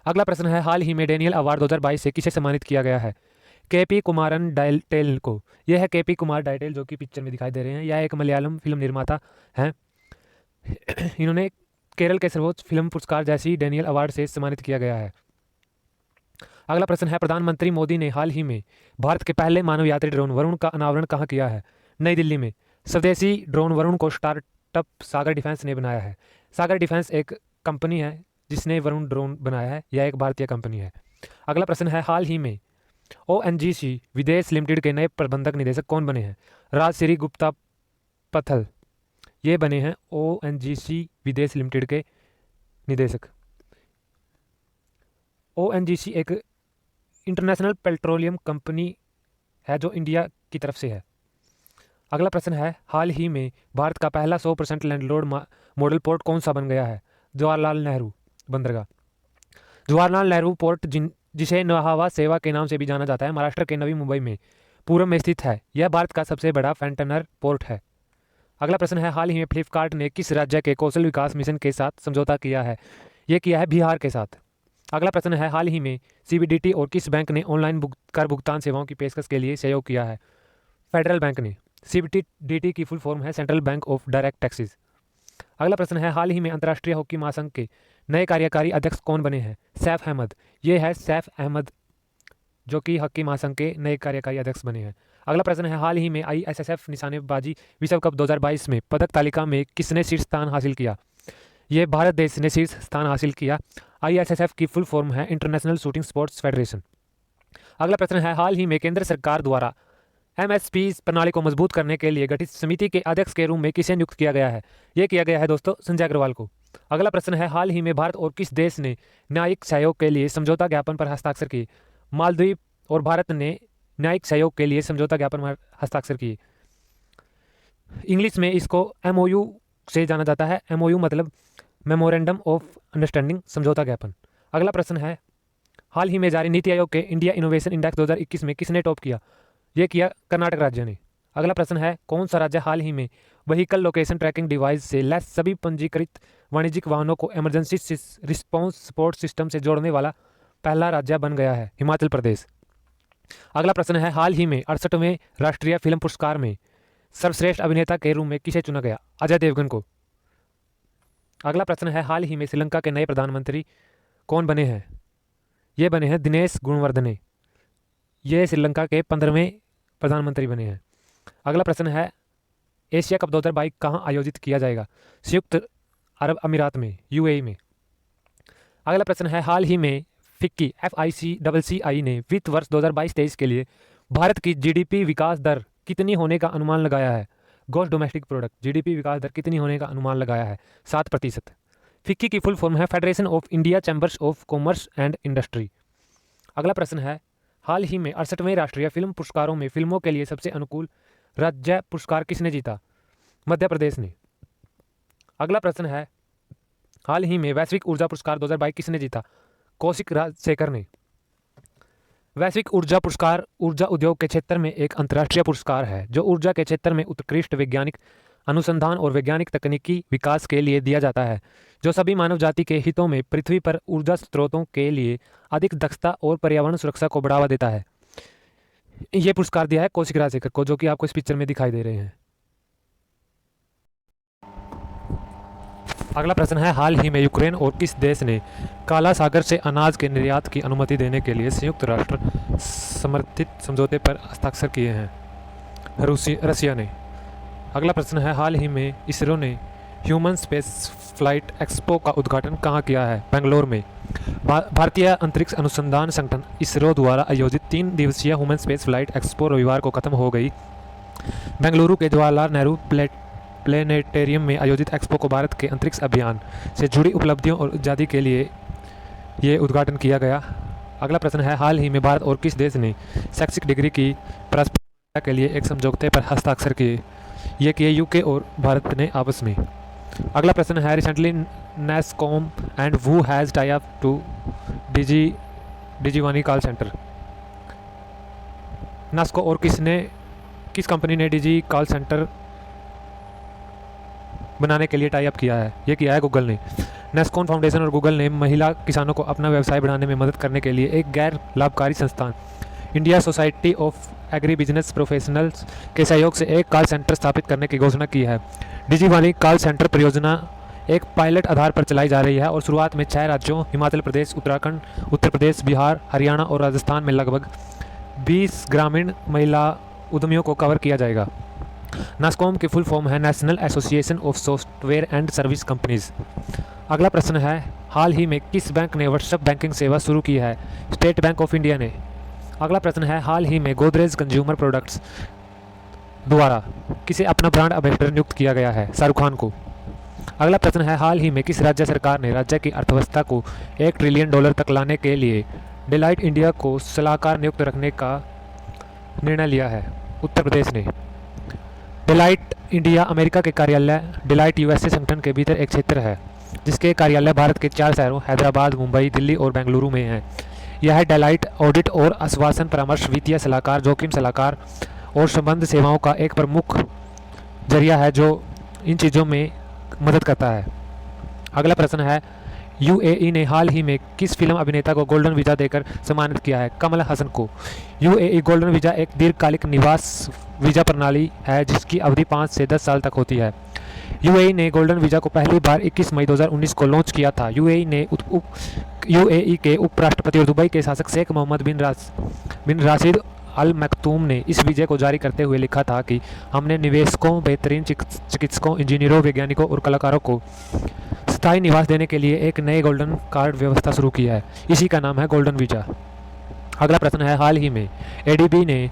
अगला प्रश्न है, हाल ही में डेनियल अवार्ड 2022 से किसे सम्मानित किया गया है? KP कुमारन डायटेल को। यह है KP कुमार डायटेल, जो कि पिक्चर में दिखाई दे रहे हैं। यह एक मलयालम फिल्म निर्माता हैं। इन्होंने केरल के सर्वोच्च फिल्म पुरस्कार जैसी डेनियल अवार्ड से सम्मानित किया गया है। अगला प्रश्न है, प्रधानमंत्री मोदी ने हाल ही में भारत के पहले मानव यात्री ड्रोन वरुण का अनावरण कहाँ किया है? नई दिल्ली में। स्वदेशी ड्रोन वरुण को स्टार्टअप सागर डिफेंस ने बनाया है। सागर डिफेंस एक कंपनी है जिसने वरुण ड्रोन बनाया है। यह एक भारतीय कंपनी है। अगला प्रश्न है, हाल ही में ONGC विदेश लिमिटेड के नए प्रबंधक निदेशक कौन बने हैं? राजश्री गुप्ता पथल, ये बने हैं ONGC विदेश लिमिटेड के निदेशक। ONGC एक इंटरनेशनल पेट्रोलियम कंपनी है जो इंडिया की तरफ से है। अगला प्रश्न है, हाल ही में भारत का पहला 100% लैंडलोड मॉडल पोर्ट कौन सा बन गया है? जवाहरलाल नेहरू बंदरगाह। जवाहरलाल नेहरू पोर्ट जिसे नहावा सेवा के नाम से भी जाना जाता है, महाराष्ट्र के नवी मुंबई में पूर्व में स्थित है। यह भारत का सबसे बड़ा कंटेनर पोर्ट है। अगला प्रश्न है, हाल ही में फ्लिपकार्ट ने किस राज्य के कौशल विकास मिशन के साथ समझौता किया है? यह किया है बिहार के साथ। अगला प्रश्न है, हाल ही में CBDT और किस बैंक ने ऑनलाइन कर भुगतान सेवाओं की पेशकश के लिए सहयोग किया है? फेडरल बैंक ने। CBDT की फुल फॉर्म है central bank of direct taxes. अगला प्रश्न है, हाल ही में अंतर्राष्ट्रीय हॉकी महासंघ के नए कार्यकारी अध्यक्ष कौन बने हैं? सैफ अहमद। ये है सैफ अहमद जो कि हॉकी महासंघ के नए कार्यकारी अध्यक्ष बने हैं। अगला प्रश्न है, हाल ही में ISSF निशानेबाजी विश्व कप 2022 में पदक तालिका में किसने शीर्ष स्थान हासिल किया? ये भारत देश ने शीर्ष स्थान हासिल किया। ISSF की फुल फॉर्म है इंटरनेशनल शूटिंग स्पोर्ट्स फेडरेशन। अगला प्रश्न है, हाल ही में केंद्र सरकार द्वारा MSP प्रणाली को मजबूत करने के लिए गठित समिति के अध्यक्ष के रूप में किसे नियुक्त किया गया है? ये किया गया है दोस्तों संजय अग्रवाल को। अगला प्रश्न है, हाल ही में भारत और किस देश ने न्यायिक सहयोग के लिए समझौता ज्ञापन पर हस्ताक्षर किए? मालदीव और भारत ने न्यायिक सहयोग के लिए समझौता ज्ञापन पर हस्ताक्षर किए। इंग्लिश में इसको MOU से जाना जाता है। MOU मतलब मेमोरेंडम ऑफ अंडरस्टैंडिंग, समझौता ज्ञापन। अगला प्रश्न है, हाल ही में जारी नीति आयोग के इंडिया इनोवेशन इंडेक्स 2021 में किसने टॉप किया? ये किया कर्नाटक राज्य ने। अगला प्रश्न है, कौन सा राज्य हाल ही में व्हीकल लोकेशन ट्रैकिंग डिवाइस से लैस सभी पंजीकृत वाणिज्यिक वाहनों को इमरजेंसी रिस्पांस सपोर्ट सिस्टम से जोड़ने वाला पहला राज्य बन गया है? हिमाचल प्रदेश। अगला प्रश्न है, हाल ही में 68वें राष्ट्रीय फिल्म पुरस्कार में सर्वश्रेष्ठ अभिनेता के रूप में किसे चुना गया? अजय देवगन को। अगला प्रश्न है, हाल ही में श्रीलंका के नए प्रधानमंत्री कौन बने हैं? ये बने हैं दिनेश गुणवर्धने। ये श्रीलंका के 15वें प्रधानमंत्री बने हैं। अगला प्रश्न है, एशिया कप 2022 कहाँ आयोजित किया जाएगा? संयुक्त अरब अमीरात में, UAE में। अगला प्रश्न है, हाल ही में FICCI ने वित्त वर्ष 2022-23 के लिए भारत की GDP विकास दर कितनी होने का अनुमान लगाया है? ग्रॉस डोमेस्टिक प्रोडक्ट, GDP विकास दर कितनी होने का अनुमान लगाया है? 7%। फिक्की की फुल फॉर्म है federation of India chambers of commerce and industry. अगला प्रश्न है, हाल ही में 68वें राष्ट्रीय फिल्म पुरस्कारों में फिल्मों के लिए सबसे अनुकूल राज्य पुरस्कार किसने जीता? मध्य प्रदेश ने। अगला प्रश्न है, हाल ही में वैश्विक ऊर्जा पुरस्कार 2022 किसने जीता? कौशिक राजशेखर ने। वैश्विक ऊर्जा पुरस्कार ऊर्जा उद्योग के क्षेत्र में एक अंतर्राष्ट्रीय पुरस्कार है जो ऊर्जा के क्षेत्र में उत्कृष्ट वैज्ञानिक अनुसंधान और वैज्ञानिक तकनीकी विकास के लिए दिया जाता है, जो सभी मानव जाति के हितों में पृथ्वी पर ऊर्जा स्रोतों के लिए अधिक दक्षता और पर्यावरण सुरक्षा को बढ़ावा देता है। ये पुरस्कार दिया है कौशिक राजशेखर को, जो कि आपको इस पिक्चर में दिखाई दे रहे हैं। अगला प्रश्न है, हाल ही में यूक्रेन और किस देश ने काला सागर से अनाज के निर्यात की अनुमति देने के लिए संयुक्त राष्ट्र समर्थित समझौते पर हस्ताक्षर किए हैं? रसिया ने। अगला प्रश्न है, हाल ही में इसरो ने ह्यूमन स्पेस फ्लाइट एक्सपो का उद्घाटन कहाँ किया है? बेंगलोर में। भारतीय अंतरिक्ष अनुसंधान संगठन इसरो द्वारा आयोजित 3 दिवसीय ह्यूमन स्पेस फ्लाइट एक्सपो रविवार को खत्म हो गई। बेंगलुरु के जवाहरलाल नेहरू प्लेनेटेरियम में आयोजित एक्सपो को भारत के अंतरिक्ष अभियान से जुड़ी उपलब्धियों और आज़ादी के लिए ये उद्घाटन किया गया। अगला प्रश्न है, हाल ही में भारत और किस देश ने शैक्षिक डिग्री की परस्पर के लिए एक समझौते पर हस्ताक्षर किए? ये किए यूके और भारत ने आपस में। अगला प्रश्न है, recently NASSCOM and who has tie up to DigiVaani call centre? NASSCOM और किस कंपनी ने डिजी कॉल सेंटर बनाने के लिए टाई अप किया है? ये किया है गूगल ने। नेस्कॉन फाउंडेशन और गूगल ने महिला किसानों को अपना व्यवसाय बढ़ाने में मदद करने के लिए एक गैर लाभकारी संस्थान India society of agri business professionals के सहयोग से एक कॉल सेंटर स्थापित करने की घोषणा की है। डिजिवानी कॉल सेंटर परियोजना एक पायलट आधार पर चलाई जा रही है और शुरुआत में 6 राज्यों हिमाचल प्रदेश, उत्तराखंड, उत्तर प्रदेश, बिहार, हरियाणा और राजस्थान में लगभग 20 ग्रामीण महिला उद्यमियों को कवर किया जाएगा। नास्कॉम की फुल फॉर्म है national association of software and service companies. अगला प्रश्न है, हाल ही में किस बैंक ने व्हाट्सएप बैंकिंग सेवा शुरू की है? स्टेट बैंक ऑफ इंडिया ने। अगला प्रश्न है, हाल ही में गोदरेज कंज्यूमर प्रोडक्ट्स द्वारा किसे अपना ब्रांड एम्बेसडर नियुक्त किया गया है? शाहरुख खान को। अगला प्रश्न है, हाल ही में किस राज्य सरकार ने राज्य की अर्थव्यवस्था को $1 ट्रिलियन तक लाने के लिए डेलाइट इंडिया को सलाहकार नियुक्त रखने का निर्णय लिया है? उत्तर प्रदेश ने। डेलाइट इंडिया अमेरिका के कार्यालय डेलाइट यूएसए संगठन के भीतर एक क्षेत्र है जिसके कार्यालय भारत के 4 शहरों हैदराबाद, मुंबई, दिल्ली और बेंगलुरु में हैं। यह डेलाइट ऑडिट और आश्वासन परामर्श, वित्तीय सलाहकार, जोखिम सलाहकार और संबंध सेवाओं का एक प्रमुख जरिया है जो इन चीज़ों में मदद करता है। अगला प्रश्न है, यूएई ने हाल ही में किस फिल्म अभिनेता को गोल्डन वीज़ा देकर सम्मानित किया है? कमल हसन को। यूएई गोल्डन वीज़ा एक दीर्घकालिक निवास वीज़ा प्रणाली है जिसकी अवधि 5 से 10 साल तक होती है। यूएई ने गोल्डन वीज़ा को पहली बार 21 मई 2019 को लॉन्च किया था। यूएई के उपराष्ट्रपति और दुबई के शासक शेख मोहम्मद बिन राशिद अल मखतूम ने इस वीज़े को जारी करते हुए लिखा था कि हमने निवेशकों, बेहतरीन चिकित्सकों, इंजीनियरों, वैज्ञानिकों और कलाकारों को स्थायी निवास देने के लिए एक नए गोल्डन कार्ड व्यवस्था शुरू की है। इसी का नाम है गोल्डन वीज़ा। अगला प्रश्न है, हाल ही में एडीबी ने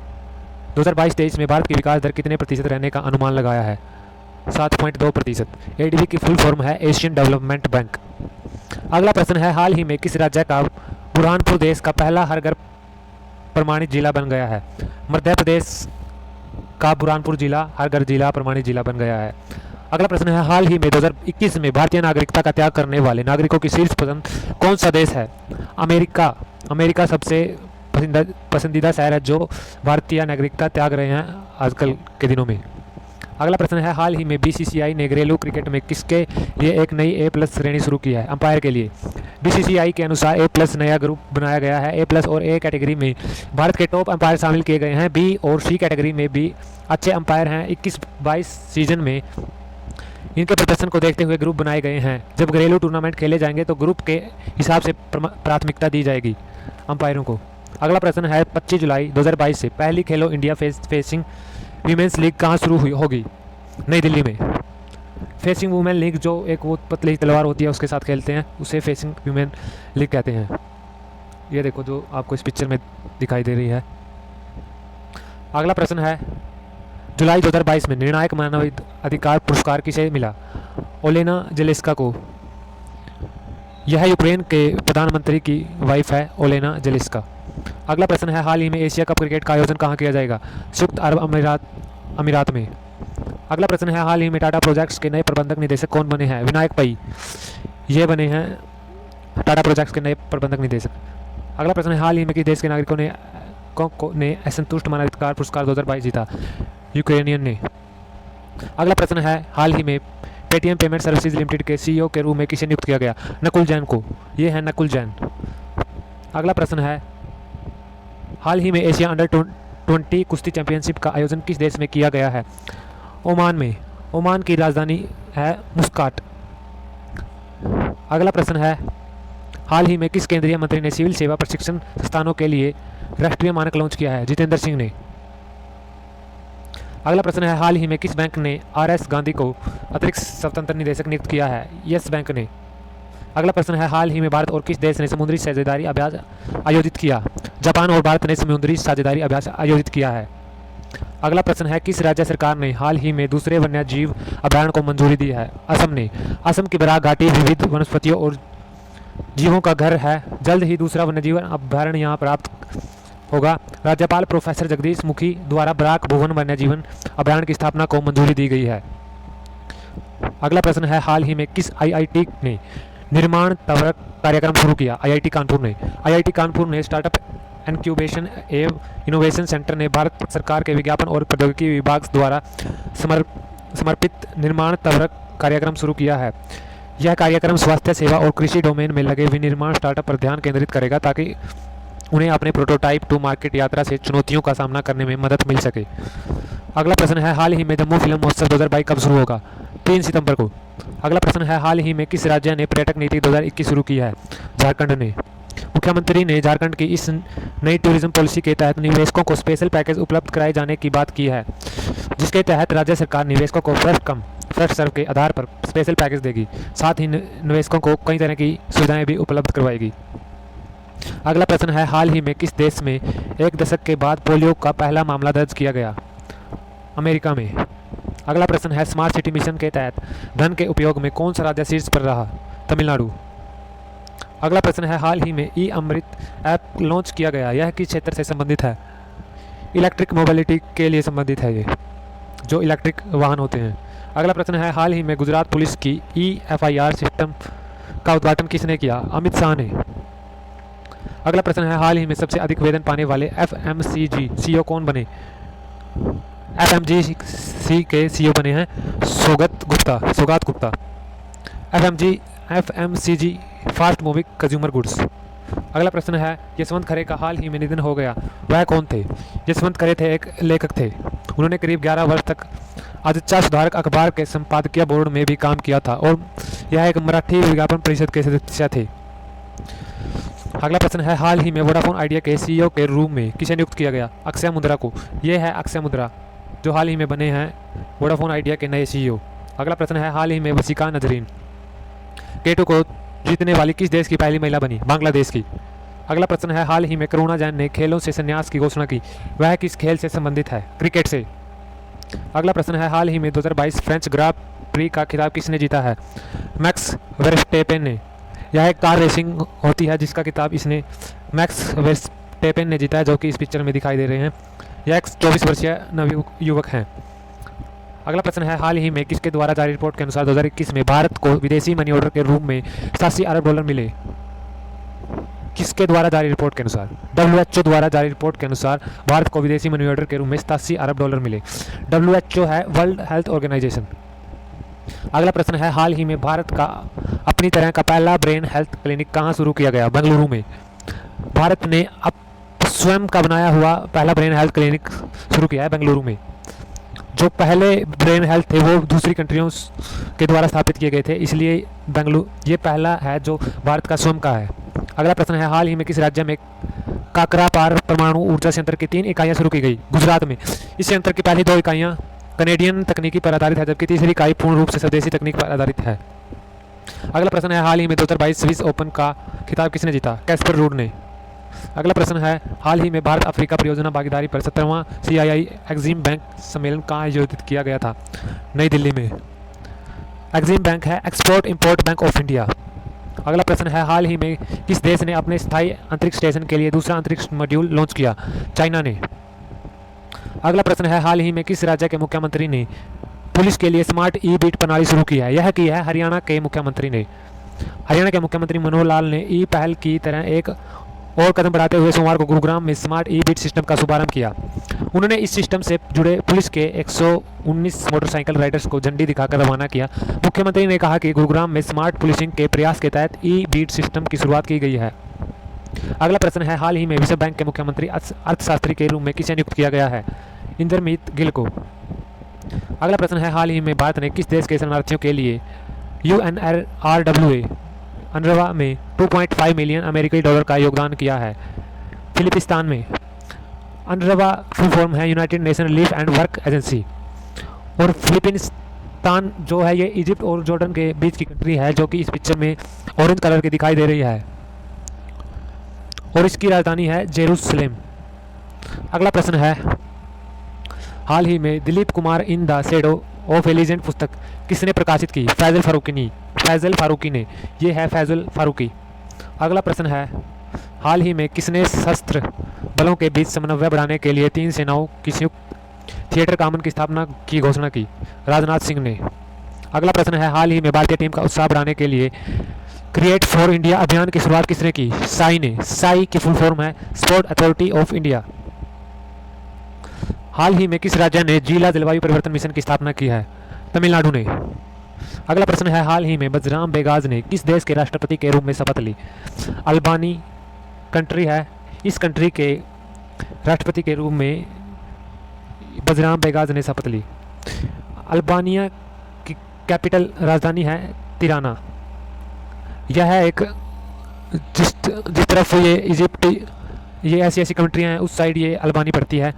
2022-23 में भारत की विकास दर कितने प्रतिशत रहने का अनुमान लगाया है? 7.2%। एडीबी की फुल फॉर्म है एशियन डेवलपमेंट बैंक। अगला प्रश्न है, हाल ही में किस राज्य का बुरहानपुर देश का पहला हर घर प्रमाणित जिला बन गया है? मध्य प्रदेश का बुरहानपुर जिला हर घर जिला प्रमाणित जिला बन गया है। अगला प्रश्न है, हाल ही में 2021 में भारतीय नागरिकता का त्याग करने वाले नागरिकों की शीर्ष पसंद कौन सा देश है? अमेरिका। अमेरिका सबसे पसंदीदा शहर है जो भारतीय नागरिकता त्याग रहे हैं आजकल के दिनों में। अगला प्रश्न है, हाल ही में बीसीसीआई ने घरेलू क्रिकेट में किसके लिए एक नई A+ श्रेणी शुरू की है? अंपायर के लिए। बीसीसीआई के अनुसार A+ नया ग्रुप बनाया गया है। A+ और A कैटेगरी में भारत के टॉप अंपायर शामिल किए गए हैं। B और C कैटेगरी में भी अच्छे अंपायर हैं। 21-22 सीजन में इनके प्रदर्शन को देखते हुए ग्रुप बनाए गए हैं। जब घरेलू टूर्नामेंट खेले जाएंगे तो ग्रुप के हिसाब से प्राथमिकता दी जाएगी अंपायरों को। अगला प्रश्न है, 25 जुलाई 2022 से पहली खेलो इंडिया फेसिंग वीमेंस लीग कहाँ शुरू होगी? नई दिल्ली में। फेसिंग वुमेन लीग जो एक वो पतली तलवार होती है उसके साथ खेलते हैं उसे फेसिंग वुमेन लीग कहते हैं। ये देखो जो आपको इस पिक्चर में दिखाई दे रही है। अगला प्रश्न है, जुलाई 2022 में निर्णायक मानव अधिकार पुरस्कार किसे मिला? ओलेना जेलेस्का को। यह यूक्रेन के प्रधानमंत्री की वाइफ है ओलेना जेलेस्का। अगला प्रश्न है, हाल ही में एशिया कप क्रिकेट का आयोजन कहाँ किया जाएगा? संयुक्त अरब अमीरात में। अगला प्रश्न है, हाल ही में टाटा प्रोजेक्ट्स के नए प्रबंधक निदेशक कौन बने हैं? विनायक पई। ये बने हैं टाटा प्रोजेक्ट्स के नए प्रबंधक निदेशक। अगला प्रश्न है, हाल ही में किस देश के नागरिकों ने असंतुष्ट मानवाधिकार पुरस्कार 2022 जीता? यूक्रेनियन ने। अगला प्रश्न है, हाल ही में पेटीएम पेमेंट सर्विसेज लिमिटेड के CEO के रूप में किसे नियुक्त किया गया? नकुल जैन को। ये है नकुल जैन। अगला प्रश्न है, हाल ही में एशिया अंडर-20 कुश्ती चैंपियनशिप का आयोजन किस देश में किया गया है? ओमान में। ओमान की राजधानी है मुस्काट। अगला प्रश्न है, हाल ही में किस केंद्रीय मंत्री ने सिविल सेवा प्रशिक्षण संस्थानों के लिए राष्ट्रीय मानक लॉन्च किया है? जितेंद्र सिंह ने। अगला प्रश्न है, हाल ही में किस बैंक ने RS गांधी को अतिरिक्त स्वतंत्र निदेशक नियुक्त किया है? यस बैंक ने। अगला प्रश्न है, हाल ही में भारत और किस देश ने समुद्री साझेदारी अभ्यास आयोजित किया? जापान और भारत ने समुद्री साझेदारी अभ्यास आयोजित किया है। अगला प्रश्न है, किस राज्य सरकार ने हाल ही में दूसरे वन्य जीव अभयारण्य को मंजूरी दी है? असम ने। असम की बराक घाटी विविध वनस्पतियों और जीवों का घर है। जल्द ही दूसरा वन्यजीव अभयारण्य यहाँ प्राप्त होगा। राज्यपाल प्रोफेसर जगदीश मुखी द्वारा बराक भुवन वन्यजीवन अभयारण्य की स्थापना को मंजूरी दी गई है। अगला प्रश्न है, हाल ही में किस IIT ने निर्माण त्वरक कार्यक्रम शुरू किया? IIT कानपुर ने। IIT कानपुर ने स्टार्टअप इंक्यूबेशन एवं इनोवेशन सेंटर ने भारत सरकार के विज्ञापन और प्रौद्योगिकी विभाग द्वारा समर्पित निर्माण त्वरक कार्यक्रम शुरू किया है। यह कार्यक्रम स्वास्थ्य सेवा और कृषि डोमेन में लगे विनिर्माण स्टार्टअप पर ध्यान केंद्रित करेगा ताकि उन्हें अपने प्रोटोटाइप टू मार्केट यात्रा से चुनौतियों का सामना करने में मदद मिल सके। अगला प्रश्न है, हाल ही में जम्मू फिल्म महोत्सव 2022 कब शुरू होगा? 3 सितंबर को। अगला प्रश्न है, हाल ही में किस राज्य ने पर्यटक नीति 2021 शुरू की है? झारखंड ने। मुख्यमंत्री ने झारखंड की इस नई टूरिज्म पॉलिसी के तहत निवेशकों को स्पेशल पैकेज उपलब्ध कराए जाने की बात की है, जिसके तहत राज्य सरकार निवेशकों को फर्स्ट सर्व के आधार पर स्पेशल पैकेज देगी। साथ ही निवेशकों को कई तरह की सुविधाएं भी उपलब्ध करवाएगी। अगला प्रश्न है, हाल ही में किस देश में 1 दशक के बाद पोलियो का पहला मामला दर्ज किया गया? अमेरिका में। अगला प्रश्न है स्मार्ट सिटी मिशन के तहत धन के उपयोग में कौन सा राज्य शीर्ष पर रहा? तमिलनाडु। अगला प्रश्न है हाल ही में ई अमृत ऐप लॉन्च किया गया, यह किस क्षेत्र से संबंधित है? इलेक्ट्रिक मोबिलिटी के लिए संबंधित है, ये जो इलेक्ट्रिक वाहन होते हैं। अगला प्रश्न है हाल ही में गुजरात पुलिस की EFIR सिस्टम का उद्घाटन किसने किया? अमित शाह ने। अगला प्रश्न है हाल ही में सबसे अधिक वेतन पाने वाले FMCG CEO कौन बने? FMGC के CEO बने हैं Saugata Gupta. FMCG fast moving consumer goods. अगला प्रश्न है यशवंत खरे का हाल ही में निधन हो गया, वह कौन थे? यशवंत खरे थे एक लेखक थे। उन्होंने करीब 11 वर्ष तक आदित्य सुधारक अखबार के संपादकीय बोर्ड में भी काम किया था और यह एक मराठी विज्ञापन परिषद के सदस्य थे। अगला प्रश्न है हाल ही में वोडाफोन आइडिया के CEO के रूप में किसे नियुक्त किया गया? अक्षय मुद्रा को। यह है अक्षय मुद्रा जो हाल ही में बने हैं वोडाफोन आइडिया के नए CEO। अगला प्रश्न है हाल ही में वसीका नजरीन K2 को जीतने वाली किस देश की पहली महिला बनी? बांग्लादेश की। अगला प्रश्न है हाल ही में करुणा जैन ने खेलों से संन्यास की घोषणा की, वह किस खेल से संबंधित है? क्रिकेट से। अगला प्रश्न है हाल ही में 2022 फ्रेंच ग्रां प्री का खिताब किसने जीता है? मैक्स वर्स्टेपेन ने। यह एक कार रेसिंग होती है जिसका खिताब इसने मैक्स वर्स्टेपेन ने जीता है, जो कि इस पिक्चर में दिखाई दे रहे हैं। यह एक 24 वर्षीय नवयुवक हैं। अगला प्रश्न है हाल ही में किसके द्वारा जारी रिपोर्ट के अनुसार 2021 में भारत को विदेशी मनी ऑर्डर के रूप में 87 अरब डॉलर मिले? किसके द्वारा जारी रिपोर्ट के अनुसार? WHO द्वारा जारी रिपोर्ट के अनुसार भारत को विदेशी मनी ऑर्डर के रूप में 87 अरब डॉलर मिले। WHO है वर्ल्ड हेल्थ ऑर्गेनाइजेशन। अगला प्रश्न है हाल ही में भारत का अपनी तरह का पहला ब्रेन हेल्थ क्लिनिक कहाँ शुरू किया गया? बेंगलुरु में। भारत ने अब स्वयं का बनाया हुआ पहला ब्रेन हेल्थ क्लिनिक शुरू किया है बेंगलुरु में। जो पहले ब्रेन हेल्थ थे वो दूसरी कंट्रियों के द्वारा स्थापित किए गए थे, इसलिए बेंगलुरु ये पहला है जो भारत का स्वयं का है। अगला प्रश्न है हाल ही में किस राज्य में काकरापार परमाणु ऊर्जा संयंत्र की 3 इकाइयाँ शुरू की गई? गुजरात में। इस संयंत्र की पहली 2 इकाइयाँ कनेडियन तकनीकी पर आधारित है, जबकि तीसरी इकाई पूर्ण रूप से स्वदेशी तकनीक पर आधारित है। अगला प्रश्न है हाल ही में 2022 स्विस ओपन का खिताब किसने जीता? कैस्पर रूड ने। अगला प्रश्न है हाल ही में भारत अफ्रीका परियोजना भागीदारी पर 17वां CII एक्जिम बैंक सम्मेलन कहाँ आयोजित किया गया था? नई दिल्ली में। एक्जिम बैंक है export import bank of India. अगला प्रश्न है हाल ही में किस देश ने अपने स्थायी अंतरिक्ष स्टेशन के लिए दूसरा अंतरिक्ष मॉड्यूल लॉन्च किया? चाइना ने। अगला प्रश्न है हाल ही में किस राज्य के मुख्यमंत्री ने पुलिस के लिए स्मार्ट ई-बीट प्रणाली शुरू की है? यह की है हरियाणा के मुख्यमंत्री ने। हरियाणा के मुख्यमंत्री मनोहर लाल ने ई पहल की तरह एक और कदम बढ़ाते हुए सोमवार को गुरुग्राम में स्मार्ट ई-बीट सिस्टम का शुभारंभ किया। उन्होंने इस सिस्टम से जुड़े पुलिस के 119 मोटरसाइकिल राइडर्स को झंडी दिखाकर रवाना किया। मुख्यमंत्री ने कहा कि गुरुग्राम में स्मार्ट पुलिसिंग के प्रयास के तहत ई-बीट सिस्टम की शुरुआत की गई है। अगला प्रश्न है हाल ही में विश्व बैंक के मुख्यमंत्री अर्थशास्त्री के रूप में किसे नियुक्त किया गया है? इंद्रमीत गिल को। अगला प्रश्न है हाल ही में भारत ने किस देश के शरणार्थियों के लिए UNRWA अनरवा में 2.5 मिलियन अमेरिकी डॉलर का योगदान किया है? फिलिपिस्तान में। अनरवा फुल फॉर्म है United nation relief and work agency. और फिलिपिस्तान जो है ये इजिप्ट और जॉर्डन के बीच की कंट्री है, जो कि इस पिक्चर में ऑरेंज कलर की दिखाई दे रही है, और इसकी राजधानी है जेरूसलेम। अगला प्रश्न है हाल ही में Dilip Kumar in the shadow of A legend पुस्तक किसने प्रकाशित की? फैजल फारूकी ने। ये है फैजल फारूकी। अगला प्रश्न है हाल ही में किसने सशस्त्र बलों के बीच समन्वय बढ़ाने के लिए 3 सेनाओं की संयुक्त थिएटर कामन की स्थापना की घोषणा की? राजनाथ सिंह ने। अगला प्रश्न है हाल ही में भारतीय टीम का उत्साह बढ़ाने के लिए क्रिएट फॉर इंडिया अभियान की शुरुआत किसने की? साई ने। साई की फुल फॉर्म है स्पोर्ट अथॉरिटी ऑफ इंडिया। हाल ही में किस राज्य ने जिला जलवायु परिवर्तन मिशन की स्थापना की है? तमिलनाडु ने। अगला प्रश्न है हाल ही में बजराम बेगाज ने किस देश के राष्ट्रपति के रूप में शपथ ली? अल्बानी कंट्री है, इस कंट्री के राष्ट्रपति के रूप में बजराम बेगाज ने शपथ ली। अल्बानिया की कैपिटल राजधानी है तिराना। यह एक जिस तरफ ये इजिप्ट, ये ऐसी कंट्रियां हैं उस साइड ये अल्बानी पड़ती है।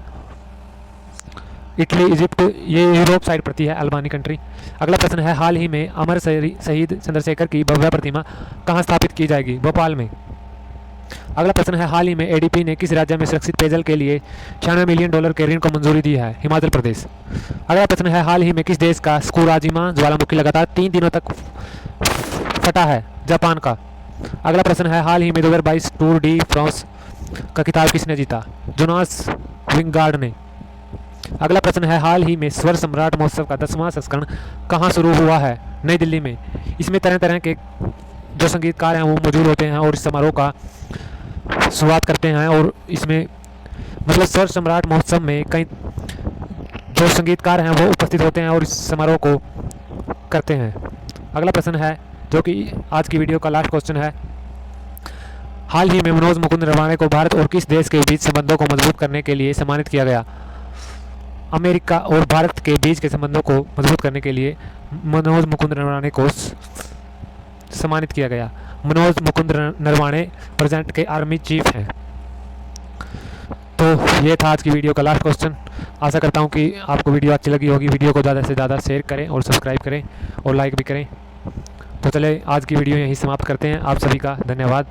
इटली, इजिप्ट ये यूरोप साइड पड़ती है अल्बानी कंट्री। अगला प्रश्न है हाल ही में अमर शहीद चंद्रशेखर की भव्य प्रतिमा कहाँ स्थापित की जाएगी? भोपाल में। अगला प्रश्न है, हाल ही में एडीपी ने किस राज्य में सुरक्षित पेयजल के लिए $96 मिलियन के ऋण को मंजूरी दी है? हिमाचल प्रदेश। अगला प्रश्न है, हाल ही में किस देश का स्कुराजिमा ज्वालामुखी लगातार 3 दिनों तक फटा है? जापान का। अगला प्रश्न है, हाल ही में 2022 टूर डी फ्रांस का खिताब किसने जीता? जोनास विंगार्ड ने। अगला प्रश्न है, हाल ही में स्वर सम्राट महोत्सव का 10वां संस्करण कहाँ शुरू हुआ है? नई दिल्ली में। इसमें तरह तरह के जो संगीतकार हैं वो मौजूद होते हैं और इस समारोह का शुरुआत करते हैं। और इसमें मतलब स्वर सम्राट महोत्सव में कई जो संगीतकार हैं वो उपस्थित होते हैं और इस समारोह को करते हैं। अगला प्रश्न है, जो कि आज की वीडियो का लास्ट क्वेश्चन है, हाल ही में मनोज मुकुंद नरवाने को भारत और किस देश के बीच संबंधों को मजबूत करने के लिए सम्मानित किया गया? अमेरिका और भारत के बीच के संबंधों को मजबूत करने के लिए मनोज मुकुंद नरवाने को सम्मानित किया गया। मनोज मुकुंद नरवाने प्रेजेंट के आर्मी चीफ हैं। तो ये था आज की वीडियो का लास्ट क्वेश्चन। आशा करता हूँ कि आपको वीडियो अच्छी लगी होगी। वीडियो को ज़्यादा से ज़्यादा शेयर करें और सब्सक्राइब करें और लाइक भी करें। तो चले आज की वीडियो यहीं समाप्त करते हैं। आप सभी का धन्यवाद।